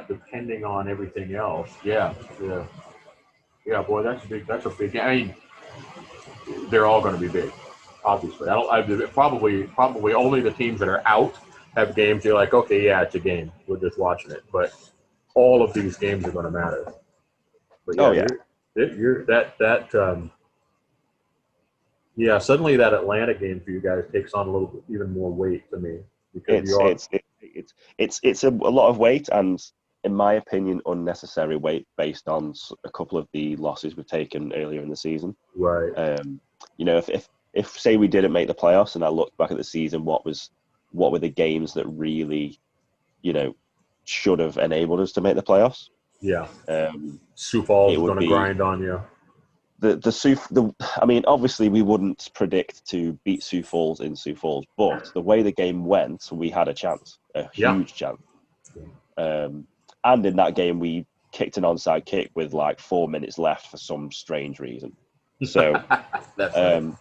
S2: depending on everything else, yeah, boy, that's a big game. I mean, they're all going to be big, obviously. Probably only the teams that are out have games. You're like, okay, yeah, it's a game. We're just watching it, but all of these games are going to matter. But suddenly that Atlanta game for you guys takes on a little bit even more weight to me because
S3: it's a lot of weight, and in my opinion, unnecessary weight based on a couple of the losses we've taken earlier in the season.
S2: Right.
S3: if say we didn't make the playoffs, and I looked back at the season, what were the games that really, should have enabled us to make the playoffs?
S2: Yeah. Sioux
S3: It
S2: Falls is
S3: would
S2: going to
S3: be
S2: grind on you.
S3: I mean, obviously we wouldn't predict to beat Sioux Falls in Sioux Falls, but the way the game went, we had a chance, a huge chance. And in that game, we kicked an onside kick with like 4 minutes left for some strange reason. So,
S2: That's right.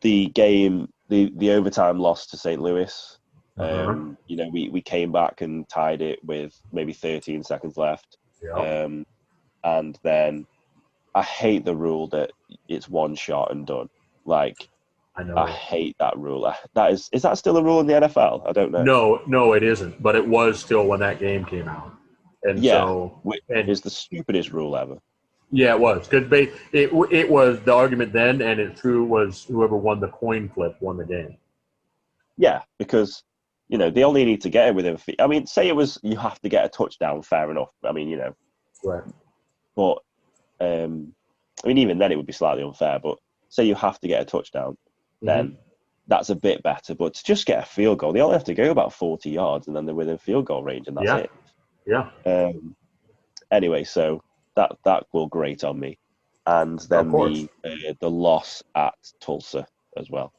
S3: The game, the overtime loss to St. Louis, we came back and tied it with maybe 13 seconds left.
S2: Yeah.
S3: And then I hate the rule that it's one shot and done. Like,
S2: I know.
S3: I hate that rule. Is that still a rule in the NFL? I don't
S2: know. No, it isn't. But it was still when that game came out. And
S3: it's the stupidest rule ever.
S2: Yeah, it was. Because it was the argument then, and it's true, was whoever won the coin flip won the game.
S3: Yeah, because, they only need to get it within. I mean, say it was you have to get a touchdown, fair enough. I mean,
S2: Right.
S3: But, even then it would be slightly unfair. But say you have to get a touchdown, then that's a bit better. But to just get a field goal, they only have to go about 40 yards, and then they're within field goal range, and that's it.
S2: Yeah.
S3: Anyway, so that will grate on me. And then the loss at Tulsa as well.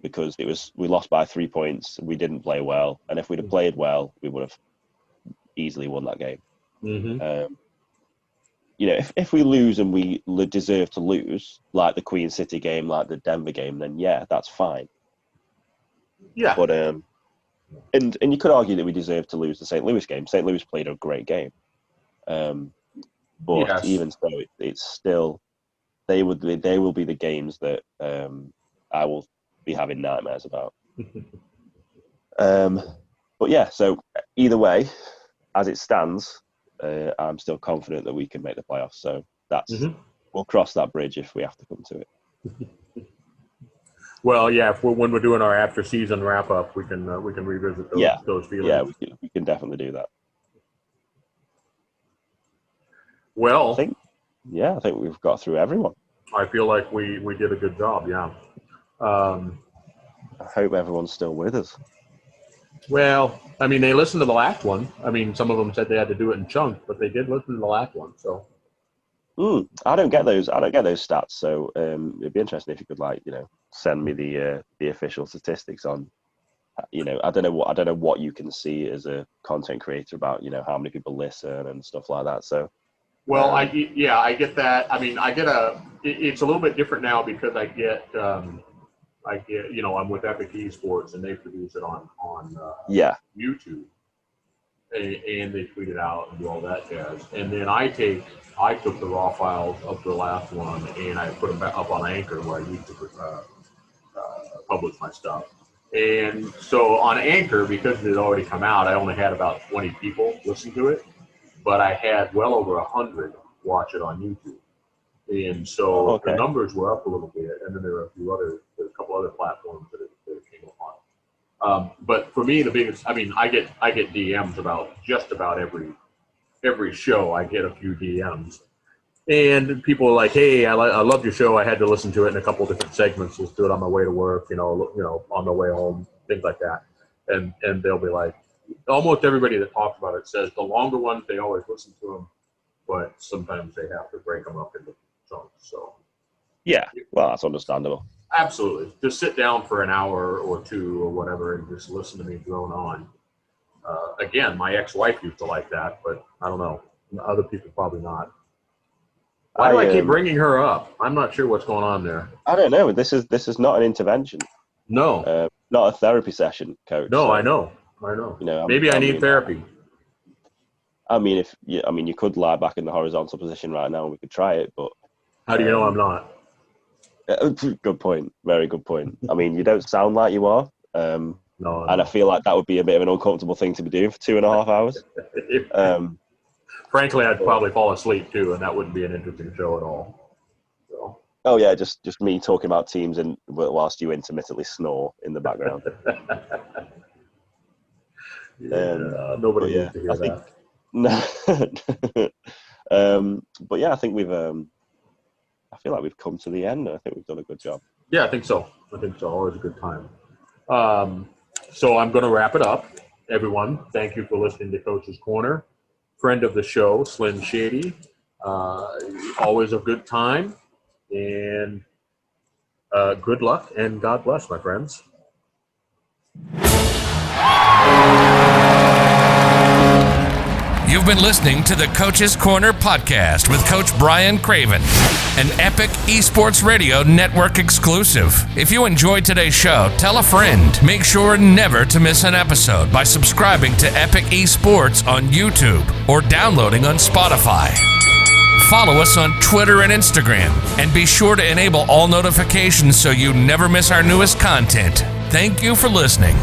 S3: Because we lost by 3 points. We didn't play well. And if we'd have played well, we would have easily won that game. If we lose and we deserve to lose, like the Queen City game, like the Denver game, then yeah, that's fine.
S2: Yeah.
S3: But and you could argue that we deserve to lose the St. Louis game. St. Louis played a great game. But even so, it's still they will be the games that I will be having nightmares about. But yeah, so either way, as it stands, I'm still confident that we can make the playoffs. So we'll cross that bridge if we have to come to it.
S2: Well, yeah, when we're doing our after season wrap up, we can revisit those feelings.
S3: Yeah, we can definitely do that.
S2: Well,
S3: I think we've got through everyone.
S2: I feel like we did a good job. Yeah.
S3: I hope everyone's still with us.
S2: Well, I mean, they listened to the last one. I mean, some of them said they had to do it in chunks, but they did listen to the last one. So. I don't get those stats. So it'd be interesting if you could send me the official statistics on. I don't know what you can see as a content creator about how many people listen and stuff like that. So. Well, I get that. I mean, it's a little bit different now because I get, I'm with Epic Esports and they produce it on YouTube, and they tweet it out and do all that jazz. And then I took the raw files of the last one and I put them back up on Anchor where I used to publish my stuff. And so on Anchor, because it had already come out, I only had about 20 people listen to it. But I had well over 100 watch it on YouTube. And so the numbers were up a little bit. And then there were a couple other platforms that it came on. But for me, the biggest, I mean, I get DMs about just about every show. I get a few DMs. And people are like, hey, I love your show. I had to listen to it in a couple of different segments. Let's do it on my way to work, on my way home, things like that. And they'll be like, almost everybody that talks about it says the longer ones, they always listen to them, but sometimes they have to break them up into chunks. So,
S3: yeah, well, that's understandable.
S2: Absolutely. Just sit down for an hour or two or whatever and just listen to me drone on. Again, my ex-wife used to like that, but I don't know. Other people probably not. Why do I keep bringing her up? I'm not sure what's going on there.
S3: I don't know. This is not an intervention.
S2: No.
S3: Not a therapy session, Coach.
S2: No, so. I know. Maybe I need therapy.
S3: You could lie back in the horizontal position right now and we could try it, but
S2: how do you know I'm not?
S3: Good point. Very good point. I mean, you don't sound like you are.
S2: No.
S3: And I feel like that would be a bit of an uncomfortable thing to be doing for 2.5 hours.
S2: Frankly, I'd probably fall asleep too, and that wouldn't be an interesting show at all. So.
S3: Oh yeah, just me talking about teams and whilst you intermittently snore in the background.
S2: Nobody needs to hear that.
S3: No. But yeah, I think we've I feel like we've come to the end, and I think we've done a good job.
S2: Yeah, I think so. Always a good time. So I'm going to wrap it up. Everyone, thank you for listening to Coach's Corner. Friend of the show, Slinn Shady. Always a good time. And good luck and God bless, my friends.
S1: You've been listening to the Coach's Corner podcast with Coach Brian Craven, an Epic Esports Radio Network exclusive. If you enjoyed today's show, tell a friend. Make sure never to miss an episode by subscribing to Epic Esports on YouTube or downloading on Spotify. Follow us on Twitter and Instagram, and be sure to enable all notifications so you never miss our newest content. Thank you for listening.